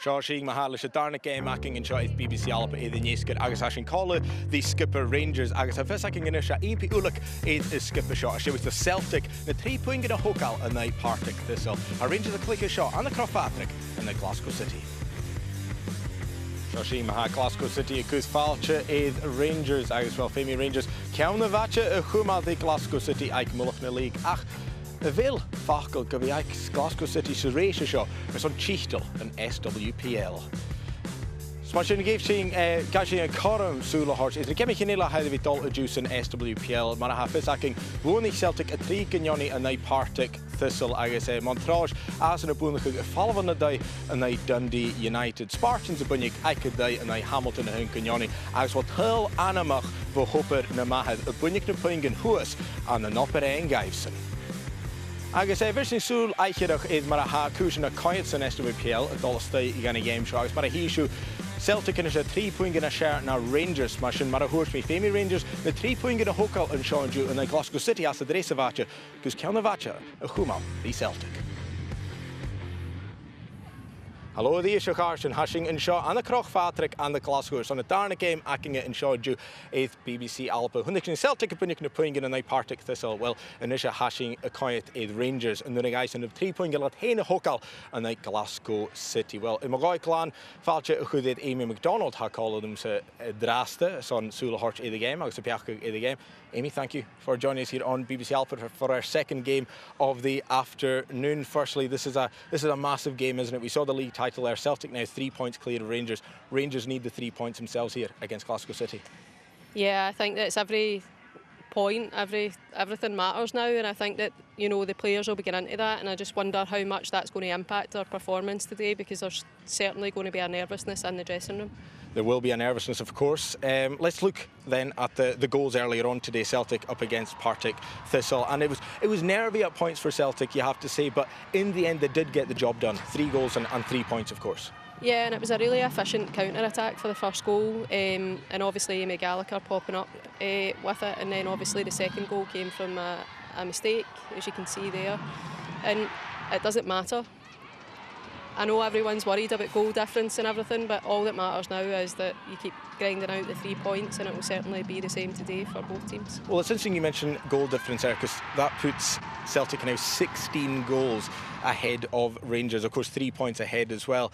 Sean Mahal is a darna game making in shot BBC Alba the Neskar agus Ashin Collar the skipper Rangers agus a fisacking in a EP Uluk is skipper shot. She was the Celtic the 3 point in a Hokal and the Partick Thistle. A Rangers a clicker shot and the Crosspatrick in the Glasgow City. Sean Mahal Glasgow City Kus Falcha is Rangers agus well Femi Rangers Count the Vacha Huma the Glasgow City Ike Mulchna League. Ach Vil Fachel go bhí Glasgow City sa réise seo ar son tíchtal an SWPL. Sma sin géibh sin gaisi an chom súla hort is gemi chinile head bhí dul a dús an SWPL mar a ha fisacking bhuaigh Celtic a trí gnioni an na Partick Thistle agus Montrage as an a búnach a falvan a day an na Dundee United. Spartans a bunnig aice day an na Hamilton a hun gnioni agus wat thuil anamach bh hopper na mahad a bunnig na puingen huas an na nopper Gaifson. Agus bhís súl aicheach is mar a ha cúsin a coid san SWPL a dulsta I gan a game show agus mar a híisiú Celtic in a 3 point in a share na Rangers mar sin mar a thuairt mé Femi Rangers na 3 point in a Hokal an Seanú in a Glasgow City as a drésa bhaite gus ceanna bhaite a chumal í Celtic. Hello, the issue Carson hashing in shot and the Crochpatrick and the Glasgow on a darna game acting it in shot due 8th BBC Alba. When they can Celtic upon the point in a Partick Thistle, well, initial hashing a quiet 8 Rangers and then a guys in a 3 point at Hena Hokal and the Glasgow City. Well, in Magoy Clan, Falcha who did Amy McDonald ha called them to Drasta, son Sula Hort in the game, I was a Piaka in the game. Amy, thank you for joining us here on BBC Alpha for our second game of the afternoon. Firstly, this is a massive game, isn't it? We saw the league title there. Celtic now 3 points clear of Rangers. Rangers need the 3 points themselves here against Glasgow City. Yeah, I think that it's every point, everything matters now, and I think that the players will be getting into that, and I just wonder how much that's going to impact our performance today because there's certainly going to be a nervousness in the dressing room. There will be a nervousness, of course. Let's look then at the goals earlier on today. Celtic up against Partick Thistle, and it was nervy at points for Celtic, you have to say, but in the end they did get the job done. 3 goals and 3 points, of course. Yeah, and it was a really efficient counter-attack for the first goal, and obviously Amy Gallagher popping up with it, and then obviously the second goal came from a mistake, as you can see there, and it doesn't matter. I know everyone's worried about goal difference and everything, but all that matters now is that you keep grinding out the 3 points, and it will certainly be the same today for both teams. Well, it's interesting you mentioned goal difference there, because that puts Celtic now 16 goals ahead of Rangers, of course 3 points ahead as well.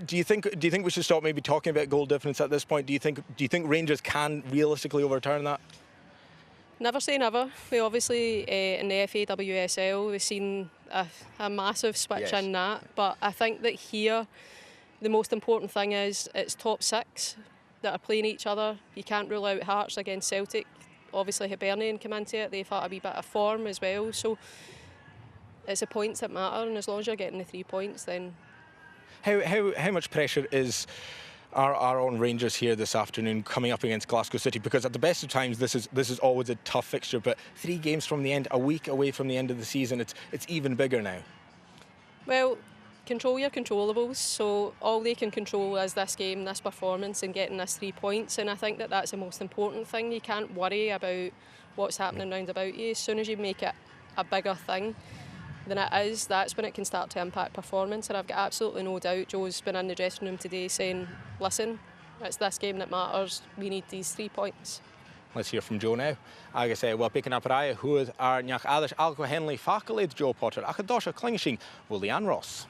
Do you think we should stop maybe talking about goal difference at this point? Do you think Rangers can realistically overturn that? Never say never. We obviously in the FAWSL we've seen a massive switch in that, but I think that here the most important thing is it's top 6 that are playing each other. You can't rule out Hearts against Celtic. Obviously Hibernian come into it, they've had a wee bit of form as well, so it's the points that matter, and as long as you're getting the 3 points, then. How much pressure are on Rangers here this afternoon coming up against Glasgow City? Because at the best of times this is always a tough fixture, but 3 games from the end, a week away from the end of the season, it's even bigger now. Well, control your controllables, so all they can control is this game, this performance and getting this 3 points, and I think that that's the most important thing. You can't worry about what's happening round about you. As soon as you make it a bigger thing than it is, that's when it can start to impact performance, and I've got absolutely no doubt Joe's been in the dressing room today saying, listen, it's this game that matters, we need these 3 points. Let's hear from Joe now. Agus well picking up raya who are Nyach Alish Alco Henley Faculate Joe Potter Akadosha Klingishing will Leanne Ross.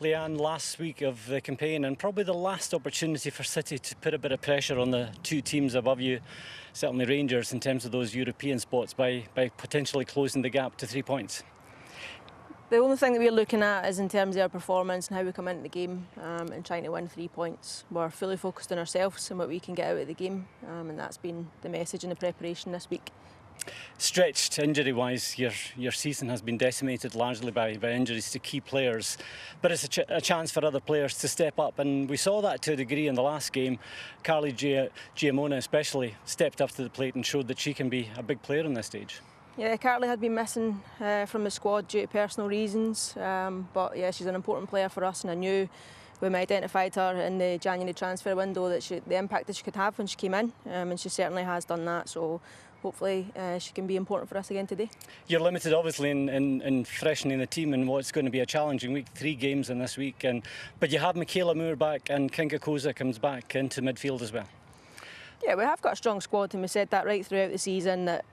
Leanne, last week of the campaign and probably the last opportunity for City to put a bit of pressure on the 2 teams above you, certainly Rangers, in terms of those European spots by potentially closing the gap to 3 points. The only thing that we're looking at is in terms of our performance and how we come into the game and trying to win 3 points. We're fully focused on ourselves and what we can get out of the game, and that's been the message in the preparation this week. Stretched injury-wise, your season has been decimated largely by injuries to key players, but it's a chance for other players to step up, and we saw that to a degree in the last game. Carly Giamona especially stepped up to the plate and showed that she can be a big player on this stage. Yeah, Carly had been missing from the squad due to personal reasons, but yeah, she's an important player for us, and I knew when we identified her in the January transfer window, that the impact that she could have when she came in, and she certainly has done that. So hopefully she can be important for us again today. You're limited obviously in freshening the team in what's going to be a challenging week, 3 games in this week, but you have Michaela Moore back and Kinga Koza comes back into midfield as well. Yeah, we have got a strong squad, and we said that right throughout the season, that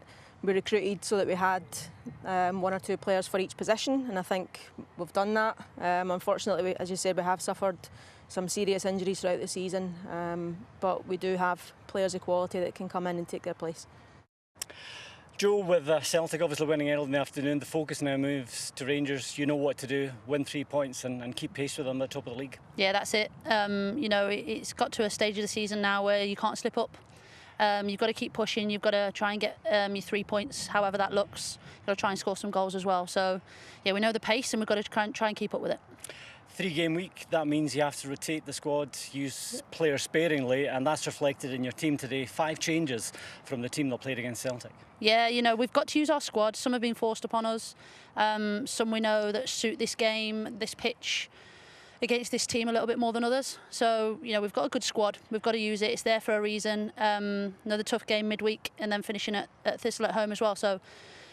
we recruited so that we had 1 or 2 players for each position, and I think we've done that. Unfortunately, as you said, we have suffered some serious injuries throughout the season, but we do have players of quality that can come in and take their place. Joe, with Celtic obviously winning early in the afternoon, the focus now moves to Rangers. You know what to do, win 3 points and keep pace with them at the top of the league. Yeah, that's it. You know, it's got to a stage of the season now where you can't slip up. You've got to keep pushing, you've got to try and get your 3 points, however that looks. You've got to try and score some goals as well. So, yeah, we know the pace and we've got to try and keep up with it. 3-game week, that means you have to rotate the squad, use players sparingly, and that's reflected in your team today. 5 changes from the team that played against Celtic. Yeah, you know, we've got to use our squad. Some have been forced upon us. Some we know that suit this game, this pitch, against this team a little bit more than others. So, you know, we've got a good squad. We've got to use it. It's there for a reason. Another tough game midweek and then finishing at Thistle at home as well. So,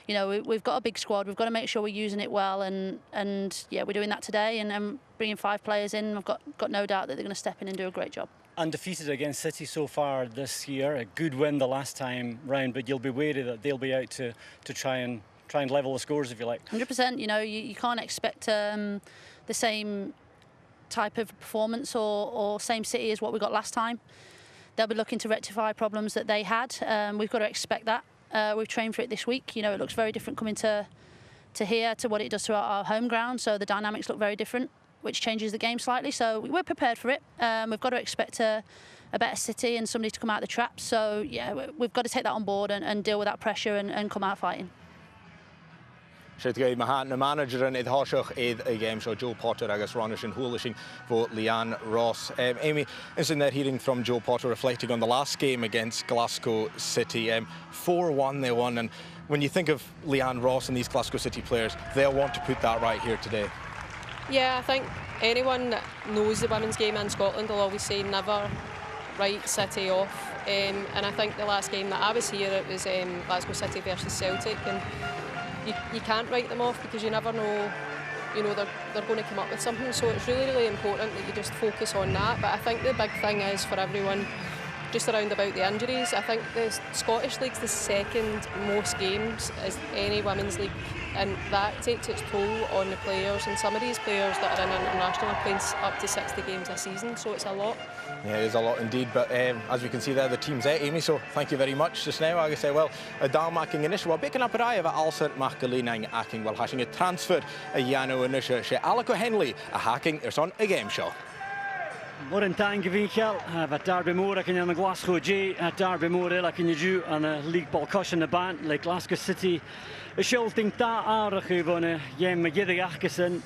you know, we've got a big squad. We've got to make sure we're using it well, and yeah, we're doing that today. And bringing 5 players in, I've got no doubt that they're going to step in and do a great job. Undefeated against City so far this year. A good win the last time round, but you'll be wary that they'll be out to try and level the scores, if you like. 100%. You know, you can't expect the same type of performance or same City as what we got last time. They'll be looking to rectify problems that they had. We've got to expect that. We've trained for it this week. You know, it looks very different coming to here to what it does to our home ground. So the dynamics look very different, which changes the game slightly. So we're prepared for it. We've got to expect a better City and somebody to come out of the traps. So yeah, we've got to take that on board and deal with that pressure and come out fighting. Siad na manager in Idhashach Ed game show Joe Potter agus Ronish and Hoolishing for Leanne Ross. Amy, isn't that hearing from Joe Potter reflecting on the last game against Glasgow City? 4-1 they won, and when you think of Leanne Ross and these Glasgow City players, they'll want to put that right here today. Yeah, I think anyone that knows the women's game in Scotland will always say never write City off. And I think the last game that I was here, it was Glasgow City versus Celtic, and you can't write them off because you never know, you know, they're going to come up with something. So it's really, really important that you just focus on that. But I think the big thing is for everyone, just around about the injuries. I think the Scottish League's the second most games as any women's league, and that takes its toll on the players. And some of these players that are in international are playing up to 60 games a season, so it's a lot. Yeah, it is a lot indeed, but as we can see there, the team's Amy, so thank you very much. Just now, I say, well, a dalmaking initial, picking up a eye of Alcer Macalina acting while hashing a transfer a Yano initial, she Alico Henley, a hacking, it's on a game show. Morning time gyfeilliol, fe Derby Moor ac yn yn Glasgow J, a Derby Moor ac yn yw yn y League Ball cushion y band, like Glasgow City. Y siolting da ar ych yw fo'n iem y gyddig achgysyn,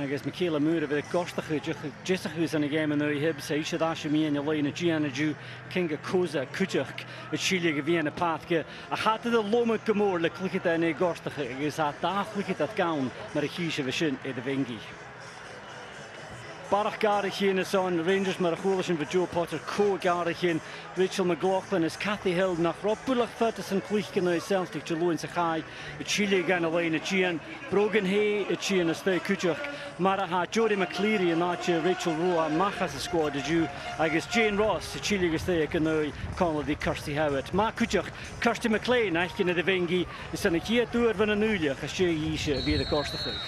agus Michaela Moore fydd y gorstach yw, jysach yw yn y gem yn o'i hyb, se eisiau dasio mi yn y lein y gian y jw, Kinga Koza, Cwtach, y silia gyfi yn y pathga, a hatad y lomad gymor le clicita yn ei gorstach, agus a da chlicita at gawn, mar y chysio fy sy'n edrych fengi. Barach garach yn y son, Rangers mar a chwylysyn fy Joe Potter, co-garach yn Rachel McLaughlin, as Cathy Hill, nach Rob Bwlach ffyrtas yn chlich gan o'i Celtic, Jolwyn sa chai, y chile gan y lein y gian, Brogan Hay, y gian ystau Cwtach, mar a ha Jodie McCleary yn atio Rachel Roa, machas y squad y jw, agus Jane Ross, y chile ystau gan o'i Conlady Kirsty Howard. Ma Cwtach, Kirsty McLean, eich gan y ddefengi, ys yn y chia dŵr fan y nwyliach, a sie i eisiau fydd y gorstachig.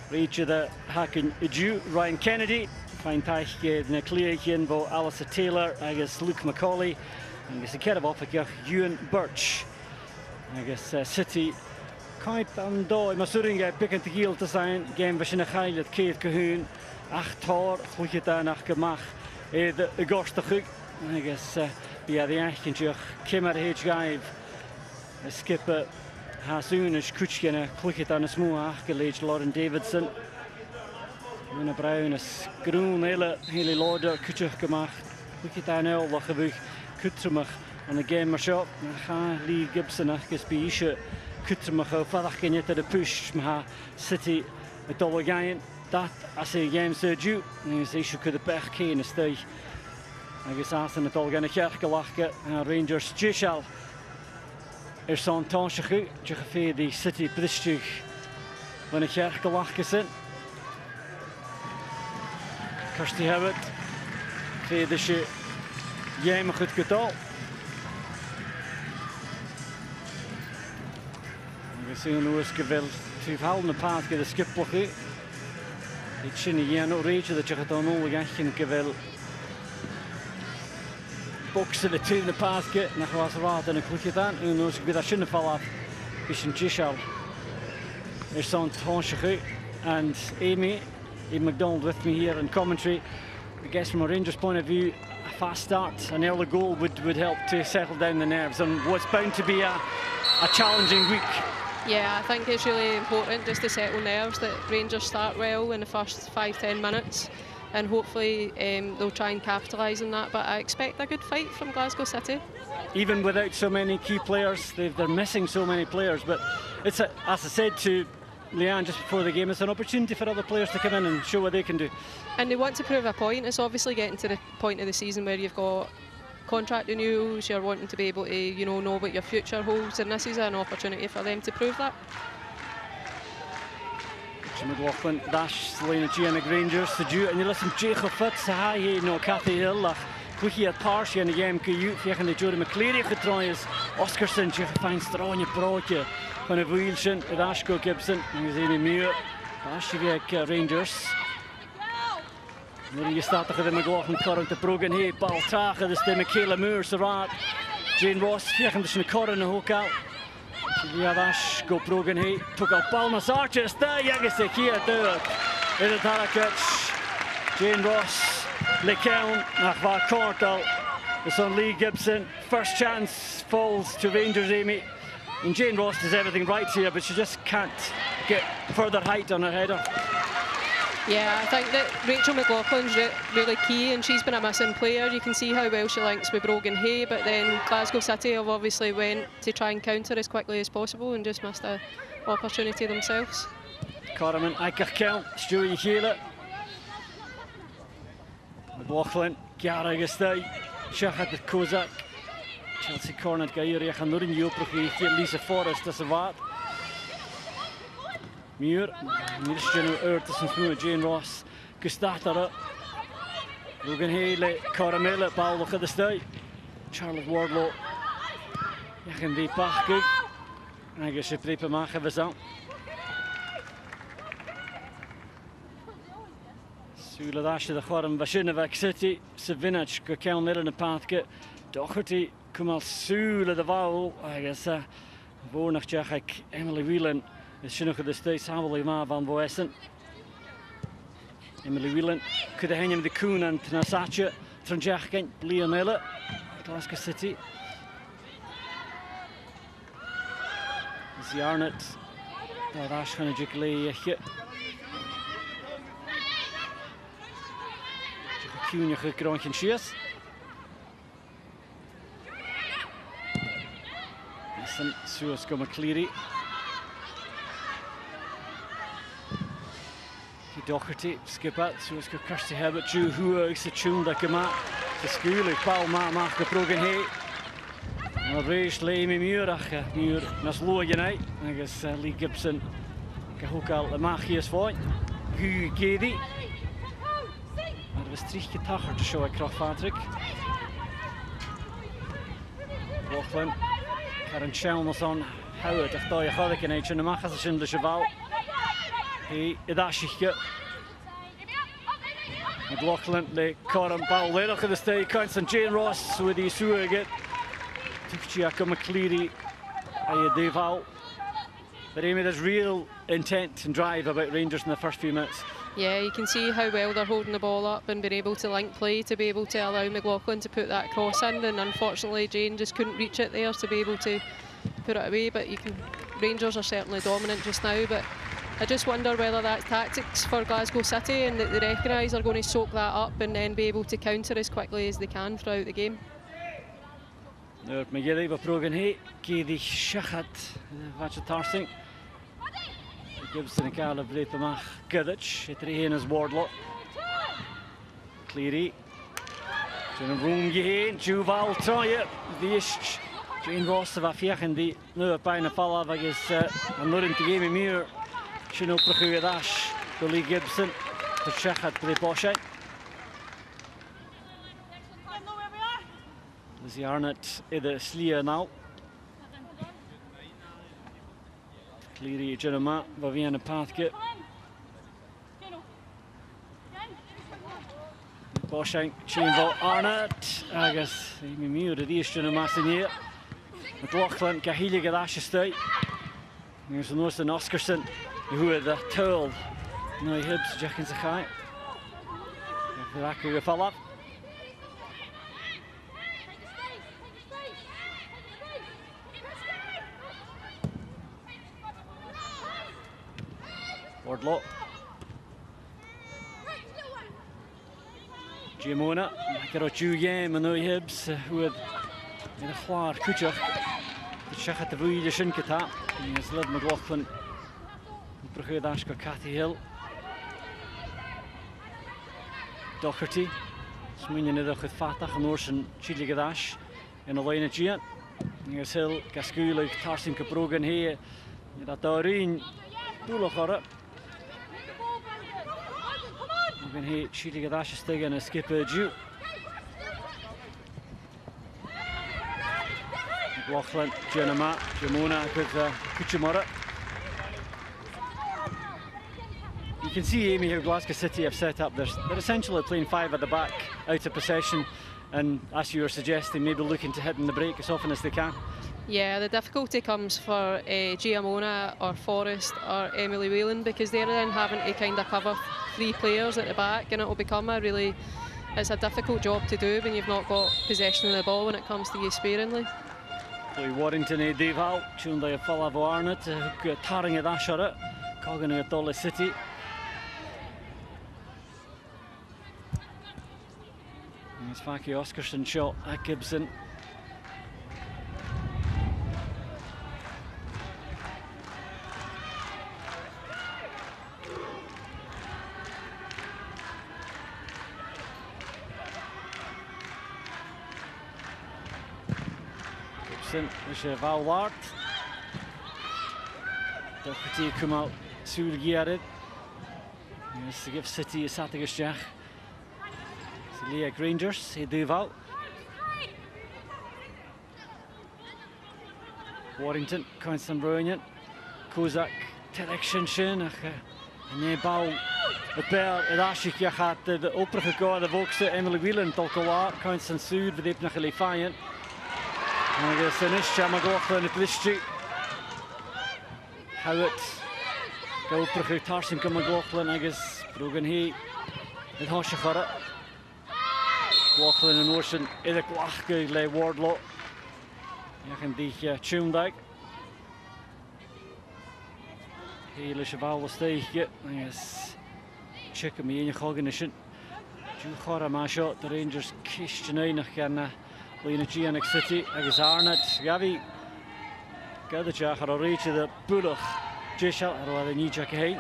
Reach the hacking Jew Ryan Kennedy, fine taich na clearchen vo Alistair Taylor, agus Luke McCauley, agus the kerf off Ewan Birch, agus City quite am do masuringa picking the heel to sign game vishin a chaile Keith Cahoon, ach tor chluchita nach gemach the gorstachug, agus yeah the achinchach Kimmer H Give, a skipper Hasoon is Kuchkin a clicket on a smooth gelage Lauren Davidson. Luna Brown is groen hele Lauder Kuchuk gemacht. Clicket aan el lachgebuch Kutrumach on the game shop. Ga Lee Gibson gus biische Kutrumach vadag net de push ma City dul gain dat as y game Sergiu agus eisiau cwyd y bech cyn ystau agus as yn y dul gan y cherch galachga Rangers Jishal son tansachw jych y ffedd i City Bristich van y cherch galachga sy'n Kirsty Hewitt ffedd eisiau game chwyd gydol agus yn oes gyfel Tyf hawl yn y path gyda sgiplwch chi. Eich sy'n i o reid ydy jych ydyn nhw yn gyfel bocs yn y tyf yn y path gyda na chwas y rad yn y clwch dan. Yn oes gyda sy'n y falaf bys yn Jishal son tonsach chi. And Amy McDonald with me here in commentary. I guess from a Rangers point of view, a fast start, an early goal would help to settle down the nerves on what's bound to be a challenging week. Yeah, I think it's really important just to settle nerves that Rangers start well in the first 5-10 minutes and hopefully they'll try and capitalise on that, but I expect a good fight from Glasgow City. Even without so many key players, they're missing so many players, but it's, as I said to Leanne just before the game, it's an opportunity for other players to come in and show what they can do. And they want to prove a point. It's obviously getting to the point of the season where you've got contract renewals, you're wanting to be able to, know what your future holds, and this is an opportunity for them to prove that. McLaughlin dash Selena G and the Rangers to do, and you listen Jacob Fitz, Cathy Hill, Quickie at Parsi and the game Kuyut, Fiachan the Jody McCleary getroyes, Oscarson, Jacob finds Stronje Broodje, van de Wielsen, Ashko Gibson, en we zien Muur, Ashko Rangers. Nu staat er de McLaughlin current te brogen heen, bal trager, dus de Michaela Muur, Sarat, Jane Ross, Fiachan de current hoek out. Ja, Ash go brogen heen, took al bal naar Sarches, daar jagen ze hier door. In het Harakets, Jane Ross, Lekeun, naar waar Kortal. Dus on Lee Gibson, first chance falls to Rangers, Amy. And Jane Ross does everything right here, but she just can't get further height on her header. Yeah, I think that Rachel McLaughlin's really key, and she's been a missing player. You can see how well she links with Brogan Hay, but then Glasgow City have obviously went to try and counter as quickly as possible and just missed an opportunity themselves. Carmen Eikerkel, Stewie Gele. McLaughlin, Gara Gestay, Shachat the Kozak. Chelsea Cornet Gairi, gaan door in Joprog, Lisa Forrest, dat is wat. Muur, General Earth, dat is Jane Ross, Gustata, Logan Haley, Caramella, Paul de Stui, Charlotte Wardlow, Jachen die Pachke, en je zit prepen maken we zo. Sula dasje de Gorm, Bashinevak City, Savinach, Kakel Miller in de Pathke, Doherty. Kom al Sula de Wouw, I guess, Woonach Jachek, Emily Whelan, is she nog de steeds Havely Ma van Boessen. Emily Whelan, could hang him the Koen and Nasacha, Tranjachken, Liam Miller, Glasgow City. Is the Arnott, Dash van Jikle, Koen, je Gronchen Shears. Suasko McCleary. Doherty, skip out, Suasko Kirsty Hewitt, Drew Hua, Isa Chunda Kama, the school, Paul Mark the Brogan Hay. Race Lamy Muurach, Muur, Nasloa Unite, I guess Lee Gibson, Kahukal, the Machias Foy, Hu Gedi. Er was 3 getacher te show Croft Patrick. Laughlin. Karen Chalmers on Howard, I thought you had a connection. The Machas is in the Cheval. He Idashike. McLaughlin, the Coram Ball, they look at the state. Constant Jane Ross with the Suaget. Tifchiaka McCleary, Dave Howe. But Amy, there's real intent and drive about Rangers in the first few minutes. Yeah, you can see how well they're holding the ball up and being able to link play to be able to allow McLaughlin to put that cross in, and unfortunately Jane just couldn't reach it there to be able to put it away. But Rangers are certainly dominant just now, but I just wonder whether that's tactics for Glasgow City and that they recognise they're going to soak that up and then be able to counter as quickly as they can throughout the game. Nu met jullie, we progen heen, Kedi Shachat, wat je tarsing. Gibson and Carla Blethamach Gudich, Etrihen as Wardlow. Cleary. Jyn room gehen, Juval Troye, Vish, Jane Ross of Afiach the no pine of Falav, I guess, and not into game mirror. Shino Prachuadash, Billy Gibson, to check at the Boshe. Lizzie Arnott in the Slia now. Cleary, Jeremiah, Viviana Pathke. Boshank, Chainville, Arnott, I guess, Amy Muir, the East Jeremiah Massinier. McLaughlin, Kahili Gadashistay. There's Norton Oscarson, who are the Tull. No Hibbs, Jack and Zakai. Raku Falab. Wardlow. Jimona, Makaro Jugame, and no Hibbs, who had in a floor, Kuchak. The check at the Vuy, the Shinkata. And he's led McLaughlin. Prochudashko, Cathy Hill. Doherty. Sminyan Idach with Fatah, and Orson, Chili Gadash. In a line of Gian. Here's Hill, Gaskulik, Tarsin Kaprogan here. That Doreen, Bulachora. We're going to hit Chili Gadash Stig and a skipper Jew. McLaughlin, Jenama, Jamona with Kuchimura. You can see, Amy, how Glasgow City have set up. They're essentially playing 5 at the back, out of possession, and as you were suggesting, maybe looking to hit in the break as often as they can. Yeah, the difficulty comes for Giamona or Forrest or Emily Whelan, because they're then having to kind of cover 3 players at the back, and it will become it's a difficult job to do when you've not got possession of the ball when it comes to you sparingly. Warrington Dave Hall, tuned by a Falavo Arnott, tarring at Ashara, Cogan at Dolly City. It's Faki Oscarson shot at Gibson. Gibson, Valwart. Doherty come out, Sulgiarid. Yes, to give City a Satigash. Leah Rangers, he Duval. Warrington, Constant Brilliant. Kozak, Telection Shin, and Nebal, the Bell, the Ashik, the Opera Gaga, the Voxa, Emily Whelan, Tolkola, Constant Sud, the Dipnachali Fiant. And I guess in this McLaughlin at this street. Howard, the Opera Tarsin McLaughlin, I guess, Brogan Hay, the Hoshachara. McLaughlin and Orson in the Glasgow le Wardlow. You can die Tjumdijk. Hele Cheval was tegen. Yes. Check me in je cognition. Ju Chora Mashot, the Rangers Christian Einig and Lena Giannick City. I guess Arnott, Gavi. Gadachach or reach the Bullock. Jishal or the Nijak Hay.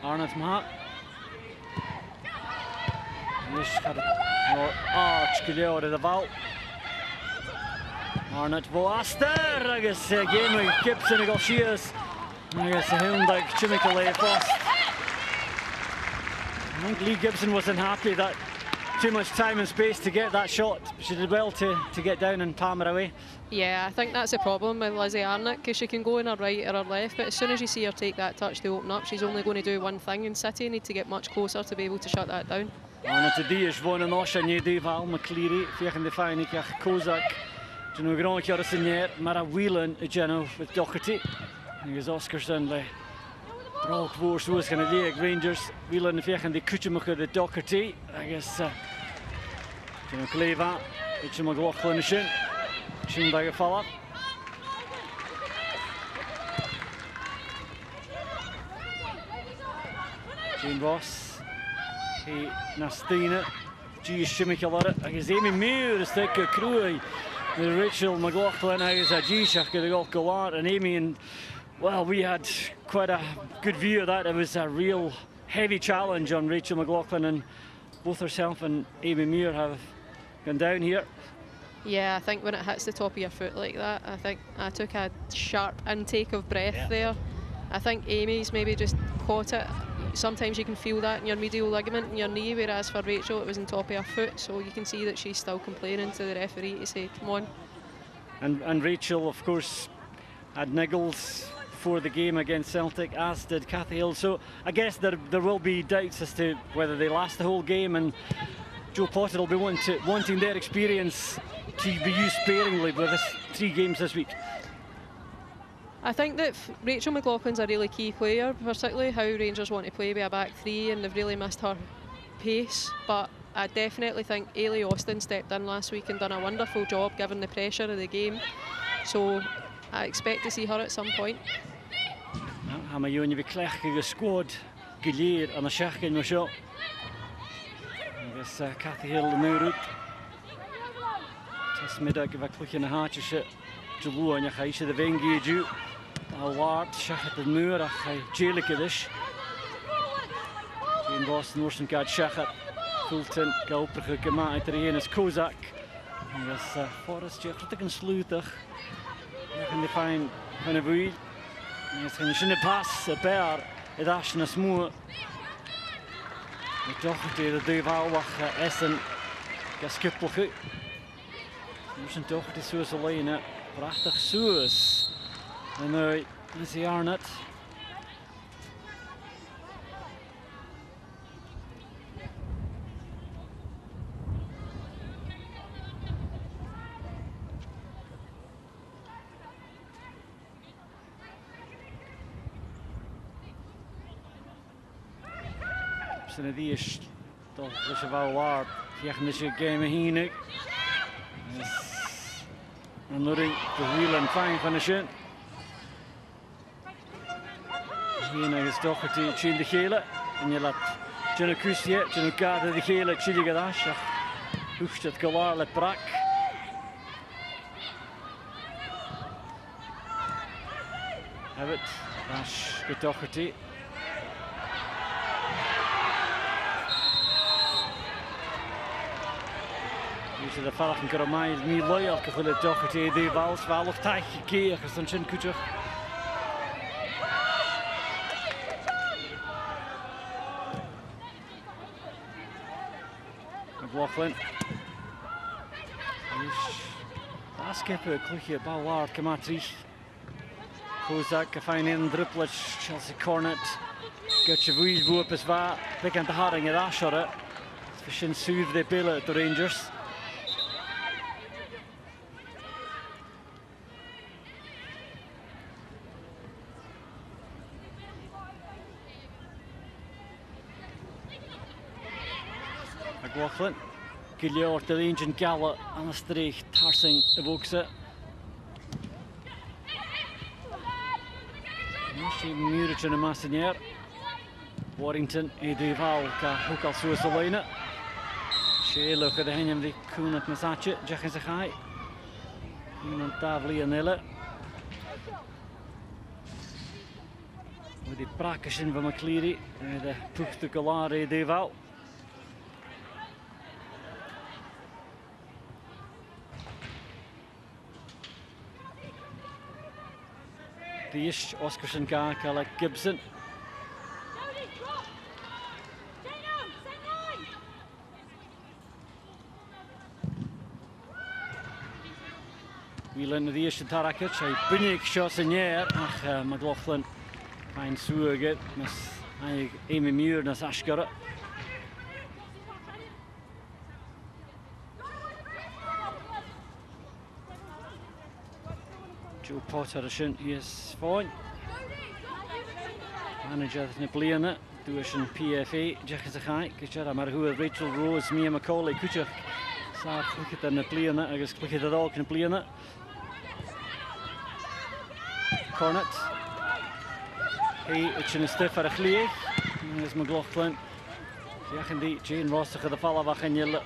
Arnott Mahat. Nish had more arch Gileo to the Val. Arnott Voaster, I guess game with Gibson and Shears. I guess a him like Chimical first. I think Lee Gibson wasn't happy that too much time and space to get that shot. She did well to get down and palm her away. Yeah, I think that's the problem with Lizzie Arnott, because she can go in her right or her left, but as soon as you see her take that touch to open up, she's only going to do one thing, and City need to get much closer to be able to shut that down. Arnott today is one and Osha Nedi Val McCleary, Fiach and the Fine Kozak, General Grand Corusinier, Mara Whelan, General with Doherty, and his Oscarson, the Brock Wars was going to league Rangers, Whelan, Fiach and the Kuchimaka, the Doherty, I guess, General Cleva, Richard McLaughlin, Shin. Shinbagger follow-up. Jane Ross, he Nastina, G Shimmick agus Amy Muir is take a crew. Rachel McLaughlin agus a G Shach go out and Amy, and well, we had quite a good view of that. It was a real heavy challenge on Rachel McLaughlin, and both herself and Amy Muir have gone down here. Yeah, I think when it hits the top of your foot like that, I think I took a sharp intake of breath there. I think Amy's maybe just caught it. Sometimes you can feel that in your medial ligament in your knee, whereas for Rachel it was on top of her foot, so you can see that she's still complaining to the referee to say, come on. And Rachel, of course, had niggles before the game against Celtic, as did Cathy Hill, so I guess there will be doubts as to whether they last the whole game, and Joe Potter will be wanting their experience to be used sparingly with this 3 games this week. I think that Rachel McLaughlin's a really key player, particularly how Rangers want to play with a back 3, and they've really missed her pace. But I definitely think Ailey Austin stepped in last week and done a wonderful job given the pressure of the game. So I expect to see her at some point. Hama Joon je beklech agus squad geleer aan de schach in Michel. Agus Cathy Hill de muur uit. Tasmiddag we klukje na haatje Julu en je gaat de vengie ju. Award schach de muur ach jeelike dus. In Boston Norsen gaat schach Fulton Gauprige gemaakt er een is Kozak. Agus Forrest je gaat een sluitig. En de fijn van de wiel. It's going to pass a bear at Ashna Smoor. The Doherty, the Duvalwach, Essen, Gaskipelchu. Motion Doherty Suez Elena, Prachtig Suez. And now, Lizzie Arnott. En die is toch wel waar. Technische game hier. En nu de wielen fijn van de shin. Hier is toch het in de gele. En je laat Jenna Kusje, Jenna Kader de gele, Chili Gadash. Hoeft het klaar le prak. Heb het. Dash getocherd. Dus de valk een keer mij niet loyaal geworden toch het idee was wel of tijd keer is dan kutter. McLaughlin. Dus daar skippen klukje Ballard Kamatri. Kozak fijn in druppeltje Chelsea Cornet. Gutje wielboep is waar bekend de haring in Ashore. Verschillende zuur de pillen de Rangers. McLaughlin, Gilliard de Legion Galla aan de streek, Tarsing de Boekse. Misschien Muurtje en Massinier. Warrington en Duval kan ook al zo te lijnen. Sheila de Henjem die Koen het Massatje, Jacques de Gaai. Iemand Tavli en Nelle. Met die prakjes in van McCleary en de Puchte Galare Duval. Dish, Oscarson, Garkala, Gibson. Whelan the Ish and Tarakic, a Bunnik shots in here. Ach, McLaughlin, fine Suaget, Miss Amy Muir, Nas Ashkara. Joe Potter is fine. Manager Napoleon, Duishan PFA, Jack is a high, Kichara Marhua, Rachel Rose, Mia Macaulay, Kuchak, Sar Clicket and Napoleon, I guess Clicket at all, Napoleon. Cornet. Hey, it's in a stiff for a clear. There's McLaughlin. Fiach die Jane Ross de vallen en je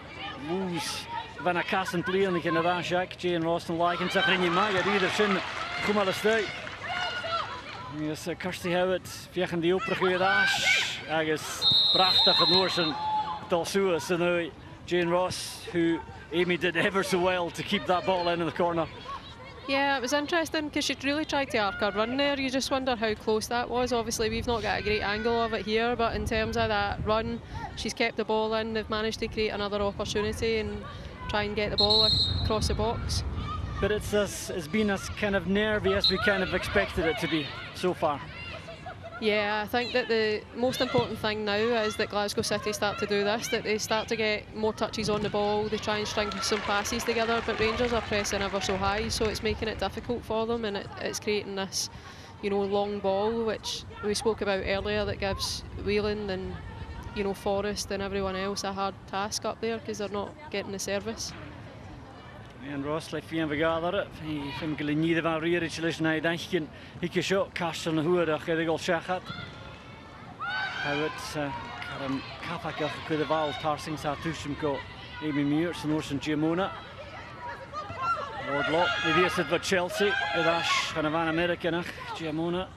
lose van een kassen pleen ik in de Jack Jane Ross en like en zeg in je mag ieder zin kom maar stay. Yes, Kirsty Howard fiach die opgegeven dash. Agus prachtige noorsen tot Suez en nu Jane Ross who Amy did ever so well to keep that ball in the corner. Yeah, it was interesting because she'd really tried to arc her run there. You just wonder how close that was. Obviously, we've not got a great angle of it here, but in terms of that run, she's kept the ball in. They've managed to create another opportunity and try and get the ball across the box. But it's been as kind of nervy as we kind of expected it to be so far. Yeah, I think that the most important thing now is that Glasgow City start to do this, that they start to get more touches on the ball, they try and string some passes together, but Rangers are pressing ever so high, so it's making it difficult for them, and it's creating this, you know, long ball, which we spoke about earlier, that gives Whelan and, you know, Forrest and everyone else a hard task up there because they're not getting the service. En Ross like fian vergaderen. Hij vindt het niet van Rierich dus nee denk ik je shot kasten de hoer dat je al zeggen. Hij het kan kapaka kunnen wel tarsing sa tussen ko Amy Muir zijn Norsen Giamona. Wardlow die is het wat Chelsea dat gaan van Amerika naar Giamona.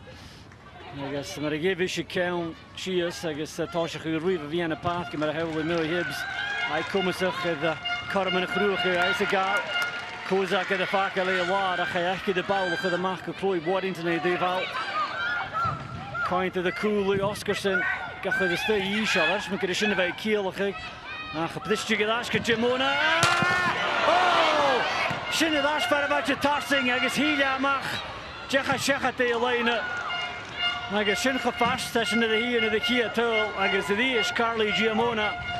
I guess maar ik geef je count she is I guess Tasha Ruiva via een paard maar heel veel meer Hibbs. Hij komt zich de Carmen Groeg hij is egal. Kozak de fakele waar dat hij echt de bal voor de mark Chloe Waddington hij die bal. Kind of the cool Oscarson gaf de stay shot maar kunnen zien bij Kiel gek. Nou geplitst gedaas Giamona. Oh! Shinne daas voor wat je tarsing I guess hier mag. Checha de line. I guess shin gevast tussen de hier en de Kia tool. I guess die is Carly Giamona.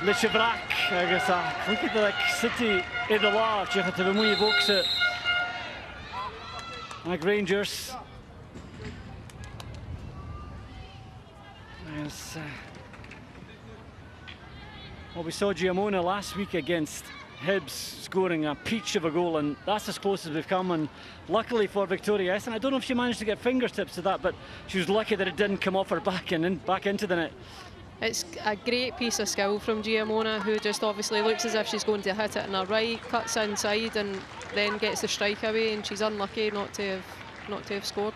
Litje brak, I guess ik denk dat City in de laag, je gaat er een mooie boksen. Like Rangers. Yes. Well, we saw Giamona last week against Hibs scoring a peach of a goal, and that's as close as we've come. And luckily for Victoria Essen, I don't know if she managed to get fingertips to that, but she was lucky that it didn't come off her back and back into the net. It's a great piece of skill from Giamona, who just obviously looks as if she's going to hit it in her right, cuts inside and then gets the strike away, and she's unlucky not to have scored.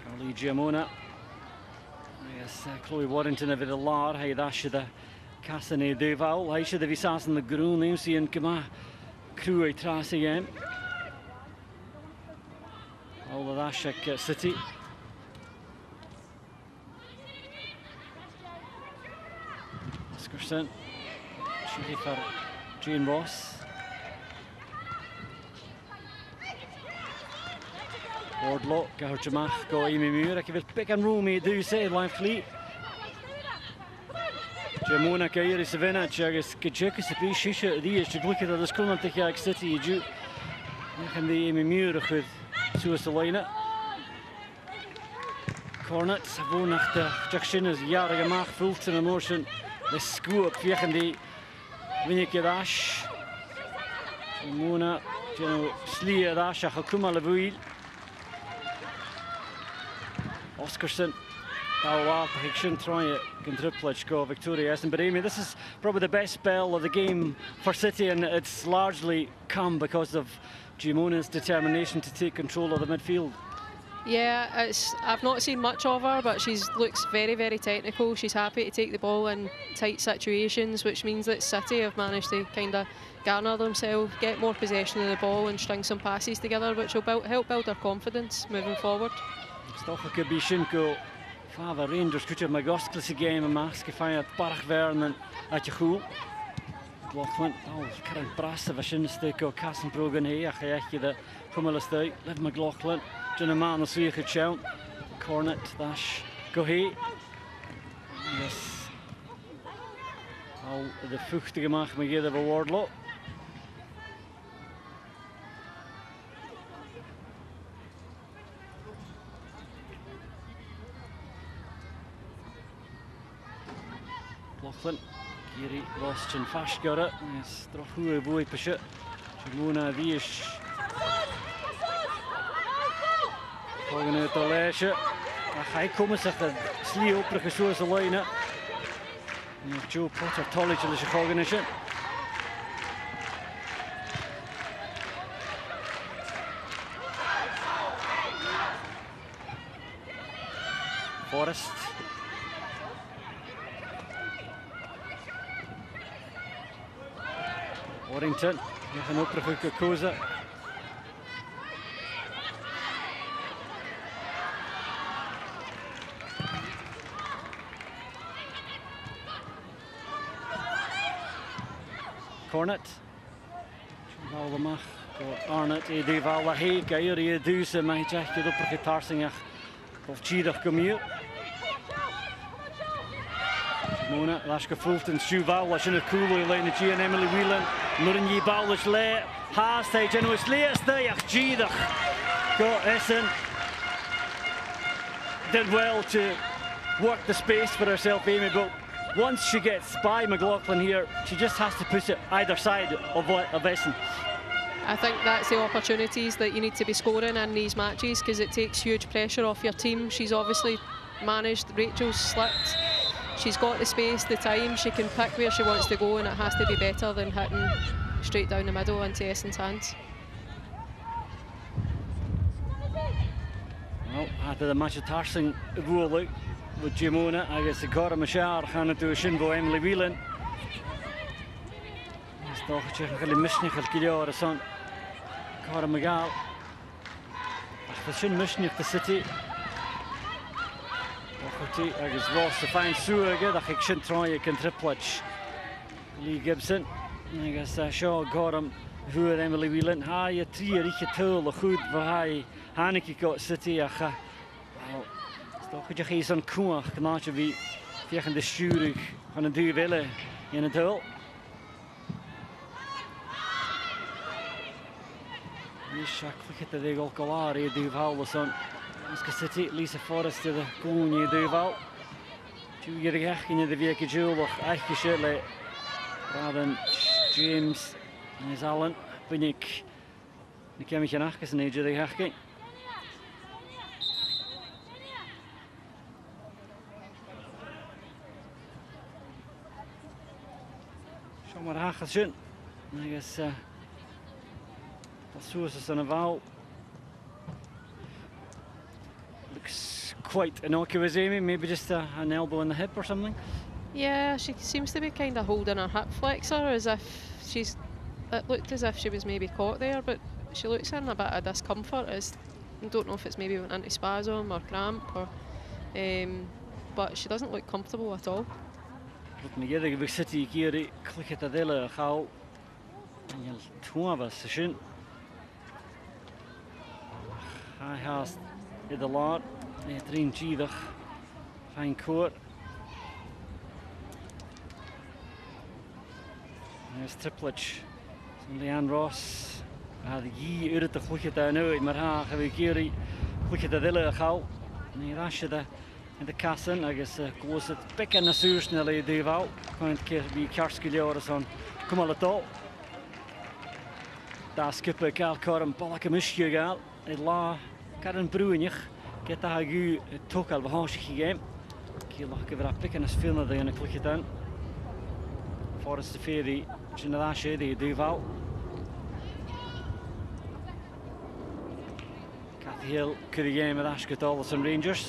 Carly Giamona. Yes, Chloe Waddington over the lar, hey that should the Castanet Duval, hij should have sat in the groen, neemt ze in Kama crew tras again. All of that check City. Oscarson, Chile for Jane Ross. Wardlow, Gahar Jamach, go Amy Muir. Ik wil pick and roll mee, do say line fleet. Giamona hier is de winnaar. Jagus Kajek is de piece. Shisha die is gelukkig dat de schoenen tegen City je doet. Dan gaan die Amy Muir goed. Zo is de line. Cornet, gewoon nach de Jackson is jaren gemaakt. Vult in de Noorsen. De scoop via die Winnie Dash. Giamona, Geno Slie Dash, Hakuma Levuil. Oscarson. Wow, I shouldn't try it. Can triple go Victoria Essen. But Amy, this is probably the best spell of the game for City, and it's largely come because of Giamona's determination to take control of the midfield. Yeah, I've not seen much of her, but she looks very, very technical. She's happy to take the ball in tight situations, which means that City have managed to kind of garner themselves, get more possession of the ball and string some passes together, which will help build their confidence moving forward. Stocha could be Shinko. Fava Rangers could have my goskless game and mask if I had Barachvern and at your cool. Lachlan, oh, current brass of a shin stick or Casson Brogan here. I actually the Pumela State, Liv McLaughlin, Jenna Man, the Swedish shout, Cornet, Dash, go here. Yes. Oh, the fuchtige gemacht me give a Wardlow. Lachlan, Giri, Ross and Fash got it. Yes, Drochu boy push it. Giamona Vish. Going out the leisure. Hij komt zich de slie op de line. Joe Potter Tolley to the Chicago Nation. Forrest. Warrington. Nog een opgerukken kozen. Cornet. Vallemach. Arnott. Die Valle Heek. Hier duze. Maar je zegt je opgerukken tarsing. Of Chidach kom hier. Mona, Lashka Fulton, Stu Vowlash in a cool lane, G and Emily Whelan, Lurinji Bowlash lay, Haastage, and was last day, Chidach. Go Essen. Did well to work the space for herself, Amy, but once she gets by McLaughlin here, she just has to push it either side of Essen. I think that's the opportunities that you need to be scoring in these matches, because it takes huge pressure off your team. She's obviously managed, Rachel's slipped. She's got the space, the time, she can pick where she wants to go, and it has to be better than hitting straight down the middle into Essen's hands. Well, after the match of Tarsing, Vuolik with Jimona, I guess the Cora Mashar, Hannah to Shinbo, Emily Whelan. It's toch een beetje misnig het kiloor son. Cora Magal. Ach, dat is een misnig de City. Agus Ross to find Suaga, that ik should try a triplage. Lee Gibson, I guess Shaw Gorham, who are Emily Whelan. Ha, je three riche tool, goed voor hij. Hanneke got City, acha. Well, toch goed je geen zo'n koer, knaatje wie tegen de sturig van een duur willen in het hul. Is klikt de regel klaar, je duur houden zo'n. City, Lisa Forrest to the Koonje Duval. Two year in the Vicky Jewel, Eiche Shirley, Raden, James, and his Allen, Binik, the Chemical Nachkas and Age of the Hacking. Somewhere Hackerson, I guess, that's Susan and a Val. Quite innocuous, Amy, maybe just an elbow in the hip or something? Yeah, she seems to be kind of holding her hip flexor as if she's, it looked as if she was maybe caught there, but she looks in a bit of discomfort. I don't know if it's maybe went into spasm or cramp, or, but she doesn't look comfortable at all. Look, me get a City here, click at the dilla, how two of us, shouldn't I has the lot. Dream Chidach, fine court. There's triplage. Leanne Ross. The Yee uit de goede daar nu, maar haar heb ik hier goede de willen gauw. Nee, rasje in de kassen. Ik is koos het pikken naar zuursnelle die wou. Kan het keer bij karskiljoren zo'n kom al het al. Daar skippen kalkar een balken misje gaal. Het la kan broenig. Get that you took al behansje gegeven. Kiel nog even dat pikken als filmen dat je een klikje dan. Forrest de Ferry, Generasje die Duval. Cathy Hill, Currie met Ashcott Alderson Rangers.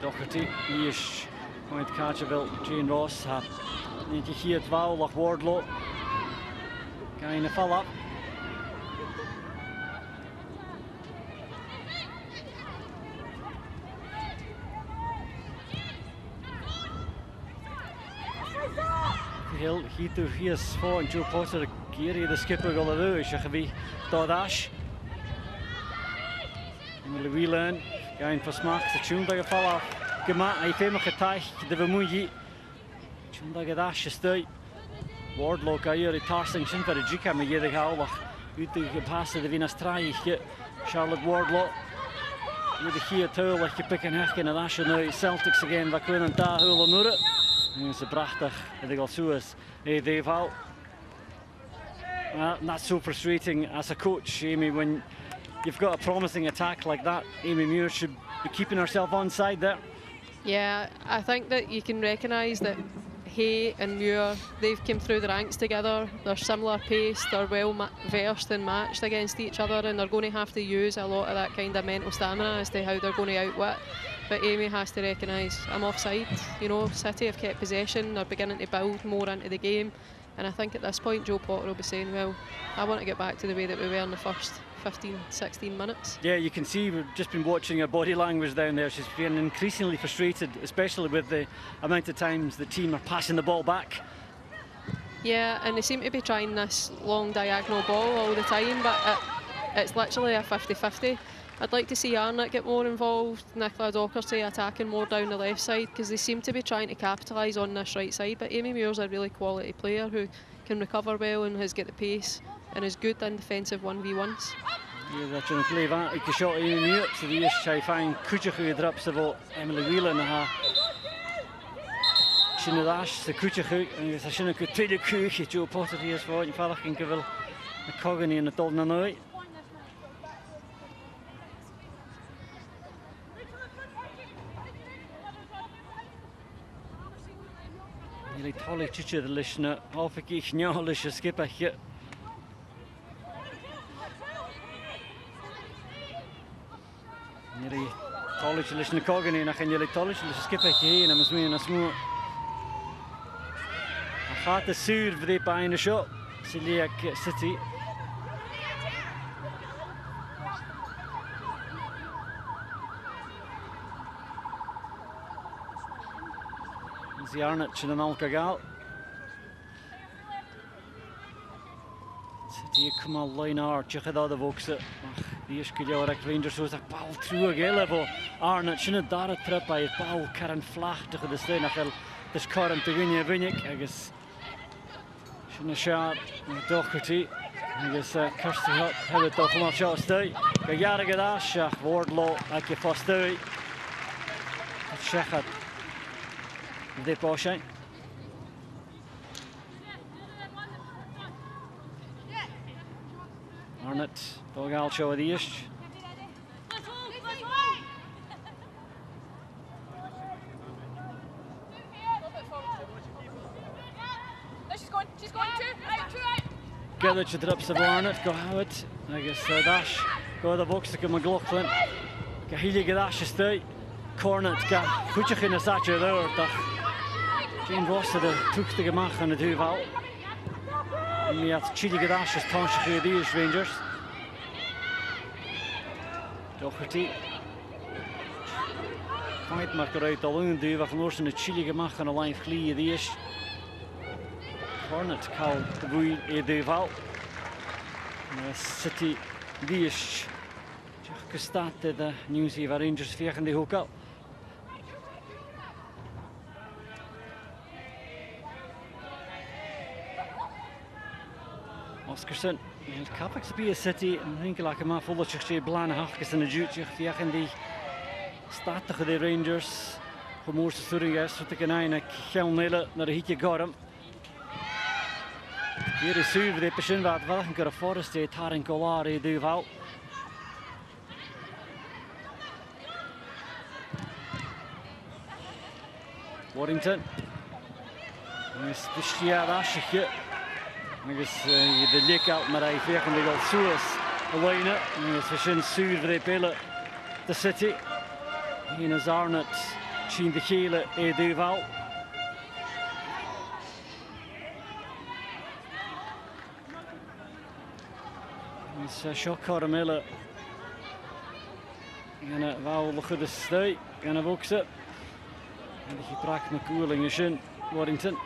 Doherty, hier is Point Catcherville, Jane Ross. Niet hier het wouw, lag Wardlow. Keine follow-up. Hill, hier is voor en Joe Potter, hier de skipper willen doen, is je gebied door Ash. Emily Whelan, gaan voor smaak, de tune dat je vallen, gemaakt, hij heeft me getuigd, de vermoeidje. Tune dat je Ash stuit. Wardlow kan hier, het tarsing zijn voor de Jika, maar je de gauwig, uit de gepaste de winnastraatje, Charlotte Wardlow. Hier de gier tuil, dat je pikken hekken en Ash nu Celtics again, we kunnen daar hullen noorden. Het is prachtig, dat ik al zo is. Hey, Dave, not so frustrating as a coach, Amy, when you've got a promising attack like that. Amy Muir should be keeping herself onside there. Yeah, I think that you can recognise that Hay and Muir, they've come through the ranks together. They're similar pace, they're well versed and matched against each other, and they're going to have to use a lot of that kind of mental stamina as to how they're going to outwit. But Amy has to recognise, I'm offside. You know, City have kept possession, they're beginning to build more into the game, and I think at this point Joe Potter will be saying, well, I want to get back to the way that we were in the first 15, 16 minutes. Yeah, you can see we've just been watching her body language down there. She's been increasingly frustrated, especially with the amount of times the team are passing the ball back. Yeah, and they seem to be trying this long diagonal ball all the time, but it's literally a 50-50. I'd like to see Arnott get more involved, Nicola Docherty attacking more down the left side, because they seem to be trying to capitalise on this right side. But Amy Muir's a really quality player who can recover well and has got the pace and is good in defensive 1v1s. Ja, dat je een play van. Ik shot Amy Muir, so die is zij fijn kutje gedropt ze voor Emily Whelan haar. Shinadash, de kutje goed en ze zijn ook tweede kutje Joe Potter die is voor je vader kan wel de kogen in het dolna nooit. Jullie tolle tje de lishne half ik knallische skippertje. Jullie tolletje lishne kogen in en gaan jullie tolletje skippertje heen en misschien een smoor. Gaat de zuur voor die bijna shot. Celiac City. Die Arnott in een alcohol. City come al line art. Je gaat de boxen. Die is kwijt dat Rangers zo zegt bal terug helemaal. Arnott in een derde trap bij het bal kern vlag tegen de steen. Nachel dus kern te winnen ik. Ergens. Een shot, Docherty. Ergens Kirsty Hutt hebben het toch maar shot stui. Kajare gedaas, ja, Wardlow, ik je vast stui. Het zegt dit boosje. Arnott, toch al show die is. Get that you drops of Arnott, go Howard. I guess dash, go the box to McLaughlin. Ga hier gedash stui. Cornet ga goedje in de zatje daar. Jane Ross de toekte gemaakt aan het duivel. En die had chili gedash is tansje voor die Rangers. Docherty. Fight maar eruit al een duivel van ons in de chili gemaakt aan de lijn vliegen die is. Cornet kal de boei duivel. City die is gestaat de New Zealand Rangers vegen die hoek al. Oscarson, het kapaks bij City en enkel ik maar volgens zich blane hakjes in de jutje vegen die statige de Rangers. Gemoorste Surrigas wat ik een gel naar de hitje garm. Hier is zuiver de persoon wat wel een keer Forest heeft haar in Colari duivel. Warrington. Dus ja, dat is je. Je de lik uit, maar hij veegt hem al zoals alleen. Dus we zijn zuiver de pillen de City. Hier is Arnott, zien de gele duivel. Dus shock Caramella. En wou nog de stui en een boksen. En die gebruikt met koeling is in Warrington.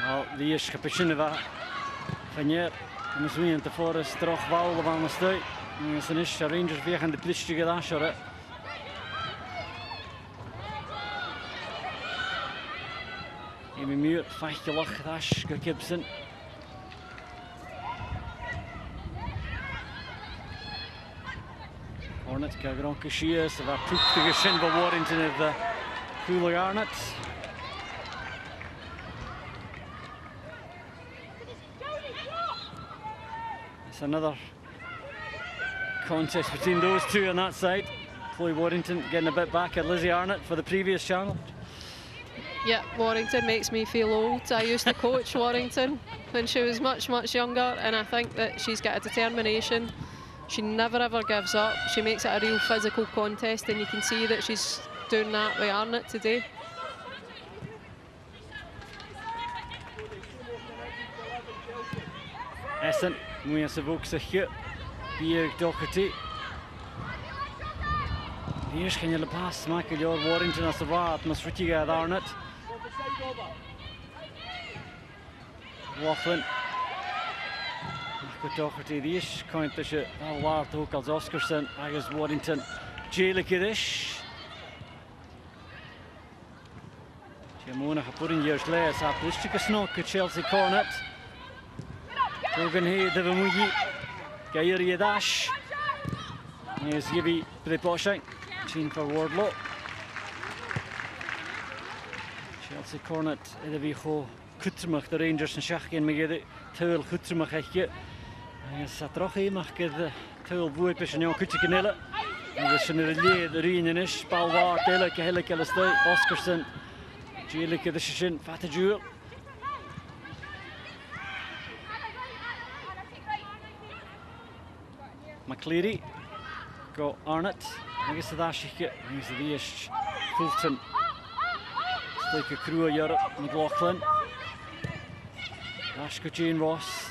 Nou, die is gepassioneerd van hier. En misschien in de Forest terug wouwen van de stui. En ze is Rangers weer aan de plitsje gedaan. Amy Muir, feitje lach, dash, Gibson. Arnott Gagronka Shias of a Puktiga Shinva Warrington of the Hula Arnott. It's another contest between those two on that side. Chloe Warrington getting a bit back at Lizzie Arnott for the previous challenge. Yeah, Warrington makes me feel old. I used to coach Warrington when she was much, much younger, and I think that she's got a determination. She never ever gives up. She makes it a real physical contest, and you can see that she's doing that with Arnott today. Essen, Muya Savoksa hier, Bier Doherty. Hier kan je de paas maken door Warrington als de waard, maar switje gaat Arnott. Laughlin. Marco Doherty, die is kan tussen waard ook als Oscarson, agus Warrington. Jaylik is. Jamona Hapurin years later, so Plistica Snook at Chelsea Cornet. Rogan here, de Vermuji. Gair Yadash. Here's Gibby Preposhing. Chin for Wardlow. Chelsea Cornet, Edevijo Kutrmach, de Rangers en Schachkin Megede, Tuil Kutrmach Hechje. Hij is toch helemaal de Tuil Boer Pessenjon Kutjekenille. En dus een relais de Rienisch, Paul Waard, Hele Kellestij, Oscarson, Jaylik de Shin, Fatte Jewel. McCleary, go Arnott. I guess the Ashike, he's the Ish, Fulton, Stake Crew Europe, McLaughlin, Ashko Jane Ross,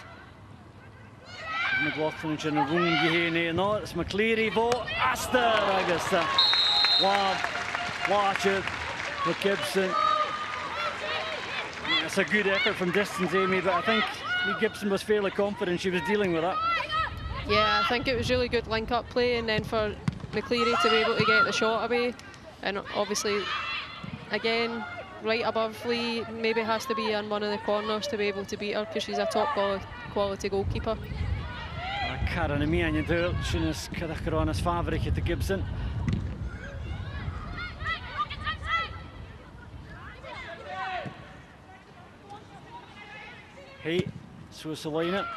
McLaughlin and General Room Gihene, no, it's McCleary, Bo, Aster, I guess, watch it for Gibson. It's a good effort from distance, Amy, but I think Lee Gibson was fairly confident she was dealing with that. Yeah, I think it was really good link-up play, and then for McCleary to be able to get the shot away, and obviously, again, right above Lee, maybe has to be in one of the corners to be able to beat her because she's a top quality goalkeeper. Karen and me and you do, she's Kadakarana's favourite at the Gibson. Hey, so Selena.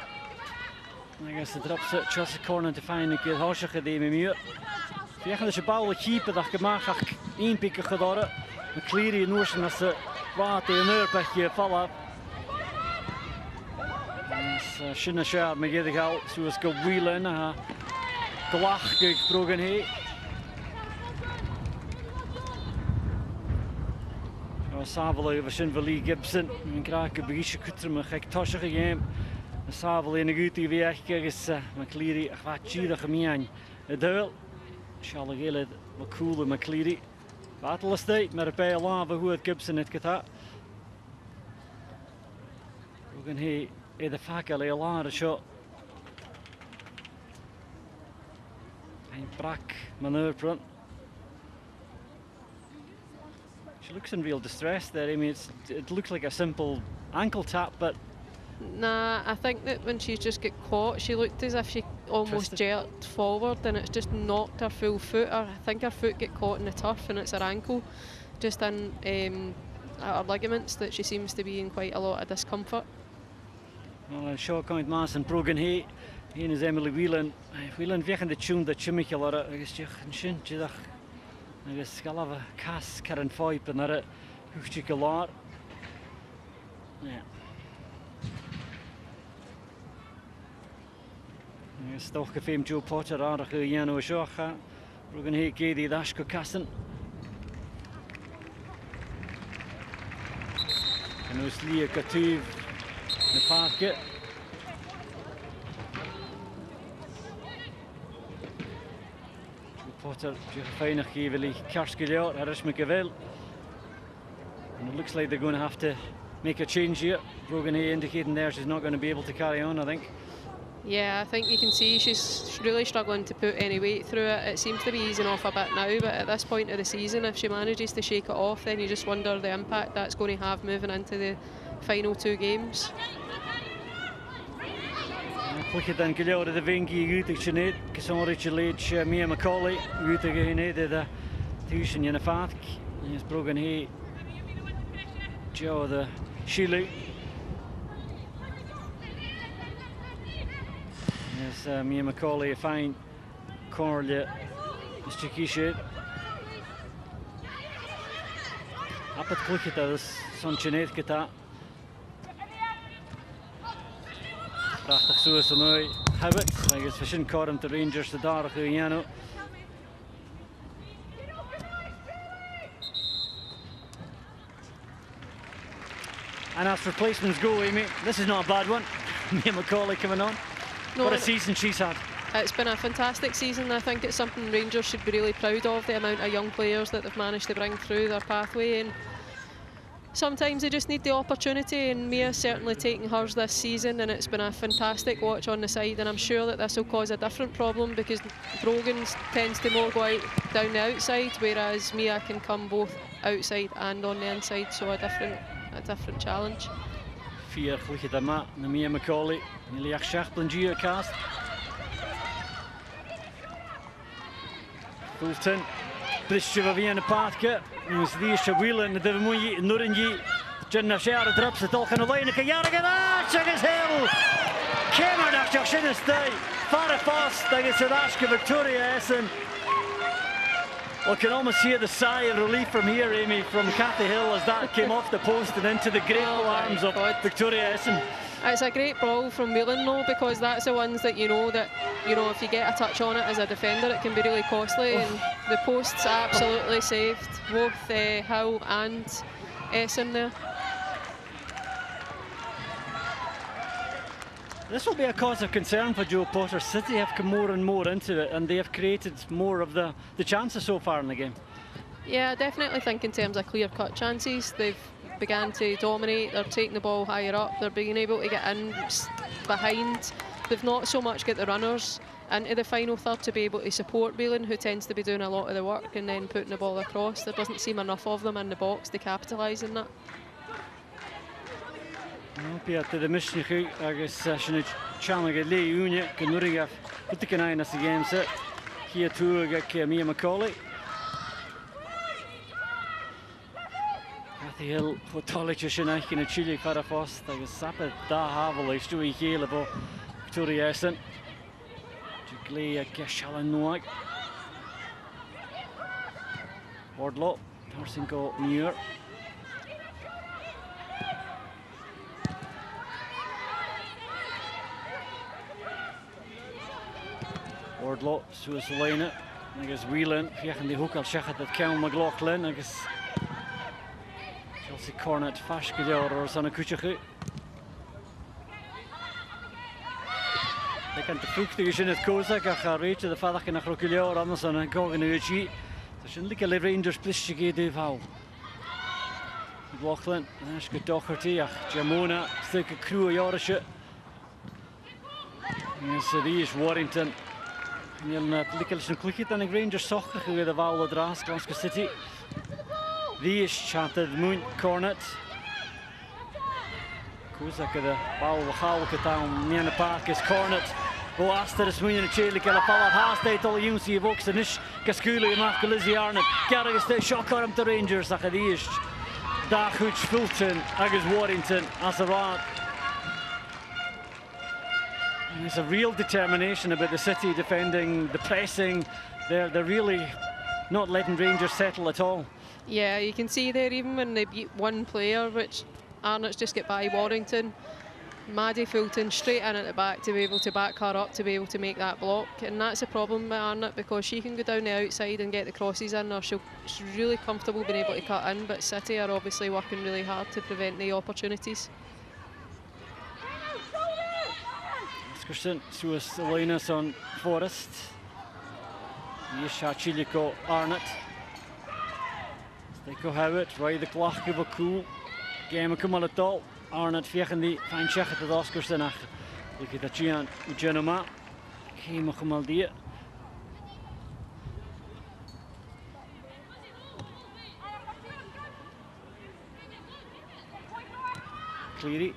I guess the drops at Chelsea corner to find a good horse at the muur. If you have a ball keeper that can make a pick of the McCleary notion as a right in there, but you fall up. Shouldn't have shot me get the goal, so it's go wheeling. Glach broken here. Savile over Shinvali Gibson. And Crack a Bisha Kutrum, a Tosh game. Savile in a good TV, agus McCleary, a Fachi, the Hamian. A duel. Shall I get it? McCool McCleary. Battle estate, Marapay Lava, who at Gibson at Kata. Brogan he, the Fakale, a lot of shot. And Brack, maneuver front. She looks in real distress there. I mean, it looks like a simple ankle tap, but... Nah, I think that when she's just got caught, she looked as if she almost jerked forward and it's just knocked her full foot. I think her foot got caught in the turf and it's her ankle, just in her ligaments, that she seems to be in quite a lot of discomfort. Well, short count mass and Brogan he is Emily Whelan. Whelan vegan de tune dat chimmiche lora, I guess you shin, jidach. I guess Scalava Cass Karen Foyp and that Huchikalar. Yeah. I guess Stoke fame Joe Potter are a Yano Shocha. We're going to hit Gady Dashko Casson. And it was Leah Katuv in the parket. Potter, Feinach Evely, Karskilliot, Harish McGavell. And it looks like they're going to have to make a change here. Brogan Hay indicating there she's not going to be able to carry on, I think. Yeah, I think you can see she's really struggling to put any weight through it. It seems to be easing off a bit now, but at this point of the season, if she manages to shake it off, then you just wonder the impact that's going to have moving into the final two games. Cliché dan go leor a bhéngi úteach sinnéad, gus an áirit léid Mia Macaulay úteach a hinnéad a túis in fáic, agus brogan hé Joe the Shiley. Yes, Mia Macaulay a fine cornerle is Chiquished. Apat cliché das son sinnéad gata. Prachtig soos a mooi habit, agus fa sin corm the Rangers the darach dhéanú. And as replacements go, Amy, this is not a bad one. Mia Macaulay coming on. No, what a season she's had. It's been a fantastic season. I think it's something Rangers should be really proud of, the amount of young players that they've managed to bring through their pathway. And sometimes they just need the opportunity, and Mia's certainly taken hers this season, and it's been a fantastic watch on the side. And I'm sure that this will cause a different problem, because Brogan tends to more go out down the outside, whereas Mia can come both outside and on the inside, so a different challenge. Vier cliché da ma na Mia Macaulay, nearly 8 blindí cast. Fulton, Bristol va via na pátka, mas díos wheeler na de muí nuringi, Jenna Shara drops it all kind of line, Yarga, Chagas Hill, Cameron after Shinnis Day, Farah Fast, against Sadashka Victoria Essen. Well, can almost hear the sigh of relief from here, Amy, from Cathy Hill as that came off the post and into the grateful arms of Victoria Essen. It's a great brawl from Whelan though, because that's the ones that if you get a touch on it as a defender, it can be really costly. And the posts absolutely saved both Hill and Essen there. This will be a cause of concern for Joe Potter. City have come more and more into it, and they have created more of the chances so far in the game. Yeah, I definitely think in terms of clear-cut chances, they've began to dominate. They're taking the ball higher up. They're being able to get in behind. They've not so much got the runners into the final third to be able to support Whelan, who tends to be doing a lot of the work and then putting the ball across. There doesn't seem enough of them in the box to capitalise on that. Piat the Mishnichu, agus Shinich Chamaga Lee Unia, Kanurigaf, Putikanine as the game set. Here too, Mia Macaulay. Cathy Hill, Hotolich Shinach in a Chile Farafos, agus Sapper Da Havel, Stewie Halebo, Victoria Essen. Jiglia Keshalan Noak. Wardlaw, Tarsinko Muir. Wardlaw, Suez Lena, agus Whelan, Fiachan the hook al Shechat at Cal McLaughlin, agus Chelsea Cornet, Fashkador or Sana Kuchachu. They can't fook the Ushin at Kozak, a reach to the Fadak and a Croculio, Amazon and Gogan Uchi. So shouldn't look at Rangers, Plishigi Deval. McLaughlin, Ashka Doherty, Jamona, Stick a crew of Yorisha. Yes, it is Warrington. Nielna Lickelson Clicket and Rangers soccer with the Vowel Dras, Glasgow City. The is chatted Moon Cornet. Kozak the Vowel Howlkatown, Niana Park is Cornet. Go after the swing in the Chile, Calapala, Hastay, all the UC of Oxenish, Casculi, and Mark Lizzie Arnott. Garrigus, they shock on the Rangers, Achadish, Darhuch Fulton, Agus Warrington, Asarat. There's a real determination about the City defending, the pressing. They're really not letting Rangers settle at all. Yeah, you can see there, even when they beat one player, which Arnott's just get by Warrington, Maddie Fulton straight in at the back to be able to back her up, to be able to make that block. And that's a problem with Arnott, because she can go down the outside and get the crosses in, or she's really comfortable being able to cut in, but City are obviously working really hard to prevent the opportunities. Christian, Suez Linus on Forest. Yesha Chiliko Arnott. Steko Howard, Roy the Clock of a cool. Game of Kumalato. Arnott Fiachan the fine check at the Oscarsenach. Look at the Gian Ugenoma. Game of Kumaldia. Cleary.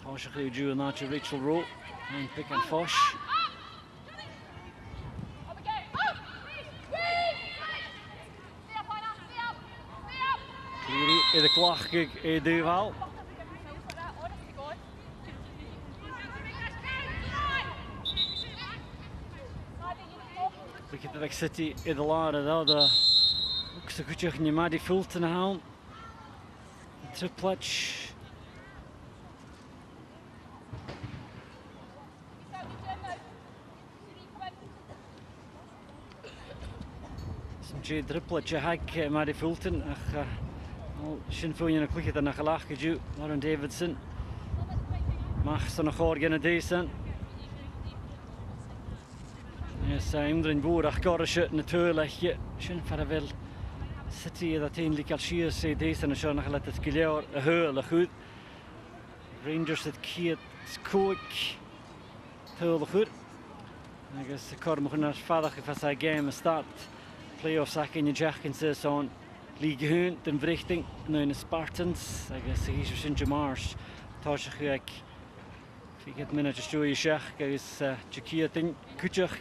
Tasha who drew in that to Rachel Rowe and pick and Fosh. Cleary in the clock in Duval. Look at the big city in the line and now the looks like good in Maddie Fulton now. Triplet. Some Jade Triplet hag Maddie Fulton. Shin Fuin a quick na galach geju Lauren Davidson. Mag son nog organ decent. Yes, Imdrin Boerach Gorrische natuurlijk. Shin Faravel City dat eindelijk al schier zei deze en zo nog laat het geleer heel goed. Rangers het kiet koek heel goed. I guess the car moet naar vader gefas game start. Playoffs in je jackens zo'n League hun den richting naar de Spartans. I guess hier is in Jamars. Tasha gek. Ik het manager zo je zeg is Jakiatin Kutjak.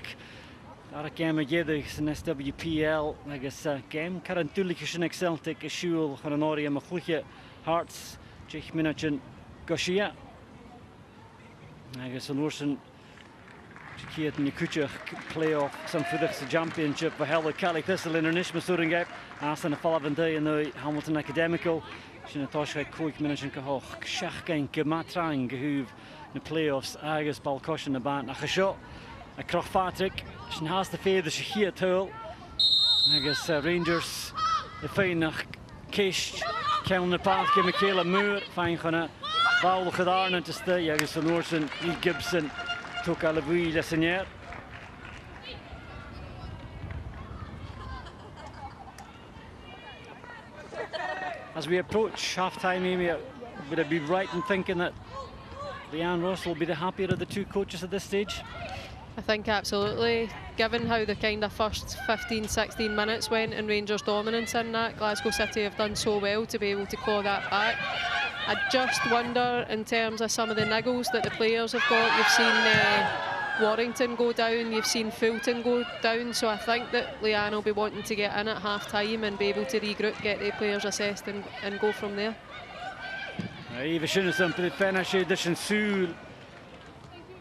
Daar game jeder in SWPL. I guess game kan natuurlijk een Celtic issue van een area met goede Hearts. Jich manager Goshia. I guess een oorsen Jakiatin Kutjak playoff some for the championship for Hell Cali Thistle International Soaring Gap. As in the following day in the Hamilton Academical. Shin Tasha Coik manager Kahok. Shachken Gematrang gehuv in the playoffs. Agus Balkosh in the band. A shot. A Croch Patrick. Shin has the feather she here tool. I guess Rangers the fine nach Kish. Kelner Pathke Michaela Moore. Fine gonna Val gedaan te stay. I guess van Orson E. Gibson took a Louis Lessonier. As we approach half-time, Amy, would it be right in thinking that Leanne Ross will be the happier of the two coaches at this stage? I think absolutely. Given how the kind of first 15-16 minutes went and Rangers' dominance in that, Glasgow City have done so well to be able to claw that back. I just wonder in terms of some of the niggles that the players have got. You've seen Warrington go down, you've seen Fulton go down, so I think that Leanne will be wanting to get in at half-time and be able to regroup, get the players assessed and go from there. Even Shinneson for the finish edition Sul.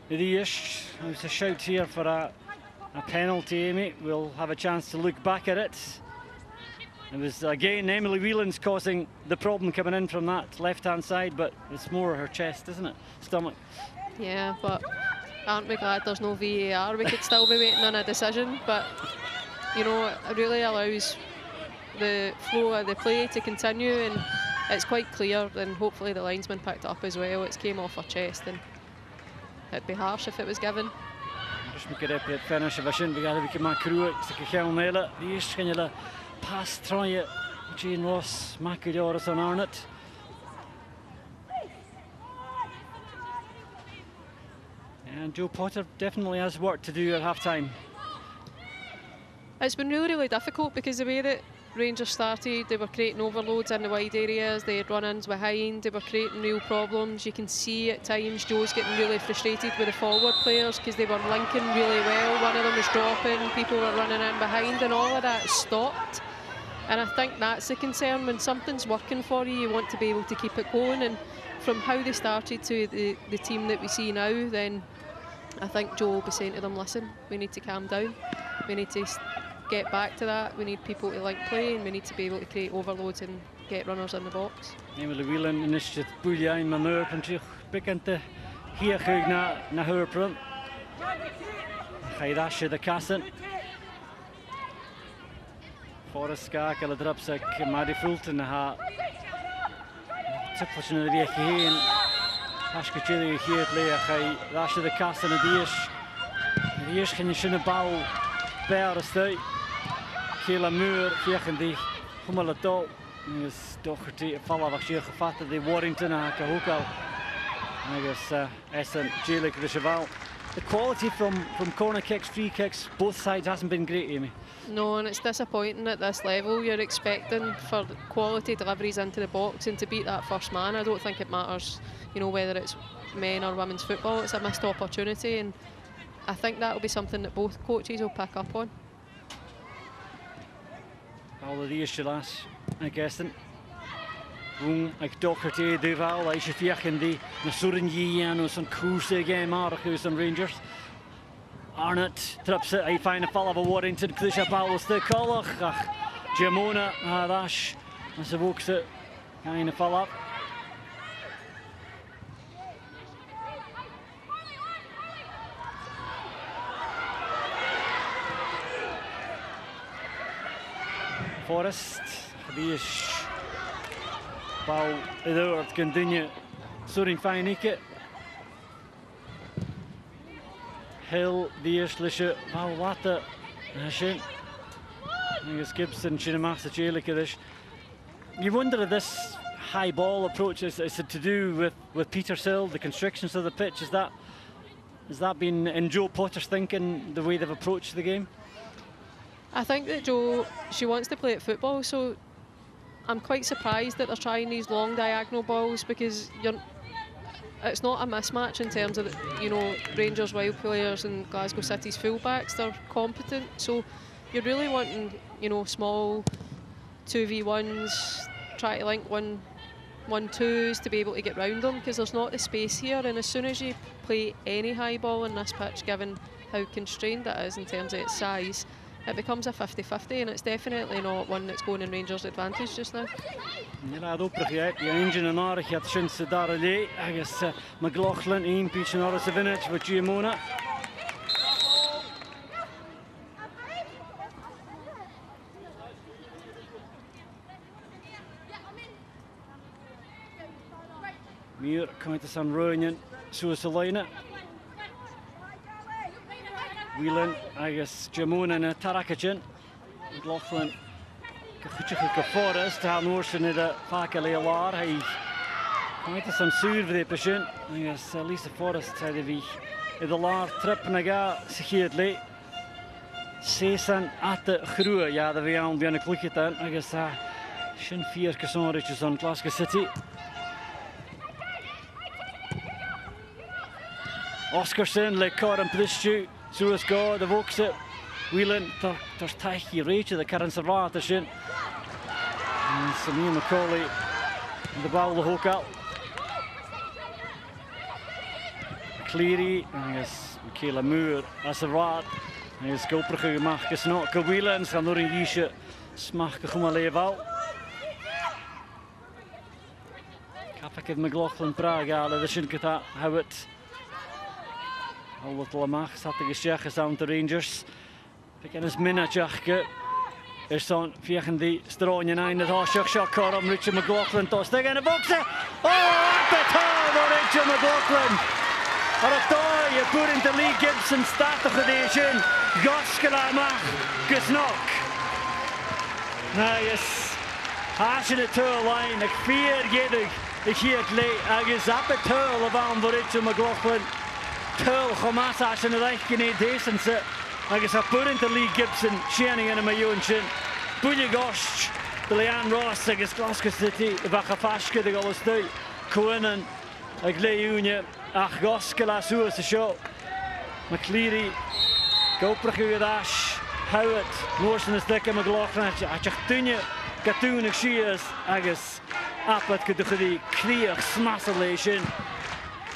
There's a shout here for a penalty, Amy. We'll have a chance to look back at it. It was again Emily Whelan's causing the problem coming in from that left-hand side, but it's more her chest, isn't it? Stomach. Yeah, but aren't we glad there's no VAR? We could still be waiting on a decision, but you know, it really allows the flow of the play to continue, and it's quite clear, and hopefully the linesman picked it up as well. It came off her chest, and it'd be harsh if it was given. Just make it up at finish of a shin, we gotta be my crew, it's like a hell nail it. The east can you pass try it, Jane Ross, Macadoris on Arnott. And Joe Potter definitely has work to do at half-time. It's been really difficult because the way that Rangers started, they were creating overloads in the wide areas, they had run-ins behind, they were creating real problems. You can see at times Joe's getting really frustrated with the forward players because they were linking really well. One of them was dropping, people were running in behind, and all of that stopped. And I think that's the concern. When something's working for you, you want to be able to keep it going. And from how they started to the team that we see now, then I think Joe will be saying to them, listen, we need to calm down. We need to get back to that. We need people to link play, and we need to be able to create overloads and get runners in the box. Emily Whelan initiative Boulian maneuver van zich bekend hier gek naar Hurprum. Ga je dasje de kassen. Forrest schakelen erop zeg Maddie Fulton ha. Tippeltje naar de weg heen. Hasketje hier leer ga je dasje de kassen en die is geen schöne bal. Berstui. Kela muur vegen die hummelen touw. Nu is toch het vallen wat je gevat de Warrington aan Kahukal. Nu is Essen Jelik de Cheval. the quality from corner kicks, free kicks, both sides hasn't been great, Amy. No, and it's disappointing at this level. You're expecting for quality deliveries into the box, and to beat that first man, I don't think it matters, you know, whether it's men or women's football. It's a missed opportunity, and I think that will be something that both coaches will pick up on. Alle die is helaas, ik esten. Ik dochter te duvel, als je vijgen die naar Sorenji en zo'n koers again, maar zo'n Rangers. Arnott trips it, I find a fall of a Warrington, Krisha Paulus de Collach, Jamona, Dash, and ze walks it, kind of fall up. Forrest, die is bal Eduard continue Sorin Feinike. Hill, die is lisje bal laten. Shin. Angus Gibson, Chinamax, Jelikidish. You wonder if this high ball approach is it to do with Petersill, the constrictions of the pitch? Has that been in Joe Potter's thinking, the way they've approached the game? I think that Jo, she wants to play at football, so I'm quite surprised that they're trying these long diagonal balls, because it's not a mismatch in terms of, you know, Rangers wild players and Glasgow City's fullbacks. They're competent, so you're really wanting, you know, small 2v1s, try to link 1-1-2s to be able to get round them, because there's not the space here. And as soon as you play any high ball in this pitch, given how constrained it is in terms of its size, it becomes a 50-50, and it's definitely not one that's going in Rangers' advantage just now. Ja, dat oprig die engine en aardig het sinds daar alleen. Agus McLaughlin een pitch en alles vinnig met Giamona. Meer komt het aan Royen, zoals de lijnen. Whelan, agus Jamona na Tarakachin. McLaughlin, Kachuchika Forrest, Tal Norsen in de Fakele Alar. Hij komt het aan Surve de Pashin. Agus Lisa Forrest zei de wie in de Laar trip naga zich le. Sesan at de Groe, ja, de we aan die aan de klukje dan. Agus Shin 4 kasonritjes aan Glasgow City. Oscarson, le Corin Plistu. Zoals go, de volkse Whelan, there's Taiki Rachel, the current Servata Shin. And Samir McCauley, the ball the hook up. Cleary, I guess Michaela Moore, as a rat. I guess Goprige gemacht, is not Whelan, gaan door een Yisha, smacht gewoon level. Kappak het McLaughlin Prague, alle de Shin Kata, how it. Al wat lamach zat de gesjech aan de Rangers. Bekken is minnatjachke. Is dan vegen die stroonje in het hoofdstuk. Shakar om Richard McLaughlin tos tegen de boksen. Oh, at the toe door Richard McLaughlin. Maar het toe, je put in de Lee Gibson staat toch gedaan. Goskela mag gesnok. Nee, is haasje de toe-lijn. Ik vier jedig. Ik hier het lee. Hij is op het toe van Richard McLaughlin. Tull Chomas in the right grenade distance. Agus a put into Lee Gibson, Shanning and a Mayon Shin. Bully Gosh, the Leanne Ross, agus Glasgow City, the Bacafashka, the Golostu, Coenan, a Gleunion, Ach Goskela Suas the show. McCleary, Goprach with Ash, Howard, Norsen is Dick and McLaughlin, Achtunya, Gatunik Shears, Agus, Apat Kudukhadi, Kriach, Smassalation.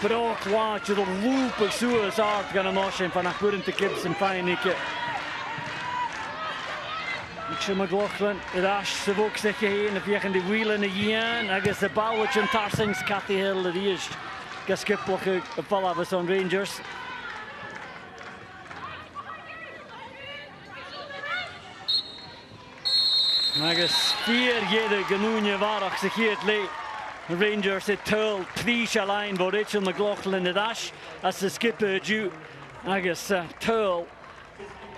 Brock watch the loop of Suez art gonna motion van nach Burren te Gibson Feinike. Richard McLaughlin, het Ash se vok zich heen, vegen de wielen again, agus de balletje en Tarsings Cathy Hill, dat is geskippelig gevallen van zo'n Rangers. Agus 4 jede genoenje waardig zich hier het leed. Rangers het Tull, Trisha line voor Richard McLaughlin de Ash, als de skipper du, agus Tull,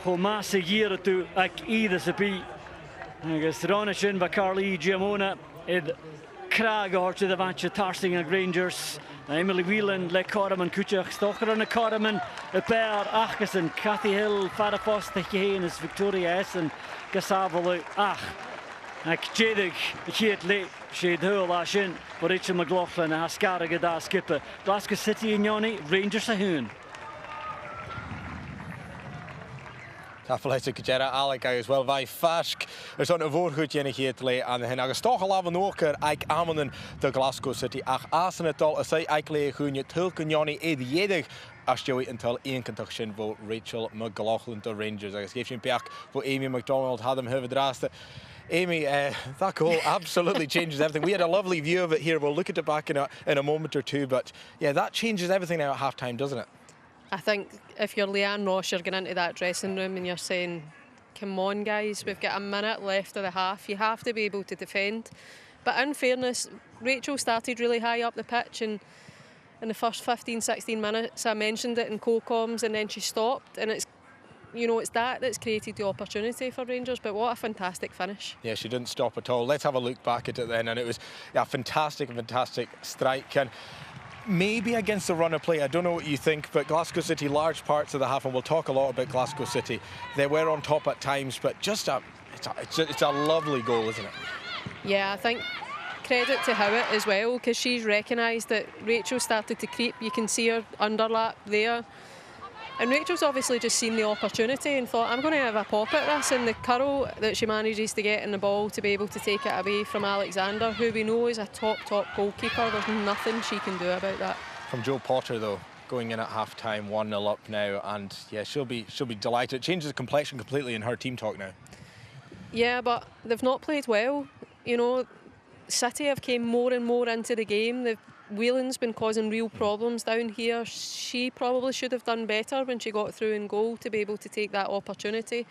Homase hier toe, ik ieder se pi, agus Ronishin van Carly Giamona, het Crag or to the Vancha Tarsing and Rangers. Emily Whelan, Le Corman, Kuchach, Stoker and the Corman, the Bear, Achison, Cathy Hill, Farafos, the Haines, Victoria Essen, Gasavalu, Ach, Jedig, Sheet Late, Shade Hull, Ashin, for Rachel McLaughlin, and Haskara Gada Skipper, Glasgow City and Yoni, Rangers Ahoon. Tafeleise Kajera Alec as well vai Fask is on 'n voorgoed jenne geetle aan hen agus toch laven oker eik amanen de Glasgow City ach asen het al as hy eikle goeie tulken Johnny ediedig as jy until 1 sin voor Rachel McLaughlin de Rangers agus geef je peach voor Amy McDonald had hem hebben draaste. Amy, that goal absolutely changes everything. We had a lovely view of it here. We'll look at it back in a moment or two, but yeah, that changes everything now at half-time, doesn't it? I think if you're Leanne Ross, you're going into that dressing room and you're saying, come on guys, we've got a minute left of the half, you have to be able to defend. But in fairness, Rachel started really high up the pitch, and in the first 15-16 minutes I mentioned it in co-coms, and then she stopped, and it's that's created the opportunity for Rangers. But what a fantastic finish. Yeah, she didn't stop at all. Let's have a look back at it then, and it was a fantastic strike. And maybe against the run of play, I don't know what you think, but Glasgow City, large parts of the half, and we'll talk a lot about Glasgow City, they were on top at times, but just it's a lovely goal, isn't it? Yeah, I think credit to Howitt as well, because she's recognised that Rachel started to creep. You can see her underlap there, and Rachel's obviously just seen the opportunity and thought, I'm going to have a pop at this, and the curl that she manages to get in the ball to be able to take it away from Alexander, who we know is a top goalkeeper. There's nothing she can do about that. From Jo Potter though, going in at half-time, 1-0 up now, and yeah, she'll be delighted. It changes the complexion completely in her team talk now. Yeah, but they've not played well. You know, City have came more and more into the game. Whelan's been causing real problems down here. She probably should have done better when she got through in goal to be able to take that opportunity.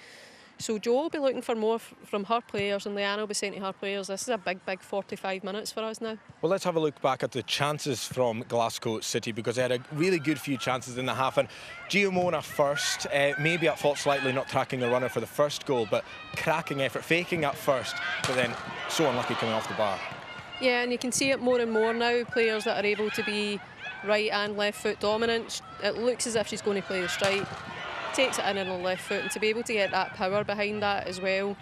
So Jo will be looking for more from her players, and Leanne will be saying to her players, this is a big 45 minutes for us now. Well, let's have a look back at the chances from Glasgow City, because they had a really good few chances in the half. And Giamona first, maybe at fault slightly not tracking the runner for the first goal, but cracking effort, faking at first, but then so unlucky coming off the bar. Yeah, and you can see it more and more now, players that are able to be right and left foot dominant. It looks as if she's going to play the strike, takes it in on the left foot, and to be able to get that power behind that as well,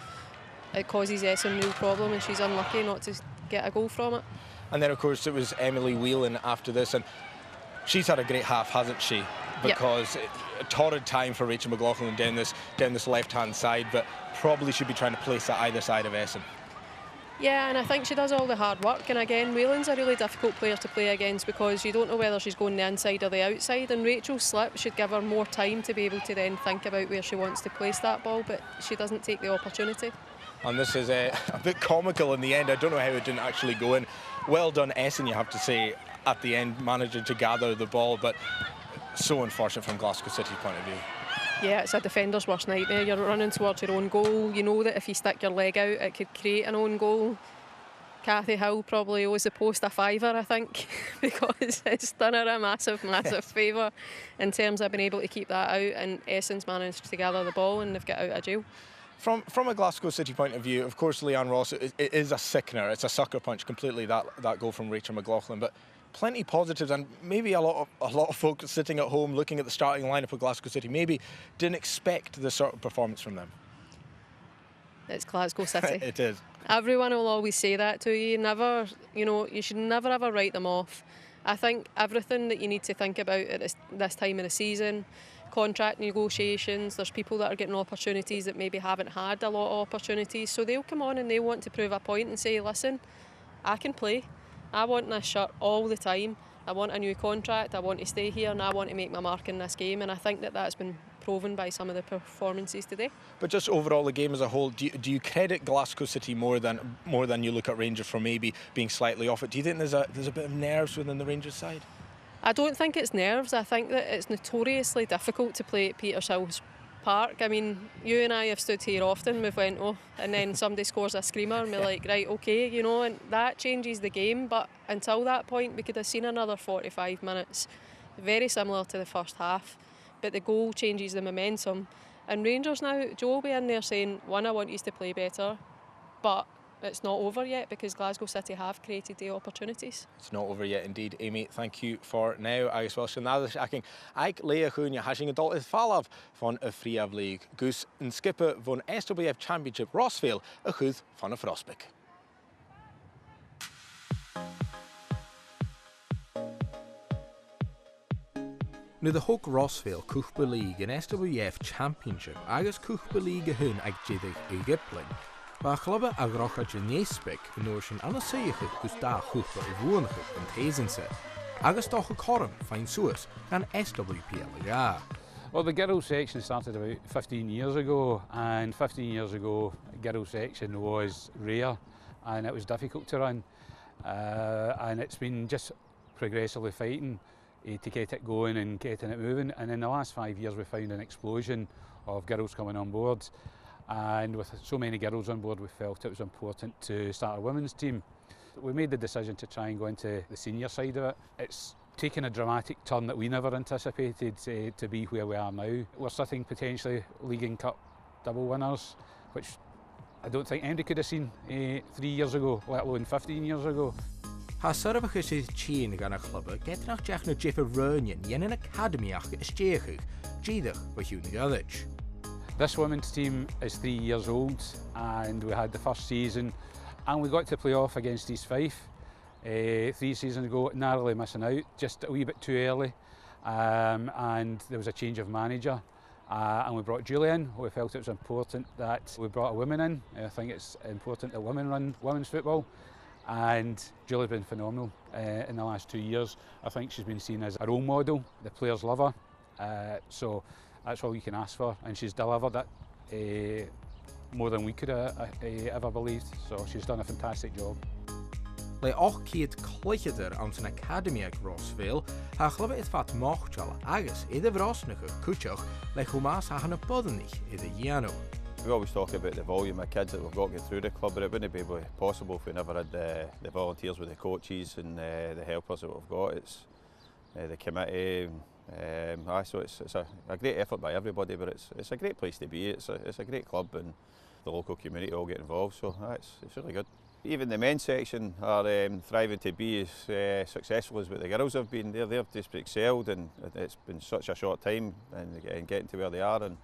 it causes Essen real problem, and she's unlucky not to get a goal from it. And then of course it was Emily Whelan after this, and she's had a great half, hasn't she? Because a torrid time for Rachel McLaughlin down this left-hand side, but probably should be trying to place it either side of Essen. Yeah, and I think she does all the hard work, and again, Whelan's a really difficult player to play against because you don't know whether she's going the inside or the outside, and Rachel's slip should give her more time to be able to then think about where she wants to place that ball, but she doesn't take the opportunity. And this is a bit comical in the end. I don't know how it didn't actually go in. Well done Essen, you have to say, at the end, managing to gather the ball, but so unfortunate from Glasgow City's point of view. Yeah, it's a defender's worst nightmare. You're running towards your own goal. You know that if you stick your leg out, it could create an own goal. Cathy Hill probably owes the post a $5, I think, because it's done her a massive favour in terms of being able to keep that out, and Essen's managed to gather the ball and they've got out of jail. From a Glasgow City point of view, of course, Leanne Ross, it is a sickener. It's a sucker punch completely, that goal from Rachel McLaughlin, but plenty positives, and maybe a lot of folks sitting at home looking at the starting lineup of Glasgow City maybe didn't expect this sort of performance from them. It's Glasgow City. It is. Everyone will always say that to you. Never, you should never ever write them off. I think everything that you need to think about at this time of the season, contract negotiations, there's people that are getting opportunities that maybe haven't had a lot of opportunities, so they'll come on and they want to prove a point and say, listen, I can play. I want this shirt all the time. I want a new contract. I want to stay here, and I want to make my mark in this game. And I think that that's been proven by some of the performances today. But just overall, the game as a whole, do you credit Glasgow City more than you look at Rangers for maybe being slightly off it? Do you think there's a bit of nerves within the Rangers side? I don't think it's nerves. I think that it's notoriously difficult to play at Petershill's Park. I mean, you and I have stood here often, we've went, oh, and then somebody scores a screamer and we're like, right, okay, and that changes the game. But until that point, we could have seen another 45 minutes, very similar to the first half, but the goal changes the momentum. And Rangers now, Jo will be in there saying, one, I want you to play better, but it's not over yet, because Glasgow City have created the opportunities. It's not over yet indeed, Amy. Thank you for now. Agus wel sy'n nadal aching ag Lea Chwnia hasing adol is falaf van y Friaf League. Goes yn skipper van SWPL Championship Rossville y chwyd van y Frostbeck. Nu de Hook Rossville Cwchba League yn SWPL Championship agus Cwchba League hyn ag jedig i Gipling. Ba chlubbe ag rocha Janiesbeck yn o'r sy'n anaseiachig gus da chwchba i fwynachig yn Tezense. Agus doch y corym fain suas gan SWPL ja. Well, the girls section started about 15 years ago, and 15 years ago, girls section was rare and it was difficult to run. And it's been just progressively fighting to get it going and getting it moving. And in the last 5 years, we found an explosion of girls coming on board. And with so many girls on board, we felt it was important to start a women's team. We made the decision to try and go into the senior side of it. It's taken a dramatic turn that we never anticipated to be where we are now. We're sitting potentially League and Cup double winners, which I don't think anybody could have seen 3 years ago, let alone 15 years ago. Ha syrfach sydd tîn gan y chlubau, gednach jach na Jeffa Runion, yen yn academiach ysdiachig, gydach fy hwn gaddich. This women's team is 3 years old, and we had the first season, and we got to play off against East Fife 3 seasons ago, narrowly missing out, just a wee bit too early, and there was a change of manager. And we brought Julie in. We felt it was important that we brought a woman in. I think it's important that women run women's football. And Julie's been phenomenal in the last 2 years. I think she's been seen as a role model. The players love her, so that's all you can ask for. And she's delivered it more than we could have ever believed. So she's done a fantastic job. Le och kiet clycheder aan zijn academie ag Rossville, ha chlubbe het vat mochtjal agus idde vrosnige kutjoch le chumas ha hana boddenich idde Jano. We always talk about the volume of kids that we've got to get through the club, but it wouldn't be possible if we never had the volunteers with the coaches and the helpers that we've got. It's the committee. So it's a great effort by everybody, but it's a great place to be. It's a great club, and the local community all get involved. So it's really good. Even the men's section are thriving to be as successful as what the girls have been. They've just excelled, and it's been such a short time and getting to where they are. And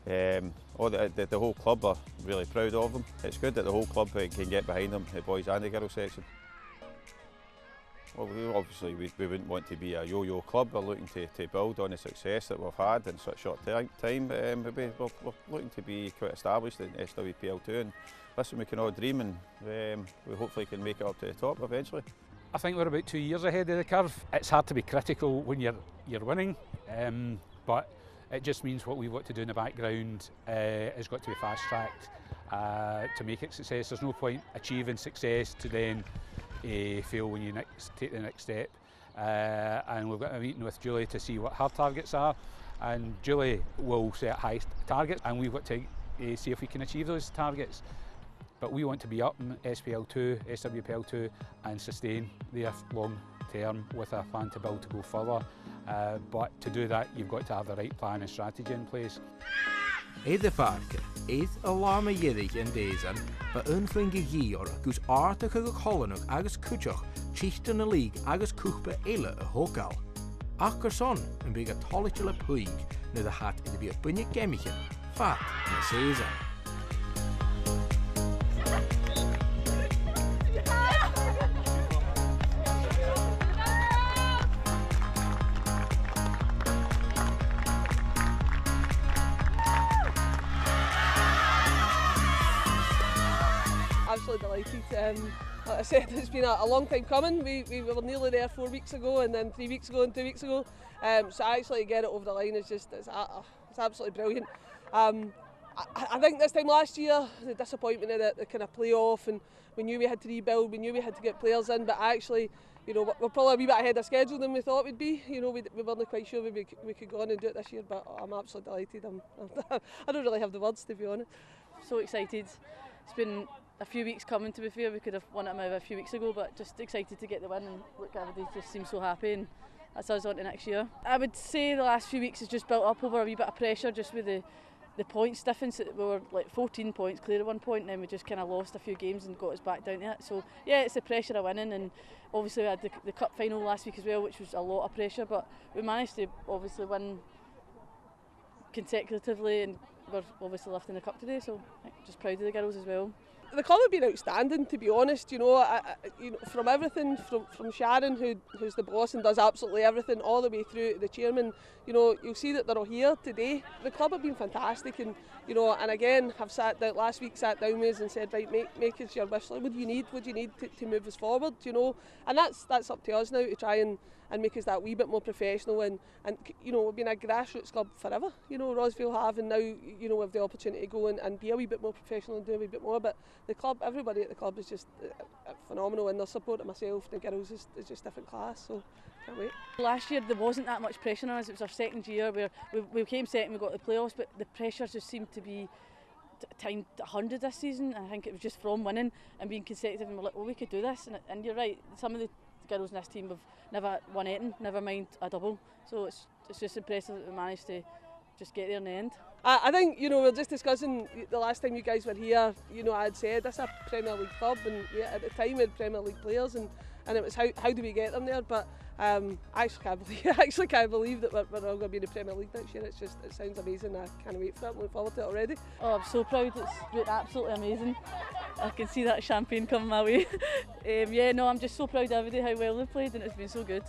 the whole club are really proud of them. It's good that the whole club can get behind them, the boys and the girls section. Well, obviously we wouldn't want to be a yo-yo club. We're looking to build on the success that we've had in such a short time. We're looking to be quite established in SWPL2, and listen, we can all dream, and we hopefully can make it up to the top eventually. I think we're about 2 years ahead of the curve. It's hard to be critical when you're winning, but it just means what we've got to do in the background has got to be fast-tracked to make it success. There's no point achieving success to then feel when you take the next step. And we've got a meeting with Julie to see what her targets are, and Julie will set high targets, and we've got to see if we can achieve those targets. But we want to be up in SWPL2 and sustain there long term with a plan to build to go further. But to do that, you've got to have the right plan and strategy in place. Eide Farke, eid alama yedig in dezen, ba unflinge gior, gus artige gekollenug agus kutjoch, chichten a league agus kuchbe ele a hokal. Akkerson, een big a tolletje le puig, nu de hat in de bier bunje gemmichen, fat na season. Absolutely delighted. Like I said, it's been a long time coming. We were nearly there 4 weeks ago, and then 3 weeks ago and 2 weeks ago. So actually to get it over the line is just it's absolutely brilliant. I think this time last year, the disappointment of the kind of playoff, and we knew we had to rebuild, we knew we had to get players in, but actually, you know, we're probably a wee bit ahead of schedule than we thought we'd be. You know, we weren't quite sure we could go on and do it this year, but I'm absolutely delighted. I don't really have the words, to be honest. So excited. It's been a few weeks coming, to be fair. We could have won it maybe a few weeks ago, but just excited to get the win, and look, everybody just seems so happy, and that's us on to next year. I would say the last few weeks has just built up over a wee bit of pressure, just with the the points difference, we were like 14 points clear at one point, and then we just kind of lost a few games and got us back down to it. So yeah, it's the pressure of winning, and obviously we had the cup final last week as well, which was a lot of pressure, but we managed to obviously win consecutively, and we're obviously lifting the cup today, so just proud of the girls as well. The club have been outstanding, to be honest. You know, from everything from Sharon, who's the boss and does absolutely everything, all the way through to the chairman. You know, you'll see that they're all here today. The club have been fantastic, and you know, and again, have sat down last week, sat down with us and said, right, make us your wish list. What do you need? What do you need to move us forward? You know, and that's up to us now to try and make us that wee bit more professional, and you know, we've been a grassroots club forever, you know, Rosville have, and now, you know, we have the opportunity to go and be a wee bit more professional and do a wee bit more. But the club, everybody at the club is just phenomenal, and their support of myself, the girls, is just different class, so can't wait. Last year there wasn't that much pressure on us. It was our second year where we came second, we got the playoffs, but the pressure just seemed to be timed 100 this season. I think it was just from winning and being consecutive, and we're like, well, we could do this, and you're right, some of the girls in this team have never won anything, never mind a double, so it's just impressive that we managed to just get there in the end. I think, you know, we were just discussing the last time you guys were here, you know, I had said that's a Premier League club, and at the time we had Premier League players, and it was how do we get them there, but I actually can't believe that we're all going to be in the Premier League next year. It sounds amazing. I can't wait for it. I'm looking forward to it already. Oh, I'm so proud. It's absolutely amazing. I can see that champagne coming my way. Yeah, no, I'm just so proud of everybody how well they've played, and it's been so good.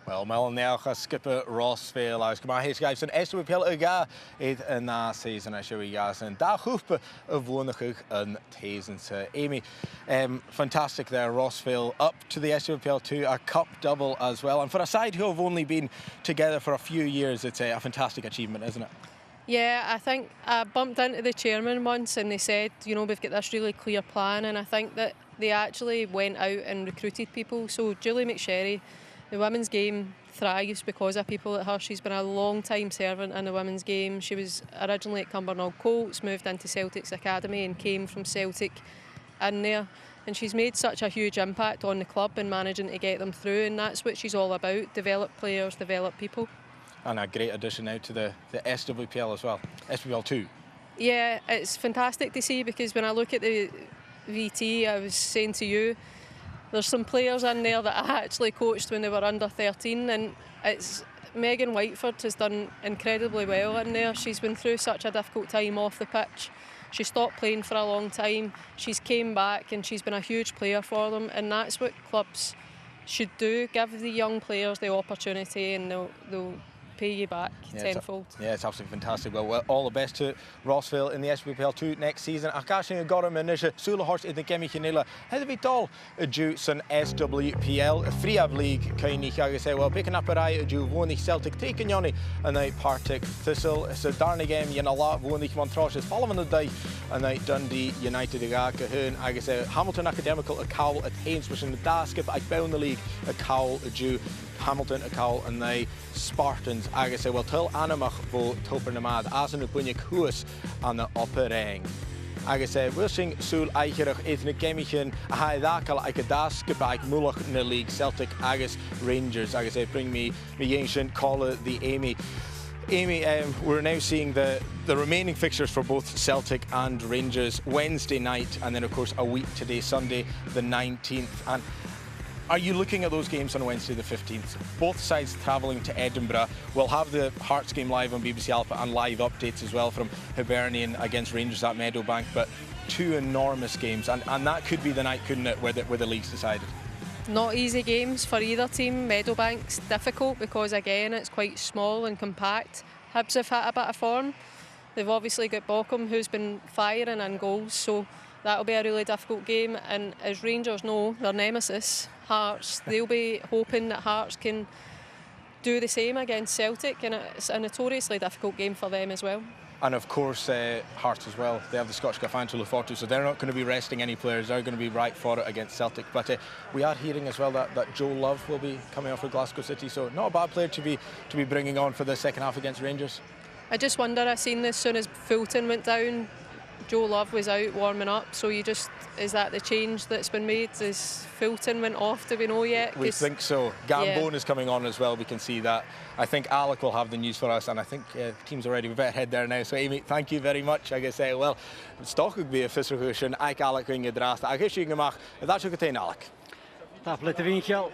Wel, Mel Nelcha, skipper Rosville, agus gyma hys gaif sy'n SWPL yga edd yna season a siw i gas yn da chwp y fwynachwch yn teisen sy. Amy, fantastic there, Rosville up to the SWPL 2, a cup double as well. And for a side who have only been together for a few years, it's a fantastic achievement, isn't it? Yeah, I think I bumped into the chairman once and they said, you know, we've got this really clear plan, and I think that they actually went out and recruited people. So Julie McSherry, the women's game thrives because of people like her. She's been a long time servant in the women's game. She was originally at Cumbernauld Colts, moved into Celtic's academy and came from Celtic in there. And she's made such a huge impact on the club and managing to get them through, and that's what she's all about, develop players, develop people. And a great addition now to the SWPL as well, SWPL 2. Yeah, it's fantastic to see, because when I look at the VT, I was saying to you, there's some players in there that I actually coached when they were under 13, and it's Megan Whiteford has done incredibly well in there. She's been through such a difficult time off the pitch. She stopped playing for a long time. She's came back and she's been a huge player for them, and that's what clubs should do. Give the young players the opportunity, and they'll pay you back tenfold. It's absolutely fantastic. Well, all the best to Rosville in the SWPL 2 next season. Achashin y gorym yn eisiau Sulahorst iddyn gemi chynila. Heddi fi dol y diw sy'n SWPL, y Friaf League cynnig agos well, big yn aperai y diw fwynich Celtic teik yn ioni yn ei Partick Thistle. Sy'n darnig gem yn a la fwynich Montroses. Falaf yn y dau yn ei Dundee United ag ag hyn agos Hamilton Academical y cawl at Haynes, which yn y dasgip ag bewn the league y cawl y diw Hamilton y cawl yn ei Spartans agus wel til anamach fo toper namad as yn y bwynig hwys an y opereng. Agus wilsing sŵl eicherach idd na gemichin a hai ddacol ag y dasgip ag mwlach na league Celtic agus Rangers agus bring me ancient call the Amy. Amy, we're now seeing the remaining fixtures for both Celtic and Rangers Wednesday night, and then of course a week today, Sunday the 19th. And are you looking at those games on Wednesday the 15th? Both sides travelling to Edinburgh. We'll have the Hearts game live on BBC Alpha and live updates as well from Hibernian against Rangers at Meadowbank. But two enormous games, and that could be the night, couldn't it, where the league's decided? Not easy games for either team. Meadowbank's difficult because, again, it's quite small and compact. Hibs have hit a bit of form. They've obviously got Bockham, who's been firing in goals, so that'll be a really difficult game. And as Rangers know, their nemesis, Hearts, they'll be hoping that Hearts can do the same against Celtic, and it's a notoriously difficult game for them as well. And of course, Hearts as well. They have the Scottish Cup to look forward to, so they're not going to be resting any players. They're going to be right for it against Celtic. But we are hearing as well that Joe Love will be coming off with Glasgow City, so not a bad player to be bringing on for the second half against Rangers. I just wonder, I seen as soon as Fulton went down, Joe Love was out warming up, so is that the change that's been made? Is Fulton went off, do we know yet? We think so. Gambone is coming on as well, we can see that. I think Alec will have the news for us, and I think the team's already a bit ahead there now. So Amy, thank you very much. I guess, well, stochig be a fisserhuishin, Ike Alec ring je draast. I guess you can make that's ook meteen Alec. Taplet de Winkel.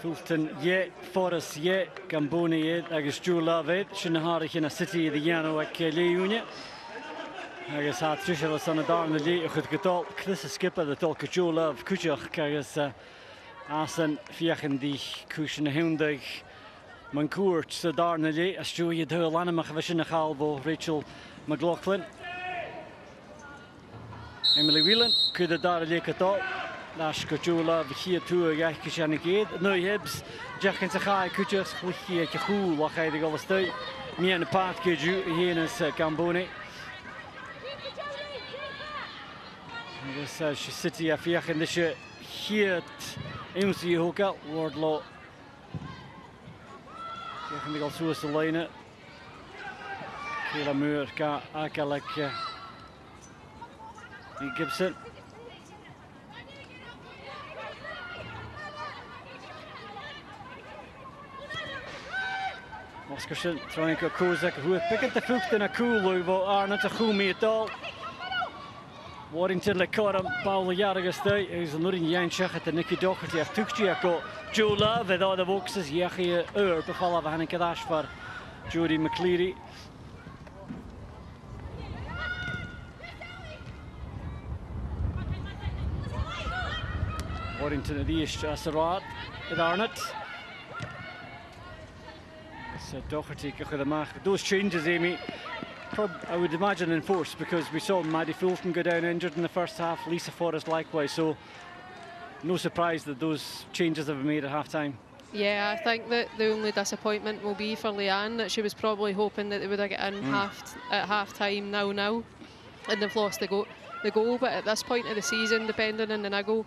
Fulton yet, Forrest yet, Gambone yet, I guess Joe Love it, Shinahari in a city the Yano at Leunion. I guess had Trisha was on a darn the late could get all Chris skipper the talk Joe Love, Kuchach, I guess Asen Fiachen the Kushin Hundig Mancourt, the darn the late, as Joe you do Lanamach Vishina Halbo, Rachel McLaughlin. Emily Whelan could the darn lake at all. Nash Joe Love here to a guy Kishanigate. No Hibbs, Jack and Sakai, Kuchers, Wiki, Kahu, Wakai, the Gola State. Me and the path, Kiju, Hienas, Gambone. I guess she's sitting here, Fiach in the shirt here. MC Hoka, Wardlaw. Fiach the Golsuas Elena. Kayla Moore, Akalek, Gibson. Oscarson throwing to Kozak, who had picked the foot in a cool over Arnott, a Humi at all. Warrington like caught him, Paul Yaragastay, who's another young shot at the Nicky Doherty of Tukchiako. Joe Love with all the boxes, Yachi before of Hannah Kadash for Jodie McCleary. Warrington at the East, Sarat at Arnott. Doherty got the mark. Those changes, Amy, I would imagine enforced because we saw Maddie Fulton go down injured in the first half, Lisa Forrest likewise, so no surprise that those changes have been made at half-time. Yeah, I think that the only disappointment will be for Leanne, that she was probably hoping that they would have got in at half-time now, and they've lost the goal. But at this point of the season, depending on the niggle,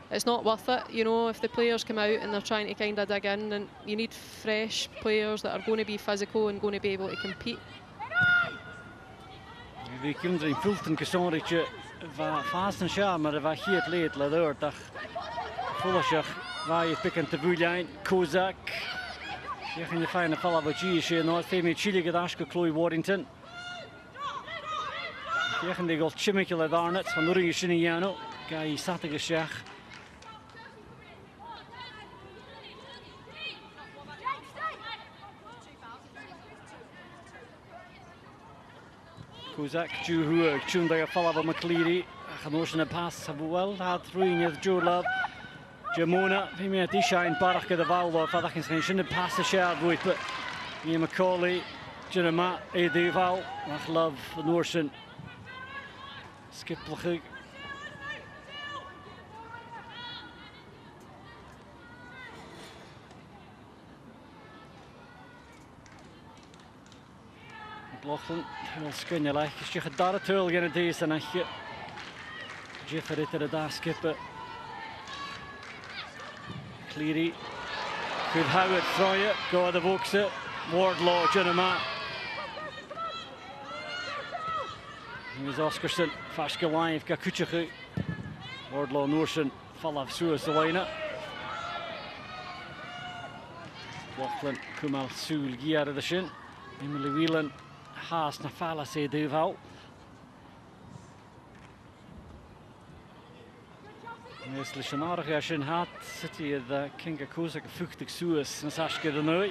it's not worth it, you know, if the players come out and they're trying to kind of dig in, and you need fresh players that are going to be physical and going to be able to compete. Vi kinderen in Fulton gezonritje va fasten scha, maar va hier het leed la deur dag. Volgers waar je pikken te bulijn Kozak. Je gaan je fijne vallen wat je is nou Femi Chile gedacht Chloe Warrington. Je gaan die goal chimikele daarnet van Noring Shiniano. Kai satige schach. Kozak, Juhu, tuned by a follow of McCleary. Motion and pass have well had three with Joe Love. Jamona, Femi at Ishine, Barak at the Valdo, Fadakin shouldn't pass the shard with, but Ian Macaulay, Jenema, Eddie Val, Love, Norsen, Skip Lachig. McLaughlin, wel skunje leg. Is je gedaan het hul in deze nachtje. Jeffer het er daar skippen. Cleary. Could Howard throw it. Go the boxer. Wardlaw, Jenema. Here's Oscarson. Fashka live. Gakuchachu. Wardlaw, Norsen. Falav Suez Elena. McLaughlin. Kumal Sul. Giara the shin. Emily Whelan. Haas na fala se Duval. Nes Lishanarach as in hat city the Kinga Kozak fuchtig Suez en Sashke de Noy.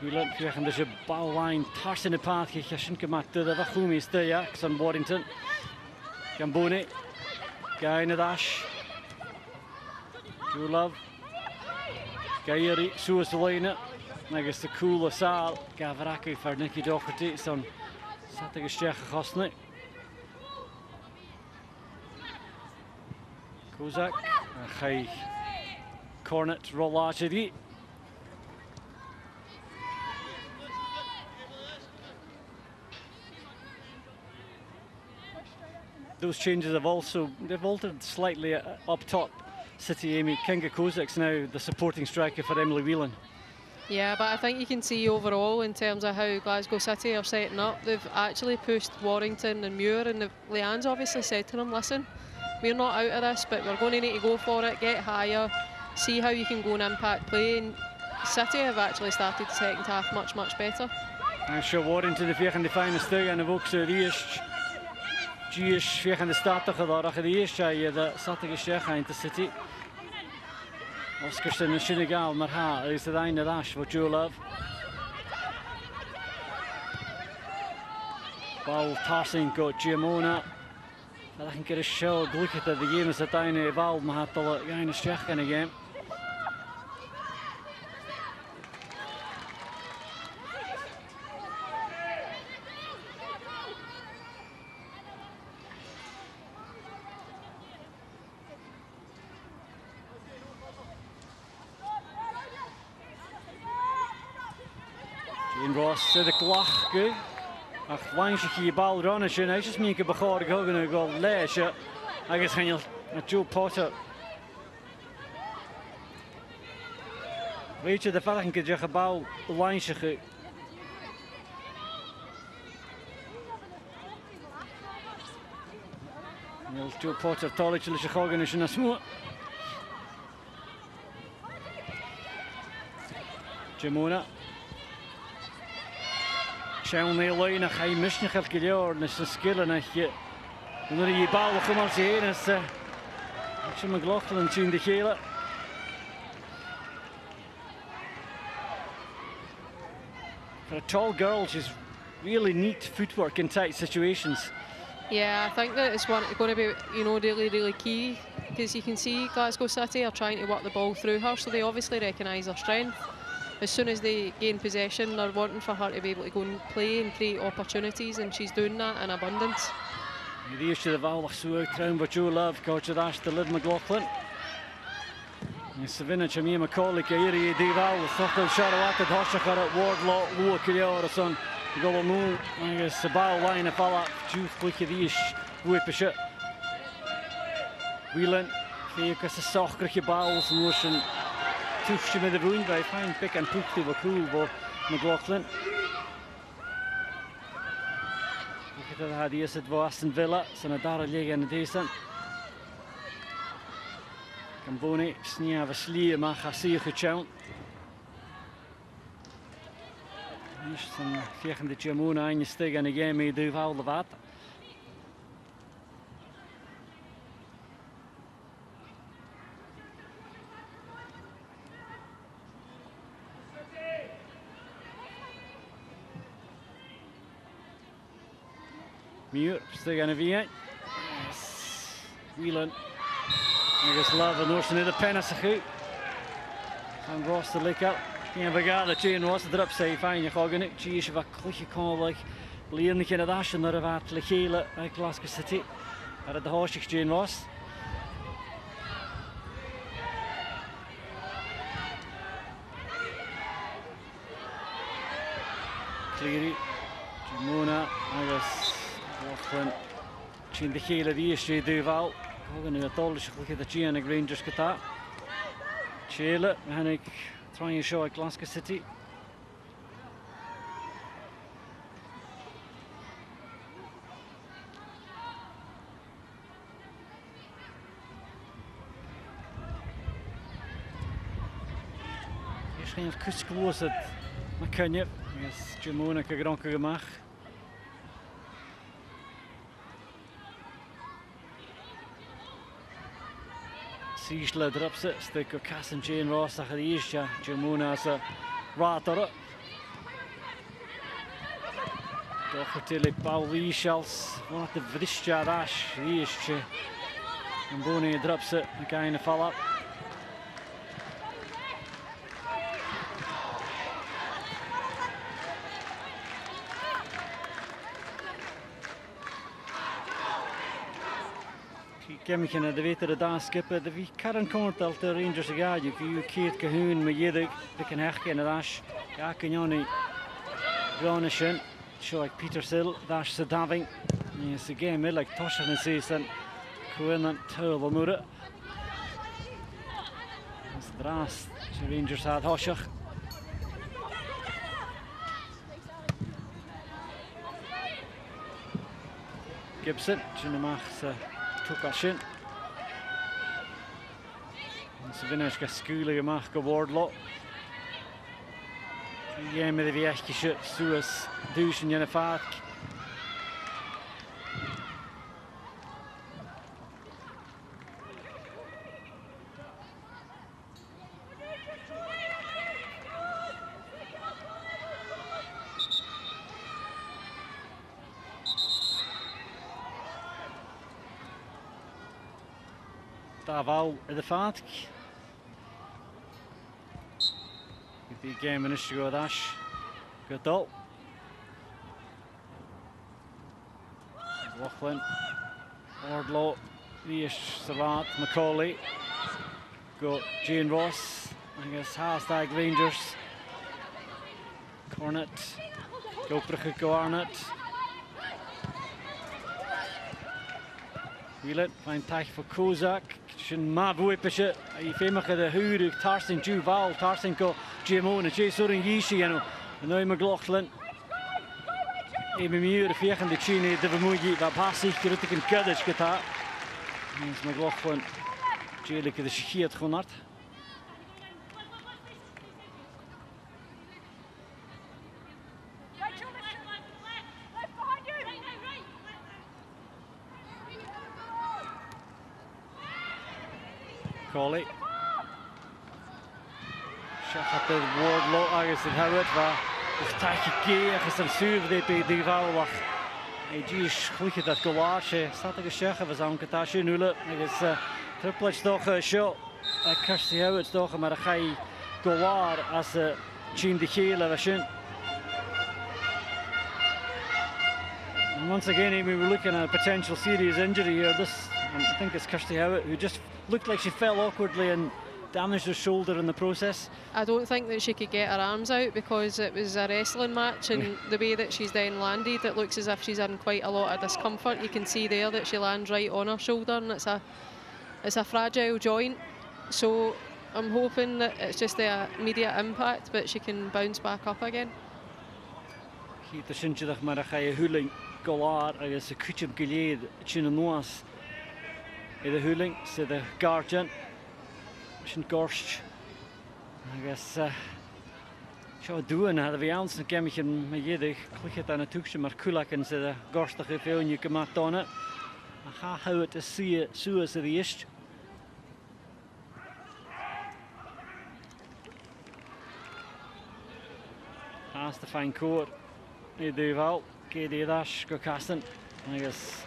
Whelan krijgen dus een bouwlijn tars in de paard geshin gemaakt de Wachumi is de Jacks aan Warrington. Gambone. Guy in the dash. Joe Love. Gairi Suez Elena. I guess the cooler sal Gavaraki for Nicky Doherty son satige steg gastne. Kozak Gay Cornet Rollagedi. Those changes have they've altered slightly up top. City Amy Kinga Kozak's now the supporting striker for Emily Whelan. Yeah, but I think you can see overall in terms of how Glasgow City are setting up, they've actually pushed Warrington and Muir, and Leanne's obviously said to them, listen, we're not out of this, but we're going to need to go for it, get higher, see how you can go and impact play. And City have actually started the second half much, much better. En zo Warrington de vijfde fijne stuk en ook zo die is vijfde starter gedaan. Die eerste je de zattige sterk in de City. Oscar in Senegal, maar ha is het einde dash voor Joe Love. Bal tossing go Giamona. Dat ik er show gelukkig dat de game is het einde bal maar had al een sterk in de game. In Ross de klach go. Ach wansje je bal runnen en hij is meer begonnen gaan go leisje. Ik is geen met Joe Potter. Weet je de velgen je gebouw wansje go. Joe Potter tolletje is gaan en is een smoe. Giamona. Schaun de lijn, ga je misschien gaan geleerd, dus een skill en je, wanneer je bal gewoon als je heen is, ik zie mijn Glasgow zien de gele. For a tall girl, she's really neat footwork in tight situations. Yeah, I think that it's going to be, you know, really, really key, because you can see Glasgow City are trying to work the ball through her, so they obviously recognise her strength. As soon as they gain possession, they're wanting for her to be able to go and play and create opportunities, and she's doing that in abundance. Die eerste de bal was zo uitruim voor Joe Love, coach de dash de Liv McLaughlin. En ze winnen Jamie McCauley, hier die bal, toch wel Charlotte, het hasje gaat het Wardlaw, Loe Kilior, zo'n goal moe. En is de bal lijnen vallen, Joe vliegen die is goed beschut. Whelan, kijk eens de zachtje bal, ze moesten. Toefje met de roen bij fijn pik en poek die we cool voor McLaughlin. Ik heb dat die is het voor Aston Villa, zijn het daar liggen in deze. Camboni sneeuw we slie maar gaat zeer gechauwd. Hier is een vijfde Giamona in je stig en de game mee duw al de water. Muir, stig aan de vier. Whelan. Ik is Love en Orson in de pen als ze goed. Van Ross de lik op. En we gaan de chain Ross erop zijn. Fijn, je gaat niet. Zie je wat klichtje kan weg. Blijven niet in het asje naar de wat legele bij Glasgow City. Uit de hoosje chain Ross. Cleary. Giamona. Lachlan, zien de gele die is je duivel. Gaan nu het alles goed dat je en de Rangers gedaan. Chile, en ik try and show at Glasgow City. Hier is geen kustkloos het, maar kan je? Is Giamona gegronken gemaakt. Siegler erop zit, stuk op Cass en Jane Ross, dat de eerste Giamona als een rater. Toch natuurlijk Paul Wiesels, wat de Vrisja dash, die eerste. En Bonnie erop zit, dan kan je vallen. Ik heb de weten daar skippen. De wie kan komt al de Rangers gaan. Je kunt keert gehoen met je de kan hechten in de dash. Ja, kun je niet. Groningen, zo ik Peter Sill, dash ze daving. Je is de game like Tosher en season. Gewoon een terrible moeder. Dus draast. De Rangers had Hoscher. Gibson, Chinamach took a shin. Savinish got schooling a mach go Wardlaw. Game of the Viechkische, Suas, Douche and Yenafat. Davao in the Fatk. The game in go dash. Good though. Laughlin, Wardlaw, Rhys, Sarat, Macaulay. Got Jane Ross. I guess hashtag Rangers. Cornet. Gilbrich go Arnott. Wheelet, fine tack for Kozak. Shin Mabuipisha, I famous the Huru, Tarsin Juval, Tarsin go Jimon, and Chase Sorin Yishi, and now McLaughlin. Amy Muir, the Fiach and the Chini, the Vermugi, that passage, critical Kurdish guitar. It's McLaughlin, Jelik, the Shiat Honart. Cawley. Shachat the Wardlaw agus yn hawyd fa taich I gei achos am sŵf dde be di fawlach. Ei gis chwychyd at gywar se sat ag y siach af am gyda si nŵle agus tripled stoch y sio a cyrsi hawyd stoch am ar a chai gywar as y chyn di chael af asyn. And once again, we were looking at a potential serious injury here. I think it's Kirsty Howitt, who just looked like she fell awkwardly and damaged her shoulder in the process. I don't think that she could get her arms out because it was a wrestling match, and the way that she's then landed, it looks as if she's in quite a lot of discomfort. You can see there that she lands right on her shoulder, and it's a fragile joint. So I'm hoping that it's just the immediate impact, but she can bounce back up again. Keith the Shinchidach Marachai Huling Golar, I guess a Kuchim Gilead Chinanuas. The Huling, so the Guardian, Shin Gorst. I guess Shaw doing had the ounce and Gemichin Mayedig, click it on a Tuxim Markulak and said the Gorstach if you can mark on it. How it to see it, Suas of the Ish. Has the fine court. They do well. Katie Dash go casting. I guess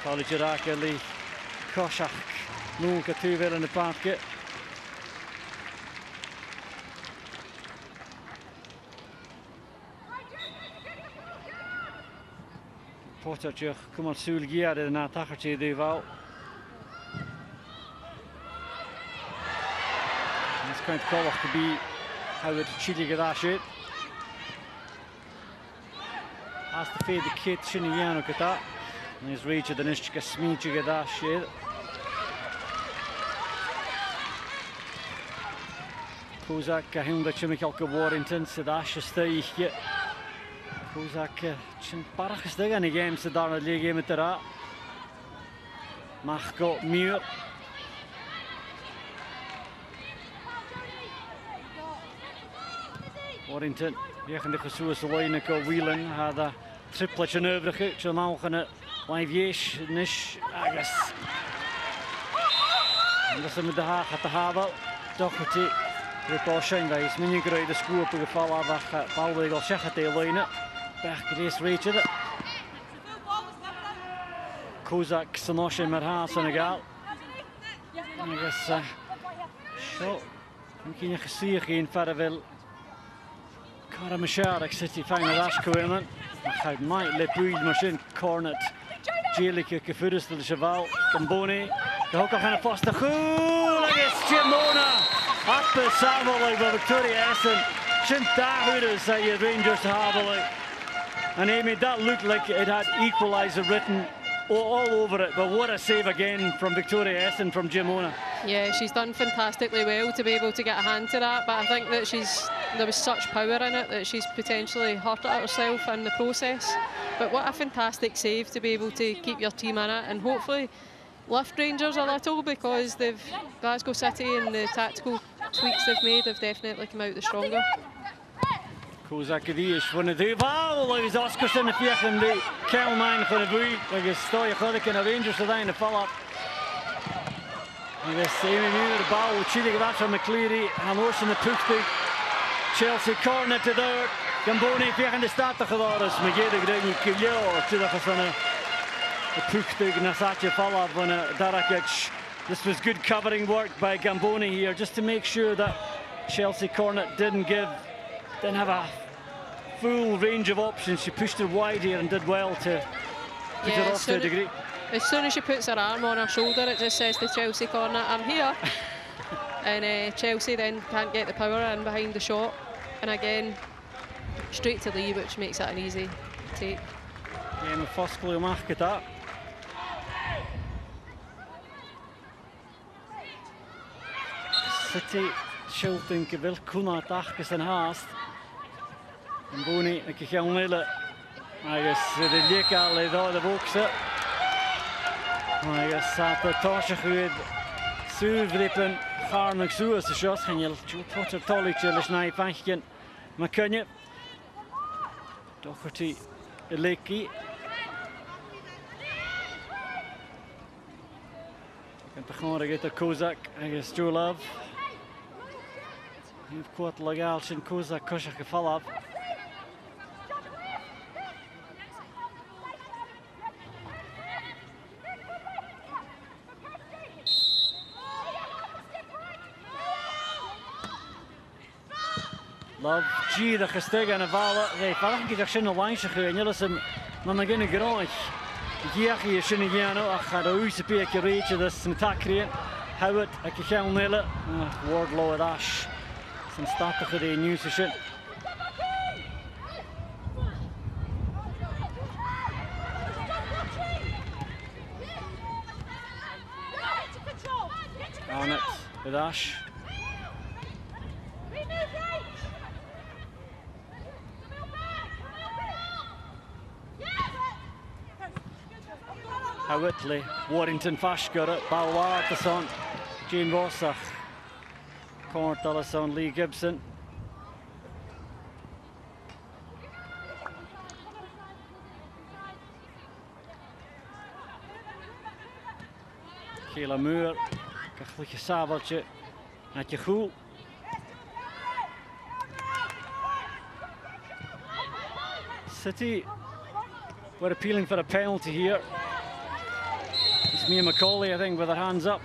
College Iraq Lee. Koshak, Nunca too well in the basket. Pottertje, kom on Sul Gier in that tachertje do well. It's going to call off to be how it Chile get that shit. Has to fade the kid Shiniano get that. And he's reached the Nishka Smeech get that shit. Kozak Kahunda Chimikalka Warrington, Sadash Stay. Kozak Chin Parachas in the game, Sadana League game at that. Machko Muir. Warrington, Jegen de Gesoes Line go Whelan had a triplet in overige, Chamalgene, Wijfjees, Nish, Agus. En dat is met de Haag at de Havel, Docherty, de Porsche, dat is minder groot de school op de geval af, Paulweg al zeggen te Line, Bergrees reetje het. Kozak, Sanosje, Merhaas en Senegal. Agus, zo, misschien een gezicht in verder wil. Karamashar, City final Ash Coelan. I might let Build Machine Cornet. Jelike Kefudis to the Cheval. Gamboni. The hooker kind of foster. Cool against Jimona. Up the Savoy by Victoria Essen. Shintahudas at your Rangers Harbour. And Amy, that looked like it had equaliser written all over it. But what a save again from Victoria Essen from Jimona. Yeah, she's done fantastically well to be able to get a hand to that, but I think that there was such power in it that she's potentially hurt it herself in the process. But what a fantastic save to be able to keep your team in it and hopefully lift Rangers a little, because Glasgow City and the tactical tweaks they've made have definitely come out the stronger. Kozak is van de duivel, is Oscarson de viechen de Kelmijn van de Bui, agus stoja chodik in a Rangers today in the follow-up. Agus Amy Muir, the ball, cheating that from McCleary, and Orson the Puchbig. Chelsea corner to there, Gamboni viechen de starter gedaan is, Megede Greg Kilio, cheating van the Puchbig and Nasacha follow-up on Darakic. This was good covering work by Gamboni here, just to make sure that Chelsea corner didn't have a full range of options. She pushed her wide here and did well to put her off to a degree. As soon as she puts her arm on her shoulder, it just says to Chelsea corner, I'm here. And Chelsea then can't get the power in behind the shot. And again, straight to Lee, which makes it an easy take. Yeah, my first clue mark at that. City Shilton gewill kuna dachgus en haast. En Boni, ik ga onmiddellijk. Agus de Lieka leid al de boekse. Agus zat de tasje goed. Zuivrippen, gaarlijk zo is de shot. En je tot het tolletje, dus naar je pankje. Maar kun je. Docherty, Leekie. En te gaan get de Kozak, agus Jolov. Heeft kort legaal zijn Kozak kusje gevallen op. Love G de gestegen en vallen. Nee, vallen die daar zijn al langs gegaan. Jullie zijn dan nog in de garage. Hier je zijn hier nou. Ach, ga de huis op je reetje. Dat is een takrie. Hou het. Ik ga nelen. Wardlow het Ash. Zijn statige de nieuwste shit. On it with Ash. Whitley, Warrington Fash got it, Balwar the son, Jane Rossach, Cornell son, Lee Gibson. Kayla Moore, Kachliche Sabeltje, at je goed. City were appealing for a penalty here. It's Mia Macaulay, I think, with her hands up.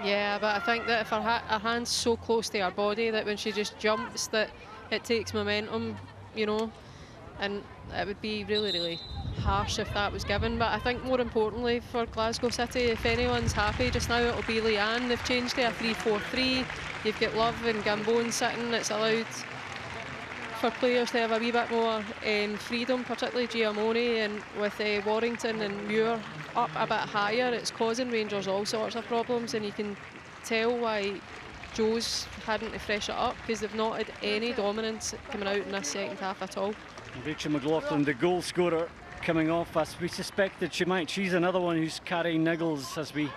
Yeah, but I think that if her hand's so close to her body that when she just jumps, that it takes momentum, you know, and it would be really, really harsh if that was given. But I think more importantly for Glasgow City, if anyone's happy just now, it'll be Leanne. They've changed to a 3-4-3. You've got Love and Gambone sitting. It's allowed for players to have a wee bit more freedom, particularly Giamone, and with Warrington and Muir up a bit higher, it's causing Rangers all sorts of problems, and you can tell why Joe's hadn't to fresh it up, because they've not had any dominance coming out in this second half at all. Rachel McLaughlin, the goal scorer, coming off as we suspected she might. She's another one who's carrying niggles as we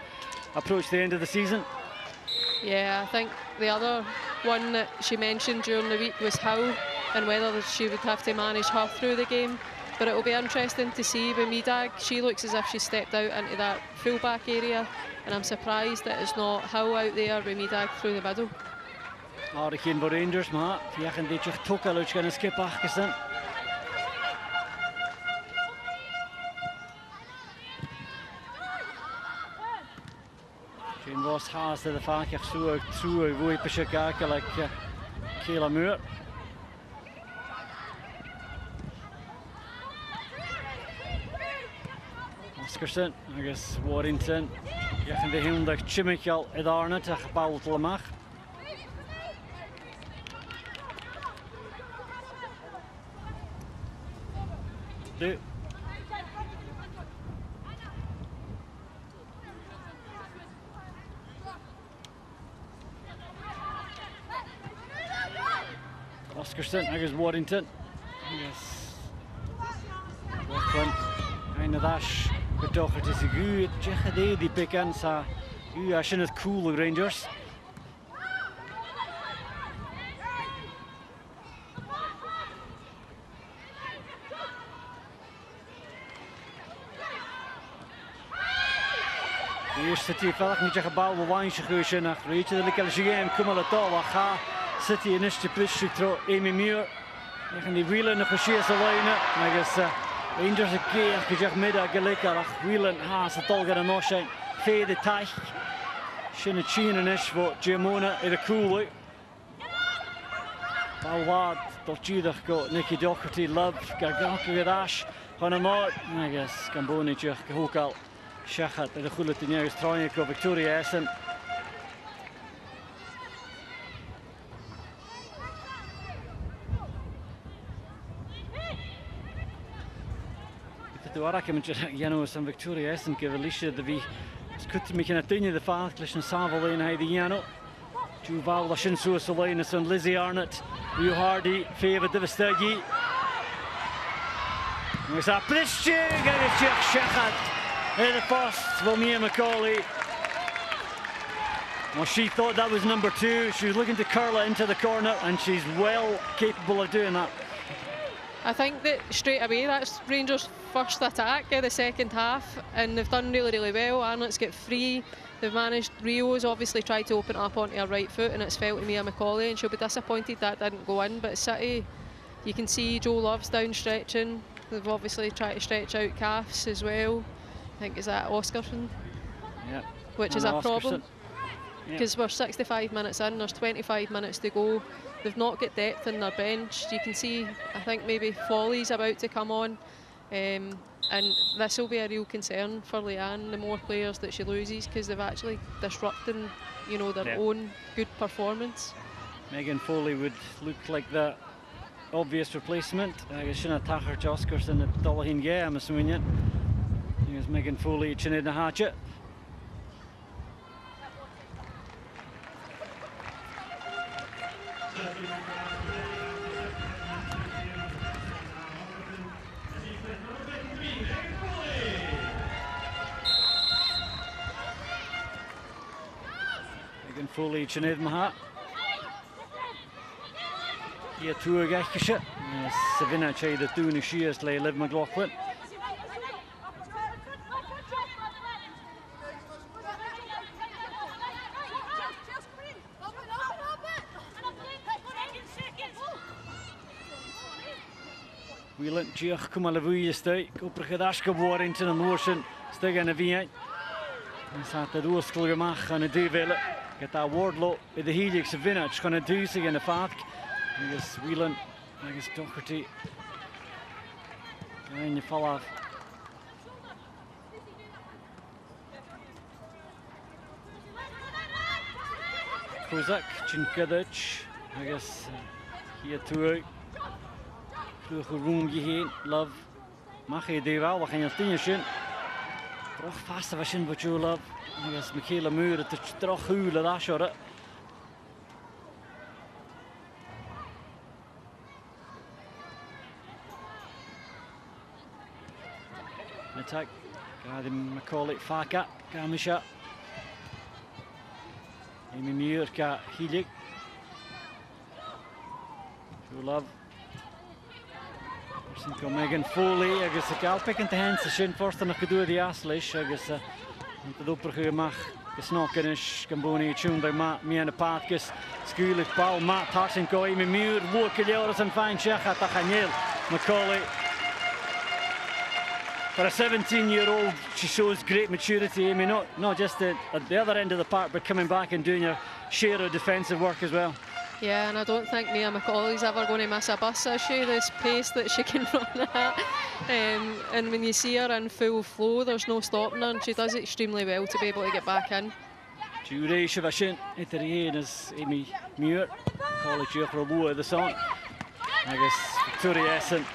approach the end of the season. Yeah, I think the other one that she mentioned during the week was Howe, and whether she would have to manage her through the game. But it will be interesting to see with Medag. She looks as if she stepped out into that full-back area, and I'm surprised that it's not Howe out there with Medag through the middle. Aardig voor Rangers, maar die gaan dit jaar toch al uit gaan skip achterstand. Jane Ross has de vaak echt zo true goeie peshaka like Kayla Moore. Oscarson, agus Warrington. Je gaan de hele dag chimichal het Arne te gebouwd lemach. De. Oscarson agus Warrington. Agus Rockland. Aina dash go Docherty sa gú decha dédi pican sa gú a sin cool Rangers. City felach ní decha ball bhhain se chuú sin nach réite le ceile sé géim cumala dála cha City iniste plisú tro Amy Muir echan ní bhíle na chuisias a leine agus Rangers a géach go deach mida go leicach bhílan há sa dulgan an nóisein féad taich sin a tían inis bh Giamona ar a cúla báhád dul tíadach go Nicky Docherty Love go gacha go dáis chun an máid agus gan bóna deach go hógáil Shachat at the Khulatin agus tráinne go Victoria Essen. Ita tu arach mynd Iano san Victoria Essen gyfeilisiad da fi sgwt mi cyn a dynia dy ffad glys yn safol ein haid i Iano. Dw fawr lasyn sŵs o lein san Lizzie Arnott, Rhys Hardy, Feva Dyfystegi. Agus a Bristol agus Shachat. In the first for Mia McCauley. Well, she thought that was number 2. She was looking to curl it into the corner, and she's well capable of doing that. I think that straight away that's Rangers' first attack of the second half, and they've done really well. Arnott's got free. They've managed. Rio's obviously tried to open up onto her right foot, and it's fell to Mia McCauley, and she'll be disappointed that didn't go in. But City, you can see Joe Love's down stretching. They've obviously tried to stretch out calves as well. I think is that Oscarson, yeah, which is a problem because we're 65 minutes in, there's 25 minutes to go. They've not got depth in their bench. You can see, I think maybe Foley's about to come on, and this will be a real concern for Leanne, the more players that she loses, because they've actually disrupting, you know, their own good performance. Megan Foley would look like the obvious replacement. I guess she's Tacher Oscarson at Dullahin Gay, I'm assuming it. Here's Megan Foley, Chinid na Hatchet. Megan Foley, Chinid Mahat. Here two again, Savina Chay the Dooney Shears lay Liv McLaughlin. Whelan Giach Kumalavui stay, Coprachadaska Warrington and Motion, Stegan a Vian. And sat the Rooskelgemach and a Duvela. Get that Wardlow with the Helix of Vinach, going to do sig in the Fatk. I guess Whelan, I guess Docherty. And you fall off. Kozak, Chinkadich, I guess here too. Terug room heen, Love. Mag je die wel, we gaan je tien zien. Terug vast was in wat je Love. I guess Michaela Muur, het is terug huilen daar zo. Attack. Gaat McCauley Faka, Kamisha. Amy Muir, Ka Hilik. Love. Go Megan Foley, I guess a gal picking the hands to shin first and I could do the aslish, I guess the upper mach, the snockinish, Gamboni, tuned by Matt, me and the Patkis, Skulish Ball, Matt Tarsin, go Amy Muir, Walker Yoris and fine Shech at Daniel McCauley. For a 17-year-old, she shows great maturity, Amy, not just at the other end of the park, but coming back and doing her share of defensive work as well. Yeah, and I don't think Mia McCauley's ever going to miss a bus issue, this pace that she can run at. And when you see her in full flow, there's no stopping her, and she does extremely well to be able to get back in. Jury Shavashin, Italy, is Amy Muir, College here for a war of the song. I guess Victoria Essen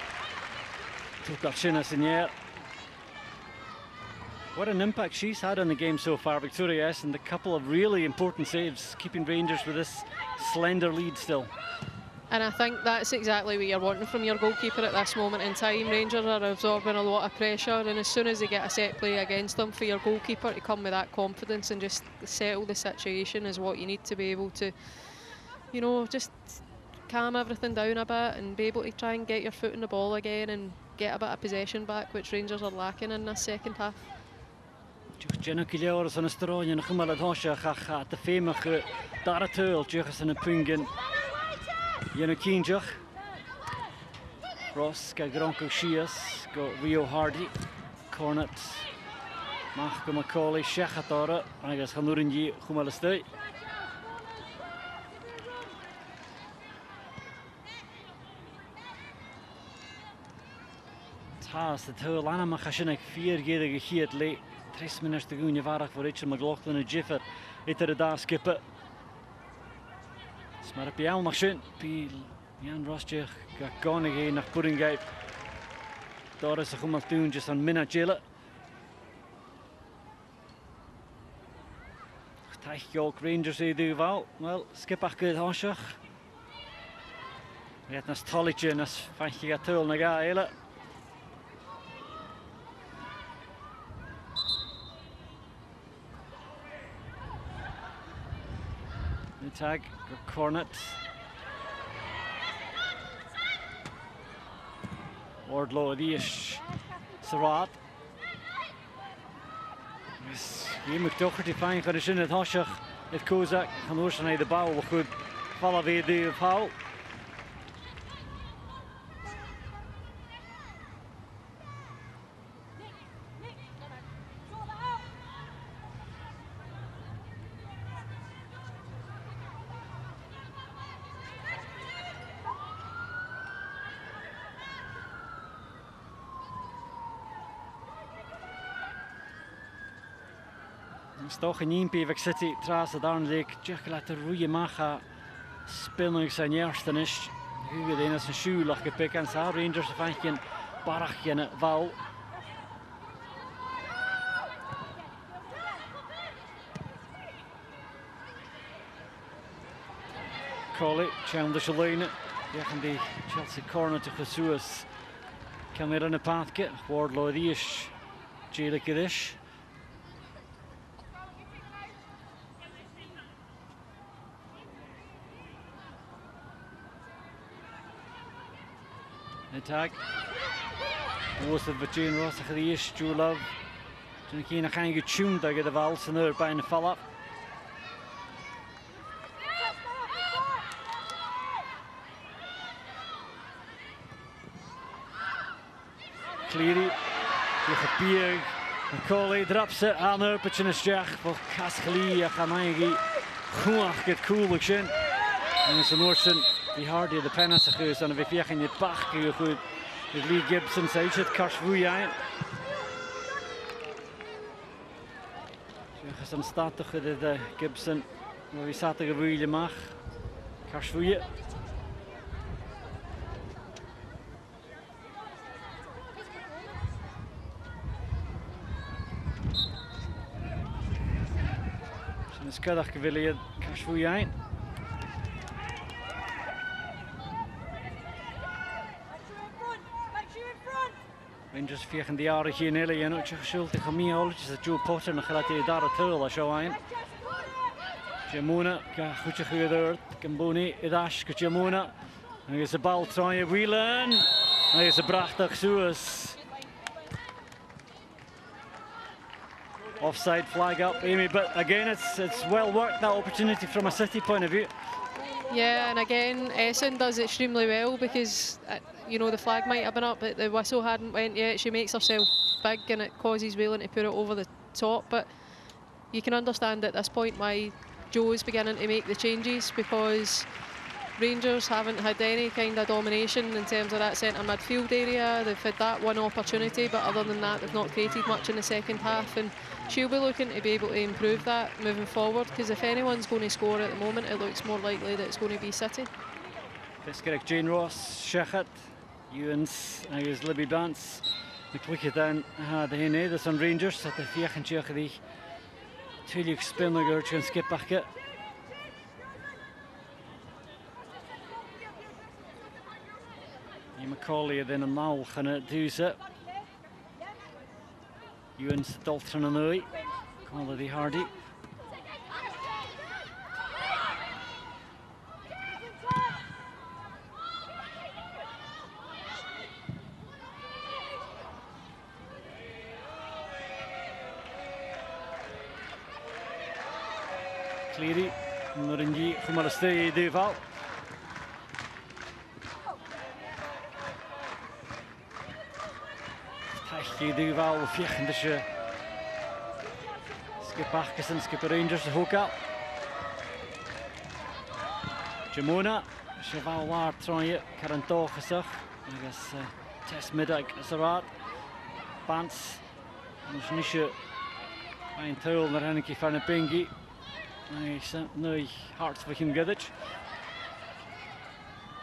took her chin in the air. What an impact she's had on the game so far, Victoria Essen. A couple of really important saves, keeping Rangers with this slender lead still. And I think that's exactly what you're wanting from your goalkeeper at this moment in time. Rangers are absorbing a lot of pressure, and as soon as they get a set play against them, for your goalkeeper to come with that confidence and just settle the situation is what you need to be able to, you know, just calm everything down a bit and be able to try and get your foot in the ball again and get a bit of possession back, which Rangers are lacking in this second half. Jenna Killiores on a strain and Humal Hosha at the famous Daratul, Jukas and a Pungen. Jenna Kinjach Ross, Gagronko Shias, got Rio Hardy, Cornet, Machko Macaulay, Shechatora, I guess Hanurinji, Humalastay. Tas, the Tull Anna Machashinek, 4 gede gehiet late. 3 minutes te gaan, je vaardig voor Richard McLaughlin en Jiffer. Itter de daar skippen. Maar op jou nog schön. Jan Rostje gaat gaan again naar Puddingate. Daar is ze goed maar doen, just aan minna chillen. Teich ook Rangers die wel. Wel, skip achter Hansjach. Je hebt een stolletje en dat vind je gaat tul naar gaan. Tag, Cornet. Wardlow Dish Sarat. Je moet toch die fijn gaan in het Hosjach. Het Kozak gaan oorsprong de bal goed. Vallen weer de foul. Toch een impie City trouwens daar leek Jack laten roeien maga spinning zijn eerste is Hugo de is een shoe lag gepikt en South Rangers van geen barachje val. Collie Chandler Shalane ja van die Chelsea corner te Jesus kan weer in een paadje Wardlow die is Jelike dish. Attack. Was het Virgin Ross of the Ish, Drew Love. Toen ik gaan getuned tegen de vals en er bijna vallen. Cleary, tegen Pierre, Macaulay dropt ze aan een beetje een stjach voor Kaskeli, Khamagi, goed het cool zijn. En zijn Noorsen. Die Hardy de penalty geus aan de weg in het park goed. Lee Gibson zei het Kashvuya. Je gaat staat toch de Gibson maar wie staat er gewilje mag. Kashvuya. Zijn skadag gewilje Kashvuya. Rangers vegen die jaren hier in en ook je geschuld tegen mij holletjes dat Joe Potter nog gaat hij daar het heel als jou een. Jamuna, goed je gehoord. Kamboni, Idash, Jamuna. En is de bal draaien wielen. Hij is een prachtig zoes. Offside flag up, Amy, but again it's well worked that opportunity from a City point of view. Yeah, and again, Essen does extremely well because, you know, the flag might have been up, but the whistle hadn't went yet. She makes herself big and it causes Whelan to put it over the top. But you can understand at this point why Joe's beginning to make the changes because Rangers haven't had any kind of domination in terms of that centre midfield area. They've had that one opportunity, but other than that, they've not created much in the second half. And she'll be looking to be able to improve that moving forward because if anyone's going to score at the moment, it looks more likely that it's going to be City. That's correct. Jane Ross, Shechat, Ewans, I guess Libby Bance. The click dan de heen, dat zijn Rangers. Dat de 24 die tweede spinner gaan skip pakken. Macaulay then yn nawl chynna dwsa. Ewans Dalton yn wy. Colby Hardy. Cleary, Noringi, Chumarastay, Duval. Taichi Duval, Fiech, de Sje. Skip Achkesen, Skip Rangers, Hoka. Jamona, Cheval War, Troje, Karanto, Gesag. I guess Test Middag, Sarat. Bants, Nisha, Ein Toul, naar Henneke van de Pinky. Nu Hearts voor hem Giddich.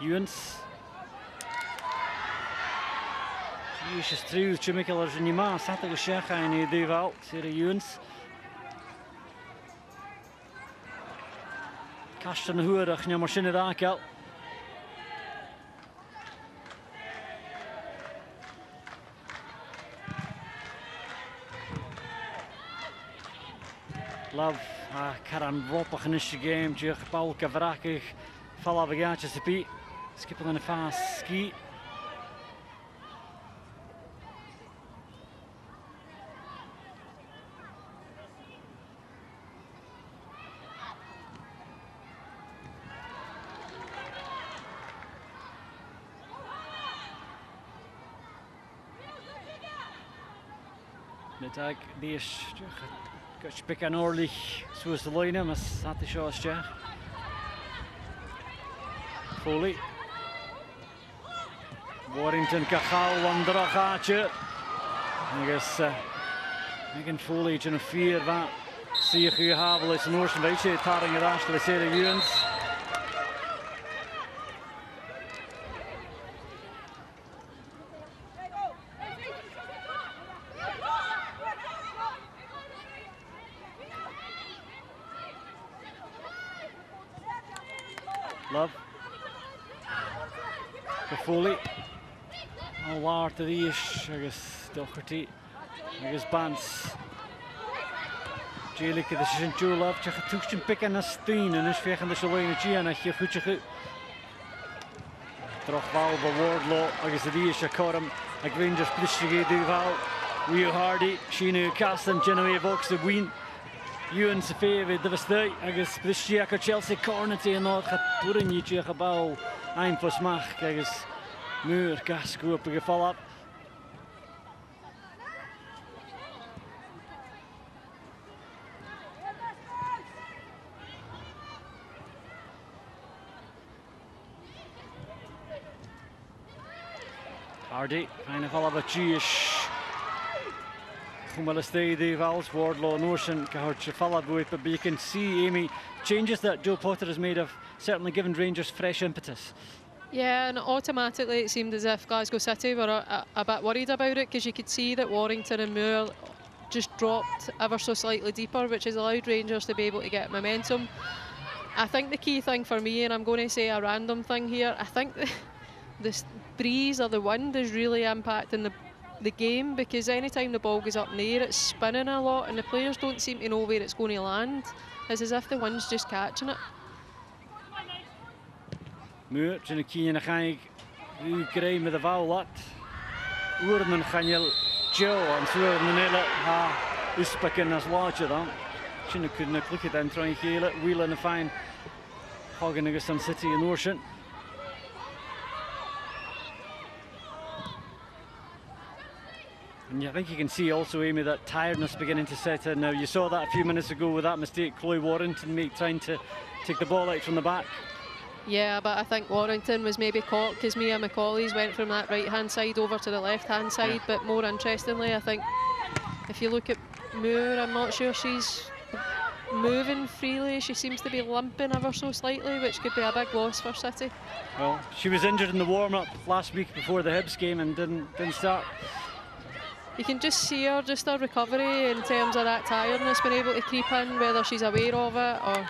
Ewans. Jezus, trouw, Chimikel is niet maar. Zat er geschenk aan die duvel. Zie Ewans. Kasten de hoerig, niet machine daar kel. Love. Karan Ropach in this game, Jurg Paul Kavrakig, Falavagacha Sipi, skipping on a fast ski. Middag, die is Gach an orlich soos de line, mas hat die Chance ja. Foley. Warrington Cachal onder gaatje. Negus Megan Foley in 4 va. Zie je Havel is een oorsten beetje taring raast de serie Ewans. Love. Foley. Al waar te die is, agus Docherty, agus Bants. Jelik de Sint Love, je gaat toetsen pikken naar Steen en is vegan de Solene Gianna, je goed je goed. Terugbouw bij Wardlaw, agus de die is je korm. Ik win just plisje Duval. Will Hardy, Shinu Castan, Genevieve Vox de win. Ewans se feve de vestij, agus plisje Chelsea corner tegen nog gaat toeren je je gebouw. Einfluss mag, agus muur Glasgow op gevallen. Hardy, fijne vallen bij Gies. Chumalastay Vals, Wardlaw, Norsen, Kahorcha Falabuit, but you can see, Amy, changes that Joe Potter has made have certainly given Rangers fresh impetus. Yeah, and automatically it seemed as if Glasgow City were a bit worried about it, because you could see that Warrington and Moore just dropped ever so slightly deeper, which has allowed Rangers to be able to get momentum. I think the key thing for me, and I'm going to say a random thing here, I think this breeze or the wind is really impacting the game, because anytime the ball goes up in the air it's spinning a lot and the players don't seem to know where it's going to land. It's as if the wind's just catching it. Moore, zijn kieën en ga ik u krijgen met de vouwlat. Oermen gaan je Joe en zo een hele uspakken als water dan. Zijn kunnen klikken dan try gele wheel en fine. Hogan against Sun City in Ocean. And I think you can see also, Amy, that tiredness beginning to set in now. You saw that a few minutes ago with that mistake Chloe Warrington made trying to take the ball out from the back. Yeah, but I think Warrington was maybe caught because Mia Macaulay's went from that right-hand side over to the left-hand side. Yeah. But more interestingly, I think if you look at Moore, I'm not sure she's moving freely. She seems to be limping ever so slightly, which could be a big loss for City. Well, she was injured in the warm-up last week before the Hibs game and didn't start. You can just see her, just her recovery in terms of that tiredness, being able to creep in, whether she's aware of it or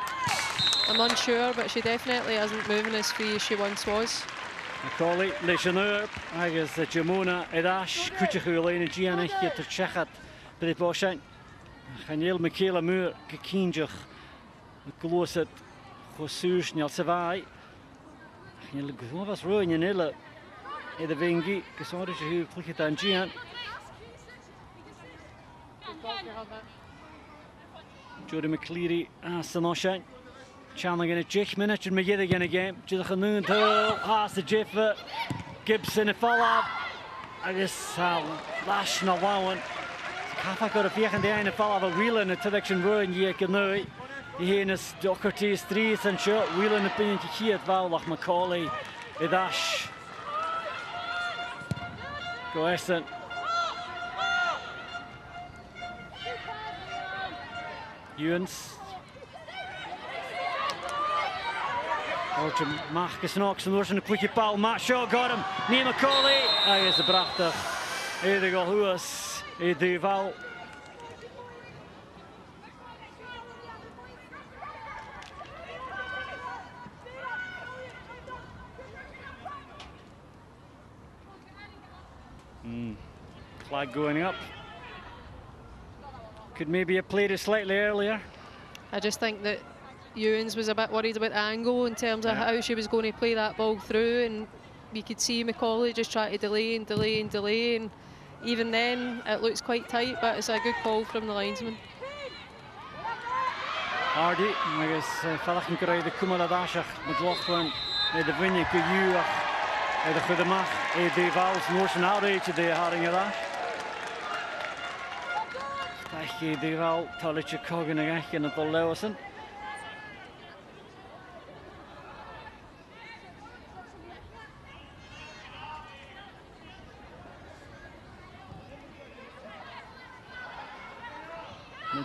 I'm unsure, but she definitely isn't moving as free as she once was. Macaulay leis an uair agus Jamona Idash cúteachú leina díana tar techat bydde bósein. Chanéal Michaela Muir go cíndeach glósat chosús neal sa bhai. Chanéal glóbas roin in ille iad a bhéngi gus áidir se hú cluiche an dían. Jody McCleary as an ósein. Channeling in a 10 minutes and McGill again game. Jidach an noon to has the Jiffa. Gibson a follow. I guess lash na wawan. Kafa got a fiach and the eye follow a wheel in a direction ruin ye can know. He in his Doherty streets and shot wheel in the pin to key at Valach Macaulay. Idash. Go Essen. Ewens. Orchard Marcus Knox and Lorson a quick ball. Matt Shaw got him. Neil Macaulay. Hij is de brachter. Ede goal Huas. Ede Val. Flag going up. Could maybe have played it slightly earlier. I just think that Ewens was a bit worried about the angle in terms of how she was going to play that ball through, and we could see Macaulay just try to delay and delay and delay, and even then it looks quite tight, but it's a good call from the linesman. Hardy, agus fallach yn gyrraedd y cwmol adasiach McLaughlin neu dy fyny gywiach edd y chwydymach edd ei fawls nwrs yn awreid edd ei haring adash. Daich edd ei fawl tolit y cogyn ag eich yn y ddol Lewison.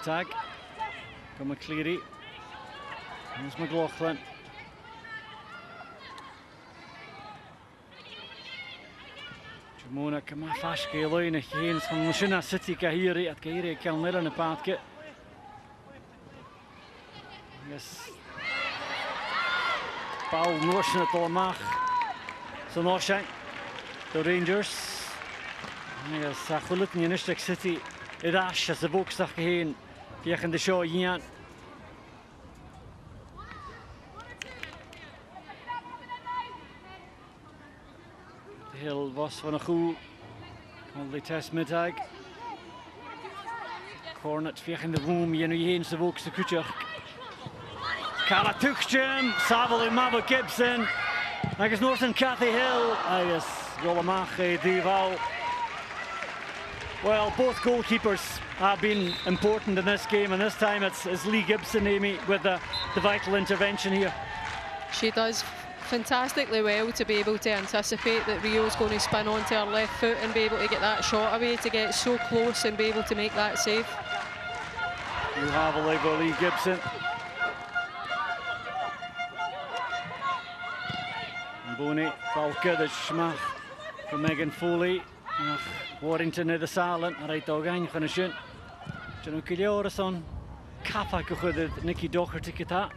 Tag. Go McCleary. There's McLaughlin. Jamona kama fashke loine geen van Machina City Kahiri at Kahiri kan nella na paatke. Yes. Paul Norsen het al mag. So Norsen. The Rangers. Yes, gelukkig in Nishtek City. Idash as the boekstag heen. Tegen de show hier. De heel was van een goed. Al die testmiddag. Cornet tegen de room. Je nu heen de boekste kutje. Kala Tukjem. Savel Mabo Gibson. Hij is Norton Cathy Hill. Hij is Rolamache Dival. Well, both goalkeepers have been important in this game, and this time it's Lee Gibson, Amy, with the vital intervention here. She does fantastically well to be able to anticipate that Rio's going to spin onto her left foot and be able to get that shot away, to get so close and be able to make that save. You have a level Lee Gibson. Boney, Falke, the schmach from Megan Foley. Warrington in the silent, right dog aan gaan zien. John Killiorson, kappa gehoord Nicky Doherty kita.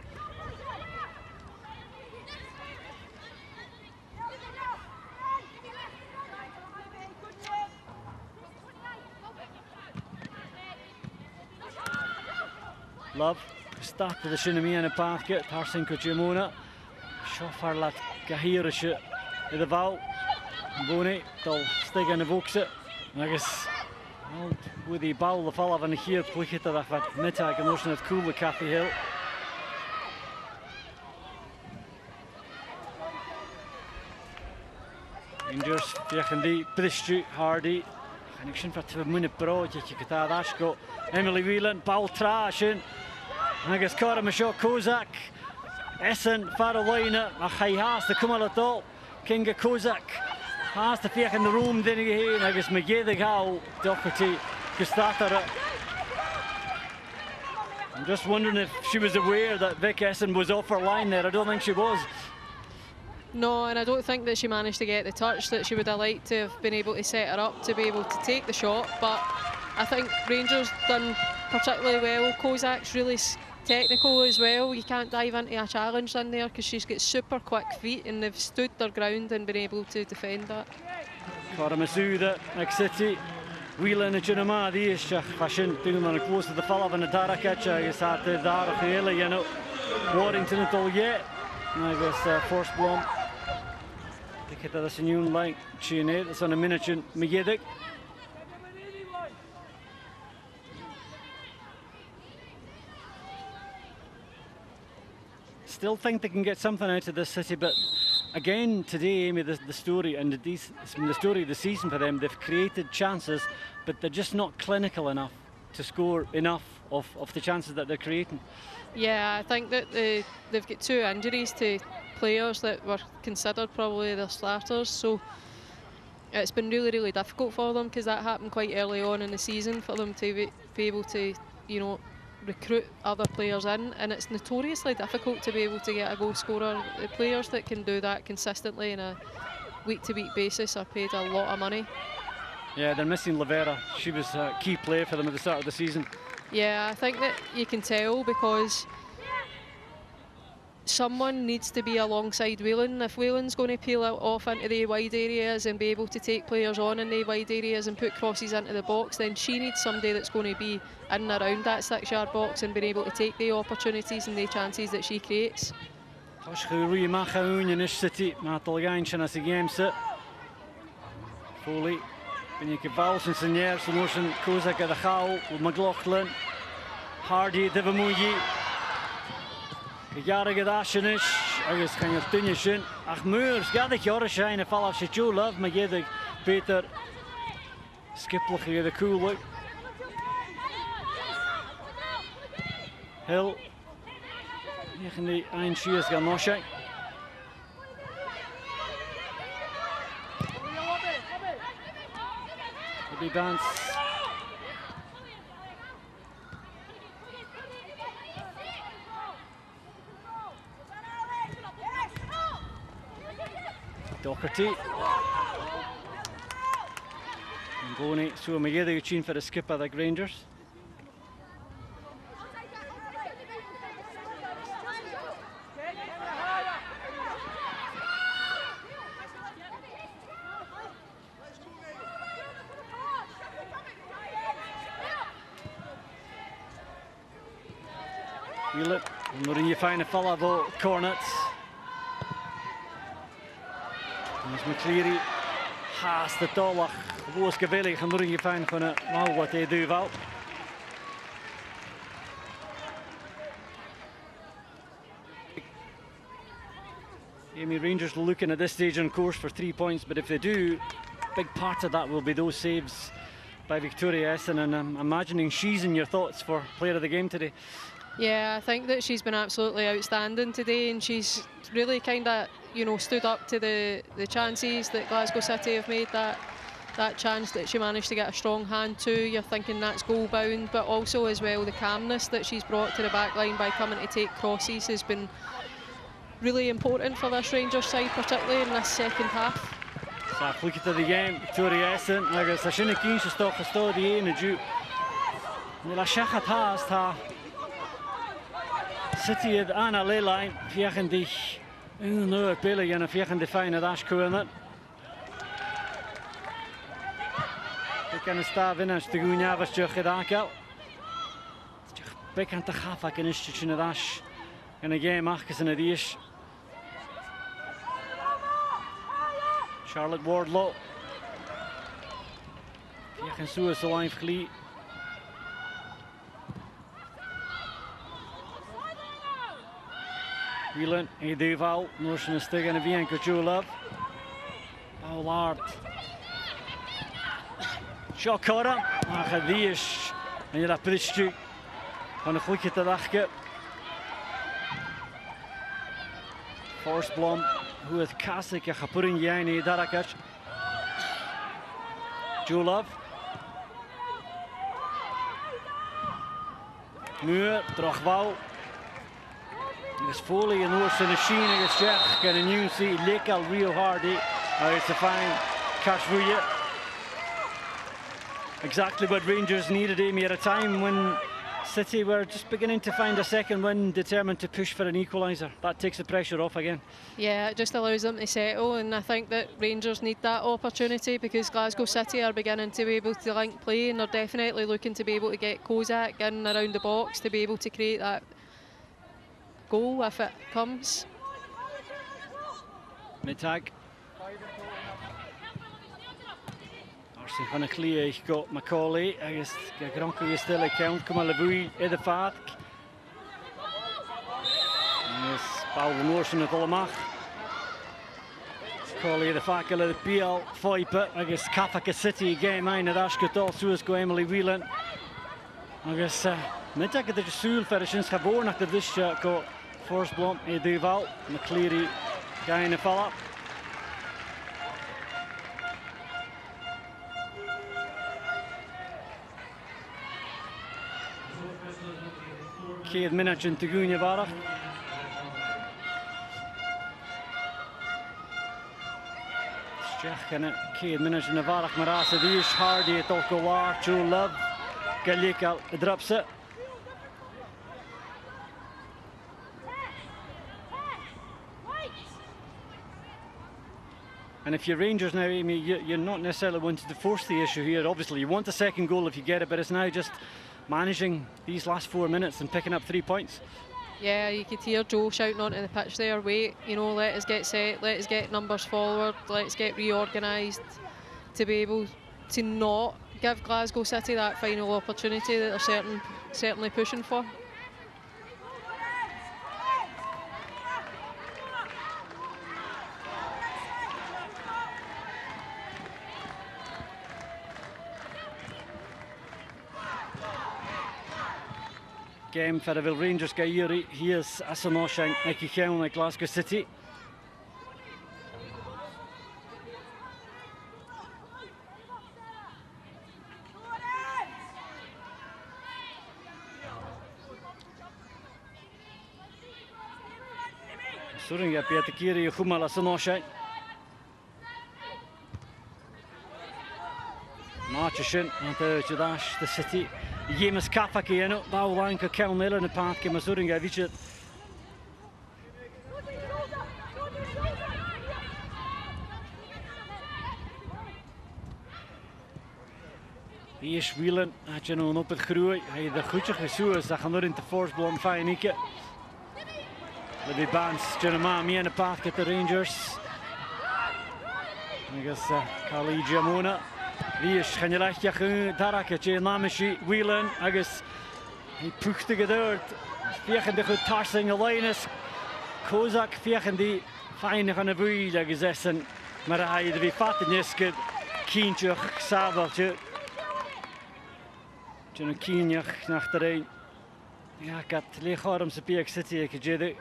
Love, start to the shinami in a packet. Tarsin Kujimona, chauffeur lat Gahirische in the val. Boney, dal steg in de boekse. Agus, with the ball the fall of an hier plicht dat wat middag en ons het coole Cathy Hill. Rangers tegen die Bristol Hardy. En ik zie wat we moeten broodje getaad Ashko. Emily Whelan, bal trash in. Agus Cora Michelle Kozak. Essen Farolina, ach hij haast de kummer het al. Kinga Kozak. Haast de veeg in de room dinge heen. Agus McGee de gauw Doherty gestater. I'm just wondering if she was aware that Vic Essen was off her line there. I don't think she was. No, and I don't think that she managed to get the touch that she would have liked to have been able to set her up to be able to take the shot. But I think Rangers done particularly well. Kozak's really technical as well. You can't dive into a challenge in there because she's got super quick feet and they've stood their ground and been able to defend that. Cora Masuda, City, Whelan and Junama, the Ishach, Fashion, doing on a close to the follow and the Darakacha is at the Darakela, you know, Warrington at all yet. I guess first blown. The kid of the new line, Chiene, that's on a miniature Migedik. Still think they can get something out of this City, but again today, Amy, the story and the story of the season for them, they've created chances, but they're just not clinical enough to score enough of the chances that they're creating. Yeah, I think that they've got 2 injuries to players that were considered probably their starters, so it's been really, really difficult for them because that happened quite early on in the season for them to be able to, you know, recruit other players in, and it's notoriously difficult to be able to get a goal scorer. The players that can do that consistently on a week-to-week basis are paid a lot of money. Yeah, they're missing Lavera. She was a key player for them at the start of the season. Yeah, I think that you can tell because someone needs to be alongside Whelan. If Whelan's going to peel out off into the wide areas and be able to take players on in the wide areas and put crosses into the box, then she needs somebody that's going to be in and around that 6-yard box and being able to take the opportunities and the chances that she creates. Foley, when you can valve and senior solution, Kozak at the Howl, McLaughlin, Hardy, Devamuyi. Jaren gedashenish, agus kan je tunishin. Ach muurs, ga ik jaren zijn, val als je jo love, maar je Peter skiplig je de cool. Hill, hier gaan die eindjes gaan nog zijn. Die dans. Doherty. Ngoni so magede uchin for the skip of the Rangers. Wheel it, and you find a follow of Cornets. As McCleary has the dollar, was gewillig en je fijn van het nou wat hij doet wel. Amy Rangers looking at this stage on course for 3 points, but if they do, big part of that will be those saves by Victoria Essen, and I'm imagining she's in your thoughts for player of the game today. Yeah, I think that she's been absolutely outstanding today, and she's really kind of, you know, stood up to the chances that Glasgow City have made. That chance that she managed to get a strong hand to, you're thinking that's goal bound, but also as well the calmness that she's brought to the back line by coming to take crosses has been really important for this Rangers side, particularly in this second half. So look at the game, Victoria Essen, agus a sinna cín se stocha stó di éana dú. Níl a seachad háas tá City at Anna Leyline, fiechan dich. No, Billy and a fiechan de fine at Ash Kuanat. Ik kan staan in als de Gunya was terug gedaan. Bek aan te gaaf, ik een instituut in het Ash. En een game achterste in het is. Charlotte Wardlow. Fiechan zo is de lijn vergelijk. Whelan, he Duval, Notion is still going to be in Kachulov. Oh, Lord. Shot caught him. Achadish. And you're a Pristu. On the flick at the Dachke. Force Blom, who is Kasik, a Hapurin Yaini, Darakash. Julov. Muur, Drochwal. It's Foley and Norse and a sheen against Jack and a new seat, Lekal real hardy. It's a fine catch for you. Exactly what Rangers needed, Amy, at a time when City were just beginning to find a second win, determined to push for an equaliser. That takes the pressure off again. Yeah, it just allows them to settle, and I think that Rangers need that opportunity because Glasgow City are beginning to be able to link play, and they're definitely looking to be able to get Kozak in around the box to be able to create that goal if it comes. Mid-tag. Arsen van der Klee got Macaulay agus Gronku is still account come le bui in the fad. Yes, bal van Oorsen het allemaal. Macaulay the fakel the PL Foipe agus Kafaka City game ein at Ashketal Suez go Emily Whelan. Agus mid-tag the Sul Ferishins geboren nach the this go Forsblom e Duval McCleary gain a follow. Céad minute in Tagúne Varach. Steach ganna céad minute in Varach mar as a dhís Hardy at Olco War, Joe Love, Galikal Drupse. And if you're Rangers now, Amy, you're not necessarily wanting to force the issue here. Obviously, you want the second goal if you get it, but it's now just managing these last 4 minutes and picking up 3 points. Yeah, you could hear Joe shouting onto the pitch there, wait, you know, let us get set, let us get numbers forward, let's get reorganised to be able to not give Glasgow City that final opportunity that they're certainly pushing for. Game for the Rangers Gairi. Here's Asanoshan Ekicheon at Glasgow City. Suringa Pietakiri Humal Asanoshan. Marchishin and Jadash the City. Yemas Kapaki in it, Baulanka Kelnil in the path, Masuringa Vichet. Hier is Whelan, had je nog op het groei. Hij de goedje gezoerd, dat gaan er in de Forsblom fijn ikke. Met die bands, Jenema mee in de path get the Rangers. I guess Kali Jamona. Wies gaan je lechtje gaan darakje namishi Whelan agus hij puchte gedoord vegen de goed tarsing Linus Kozak vegen die fijne gaan de wiel gesessen maar hij de wie vatten is goed kindje sabeltje een kindje naar de een ja ik had leegharm ze Pieck City ik jede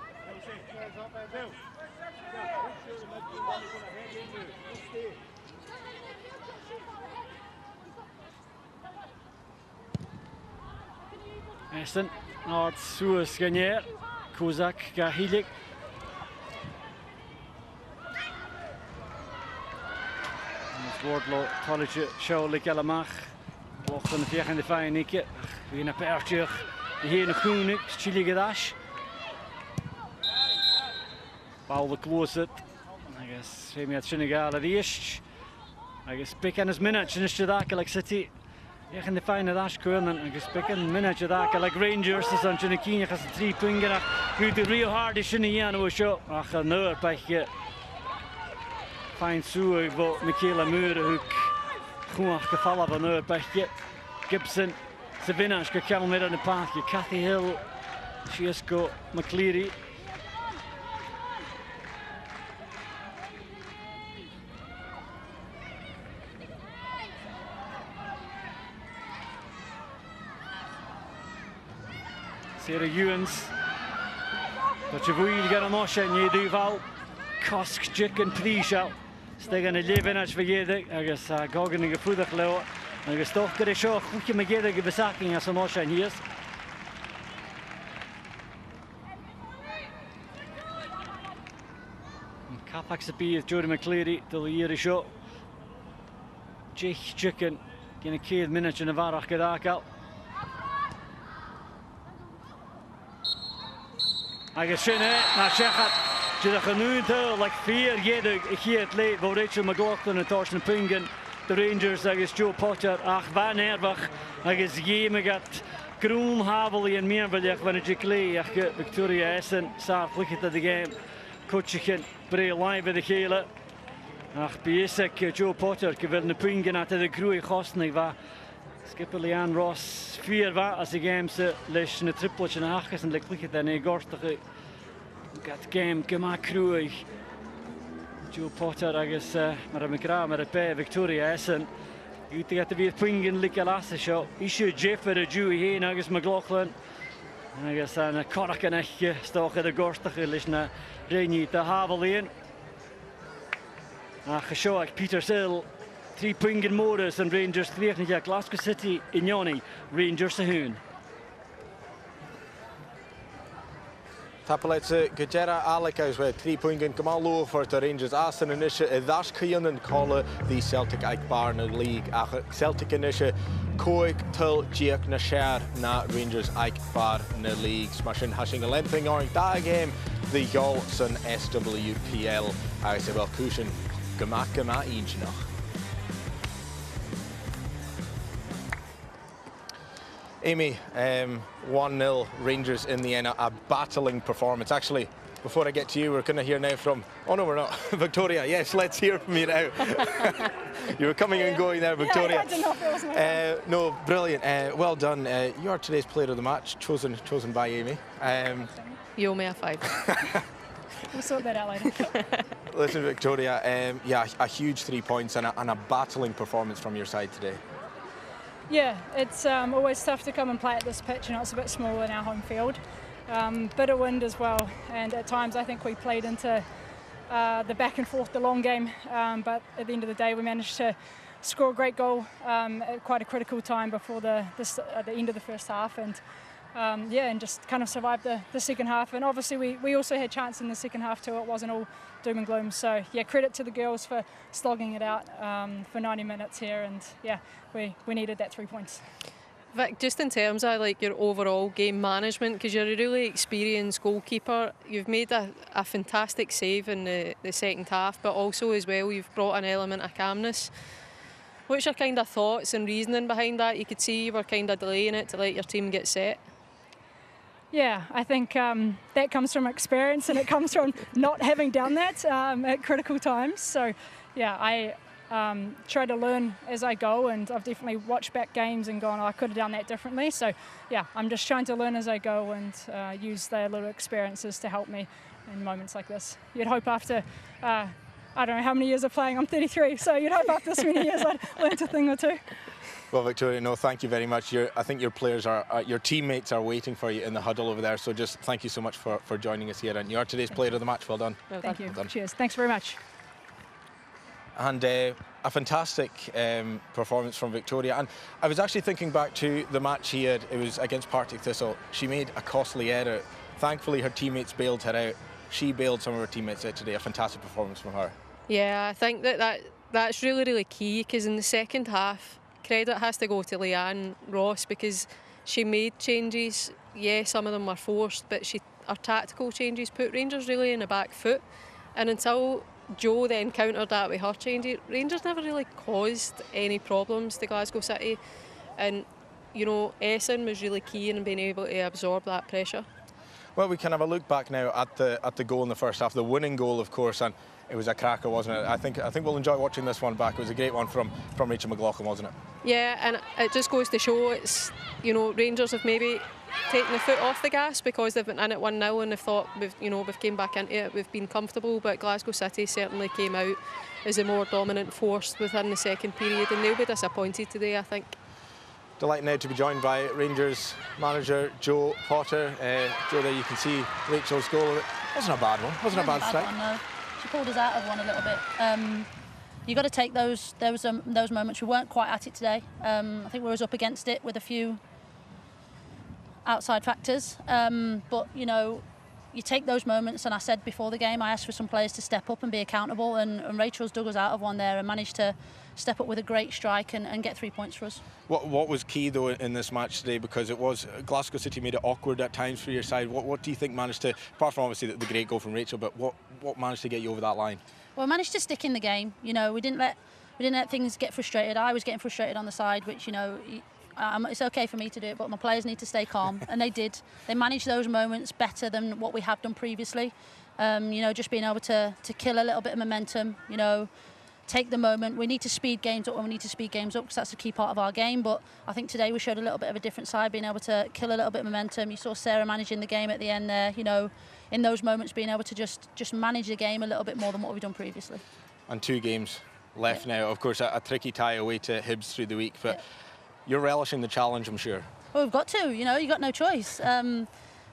Esten, Art Suez Gagner, Kozak Gahilik. Wardlow, Tolletje, Sjouwlik Elamach. Bocht van de veeg en de fijn ikke. Weer naar Pertje, de heer Groenik, Chili Gadash. Paul de Klooset. I guess, Femi at Senegal at East. I guess, pick and his minutes in the City. Ja, in de fijne dash kunnen en gesprekken een minutje daar like Rangers is aan Chinekine has 3 punten goed de real hard is in hier nou zo ach nou pechje fijn zo voor Michaela Murenhoek goed gevallen van nou pechje Gibson Savina is gekomen met aan de paadje Cathy Hill Chesco McCleary Sarah Ewens, but je wil gaan mosje en je duval, kask chicken prisha, stegen een leven als vergeten, ergens gogen en gevoelig lopen, ergens toch kunnen zo goed je met je bezaking als een mosje en hier. Kapak sepie Jody McCleary tot hier is zo, chicken, geen keer minute in de waardig gedaan. agus sinne na sechat de genoúnte like 4 géad chéad le bh Rachel McLaughlin a Thorsten Pingen de Rangers agus Joe Potter ach van Erbach agus géimegat Groen Havel en meerbeleg van het Jeklee ach Victoria Essen saart ligt at de game coachchen bre live de gele ach Biesek Joe Potter gewil na Pingen at de groei gostnig va skipper Leanne Ross 4 va as de game se leis na tripletje na achas en ligt dan e gorstige gat game gema groei Joe Potter agus mar a gra mar a pe Victoria Essen you get to be Pingen like a last show issue Jeffer a Jew heen agus McLaughlin agus an corcan eich stoch at the gorstige leis na Reini de Haveleen ach show Peter Sill 3 Pingen Morris and Rangers 3 Glasgow City in Joni Rangers a hoon. Tapaletse Gajera Alec as well 3 Pingen Kamalo for the Rangers Aston Inisha Dash Kian and Colla the Celtic Ike Barna League ach Celtic Inisha Coig Till Giak na Share na Rangers Ike Bar na League smashing hashing a lengthing or that game the Yolson SWPL I say well cushion Gamakama each noch. Amy, 1-0 Rangers in the end, a battling performance. Actually, before I get to you, we're going to hear now from, oh no, we're not, Victoria. Yes, let's hear from you now. You were coming and going there, Victoria. Yeah, I didn't know if it was my no, brilliant. Well done. You are today's player of the match, chosen by Amy. You owe me a 5. We'll sort that out later. Listen, Victoria, yeah, a huge 3 points and a battling performance from your side today. Yeah, it's always tough to come and play at this pitch. You know, it's a bit smaller than our home field. Bit of wind as well, and at times I think we played into the back and forth, the long game. But at the end of the day, we managed to score a great goal at quite a critical time before the end of the first half, and yeah, and just kind of survived the second half. And obviously we also had chance in the second half too. It wasn't all doom and gloom. So yeah, credit to the girls for slogging it out for 90 minutes here, and yeah, we needed that 3 points. Vic, just in terms of like your overall game management, because you're a really experienced goalkeeper, you've made a fantastic save in the second half, but also as well you've brought an element of calmness. What's your kind of thoughts and reasoning behind that? You could see you were kind of delaying it to let your team get set. Yeah, I think that comes from experience, and it comes from not having done that at critical times. So yeah, I try to learn as I go, and I've definitely watched back games and gone, oh, I could have done that differently. So yeah, I'm just trying to learn as I go and use their little experiences to help me in moments like this. You'd hope after, I don't know how many years of playing, I'm 33, so you'd hope after this many years I'd learned a thing or two. Well, Victoria, no, thank you very much. I think your players your teammates are waiting for you in the huddle over there. So just thank you so much for joining us here. And you are today's player of the match. Well done. Thank you. Well done. Cheers. Thanks very much. And a fantastic performance from Victoria. And I was actually thinking back to the match she had. It was against Partick Thistle. She made a costly error. Thankfully, her teammates bailed her out. She bailed some of her teammates out today. A fantastic performance from her. Yeah, I think that's really, really key, because in the second half, credit has to go to Leanne Ross, because she made changes. Yeah, some of them were forced, but her tactical changes put Rangers really in the back foot. And until Jo then countered that with her changes, Rangers never really caused any problems to Glasgow City. And, you know, Essen was really key in being able to absorb that pressure. Well, we can have a look back now at the goal in the first half, the winning goal, of course, and it was a cracker, wasn't it? I think we'll enjoy watching this one back. It was a great one from Rachel McLaughlin, wasn't it? Yeah, and it just goes to show it's, you know, Rangers have maybe taken the foot off the gas because they've been in it 1-0 and they've thought we've came back into it, we've been comfortable, but Glasgow City certainly came out as a more dominant force within the second period, and they'll be disappointed today, I think. Delighted now to be joined by Rangers manager Joe Potter. Joe, there you can see Rachel's goal. It wasn't a bad one, wasn't a bad strike. One, no. She pulled us out of one a little bit. You've got to take those moments. We weren't quite at it today. I think we was up against it with a few outside factors. But, you know, you take those moments, and I said before the game, I asked for some players to step up and be accountable, and Rachel's dug us out of one there and managed to step up with a great strike and get 3 points for us. What was key though in this match today, because it was Glasgow City made it awkward at times for your side, what do you think managed to, apart from obviously the great goal from Rachel, but what managed to get you over that line? Well, we managed to stick in the game. You know, we didn't let things get frustrated. I was getting frustrated on the side, which, you know, it's okay for me to do it, but my players need to stay calm, and they did. They managed those moments better than what we have done previously. You know, just being able to kill a little bit of momentum, you know, take the moment. We need to speed games up when we need to speed games up, because that's a key part of our game. But I think today we showed a little bit of a different side, being able to kill a little bit of momentum. You saw Sarah managing the game at the end there, you know, in those moments being able to just manage the game a little bit more than what we've done previously. And 2 games left now. Of course, a tricky tie away to Hibs through the week, but you're relishing the challenge, I'm sure. Well, we've got to, you know, you've got no choice.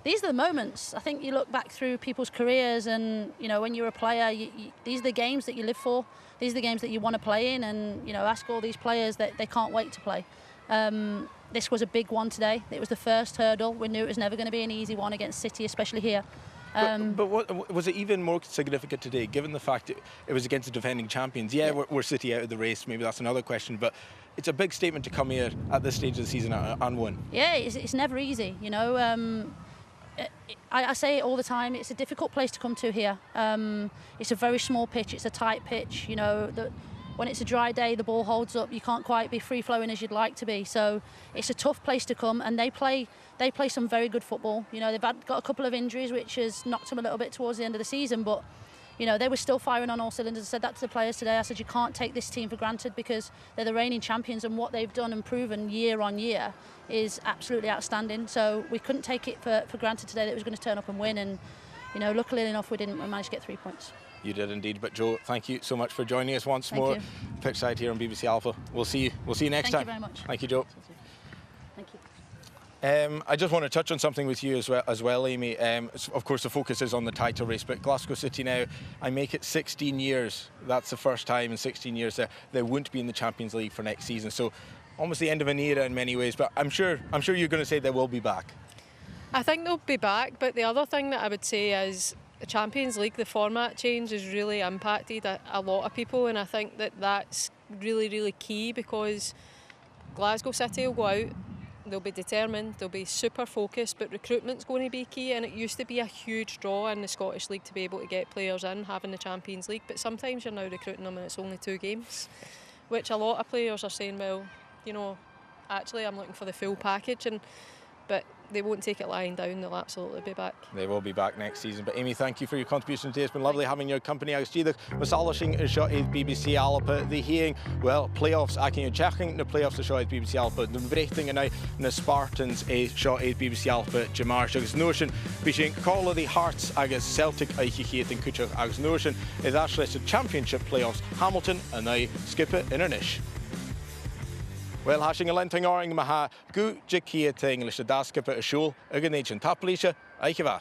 These are the moments. I think you look back through people's careers, and, you know, when you're a player, these are the games that you live for. These are the games that you want to play in, and, you know, ask all these players that they can't wait to play. This was a big one today. It was the first hurdle. We knew it was never going to be an easy one against City, especially here. But what, was it even more significant today, given the fact it was against the defending champions? Yeah, we're City out of the race, maybe that's another question, but it's a big statement to come here at this stage of the season and win. Yeah, it's never easy, you know. I say it all the time, it's a difficult place to come to here. It's a very small pitch, it's a tight pitch, you know. When it's a dry day, the ball holds up, you can't quite be free-flowing as you'd like to be. So it's a tough place to come, and they play some very good football. You know, they've got a couple of injuries, which has knocked them a little bit towards the end of the season, but, you know, they were still firing on all cylinders. I said that to the players today. I said, you can't take this team for granted, because they're the reigning champions, and what they've done and proven year on year is absolutely outstanding. So we couldn't take it for granted today that it was going to turn up and win, and, you know, luckily enough we didn't. We managed to get 3 points. You did indeed. But Jo, thank you so much for joining us once more. Pitch side here on BBC Alpha. We'll see you next time. Thank you very much. Thank you, Jo. Thank you. I just want to touch on something with you as well, Amy. Of course, the focus is on the title race, but Glasgow City now, I make it 16 years. That's the first time in 16 years that they won't be in the Champions League for next season. So almost the end of an era in many ways, but I'm sure you're going to say they will be back. I think they'll be back, but the other thing that I would say is the Champions League, the format change has really impacted a lot of people, and I think that that's really, really key, because Glasgow City will go out, they'll be determined, they'll be super focused, but recruitment's going to be key, and it used to be a huge draw in the Scottish League to be able to get players in, having the Champions League, but sometimes you're now recruiting them and it's only 2 games, which a lot of players are saying, well, you know, actually I'm looking for the full package, but they won't take it lying down, they'll absolutely be back. They will be back next season. But Amy, thank you for your contribution today. It's been lovely having your company. Agus tíadach was alashing shot is BBC Alpa the hearing. Well, playoffs I can checking the playoffs shot is BBC Alpa. The breathing and now the Spartans a shot is BBC Alpa Jamar. Agus notion between Call of the Hearts agus Celtic Aichichiet and Kuchach agus notion is actually the championship playoffs Hamilton and now skip it in Anish. Well, hashing a lenting oring maha gu jikia ting lish daskip at a shul again agent taplisha aikiva.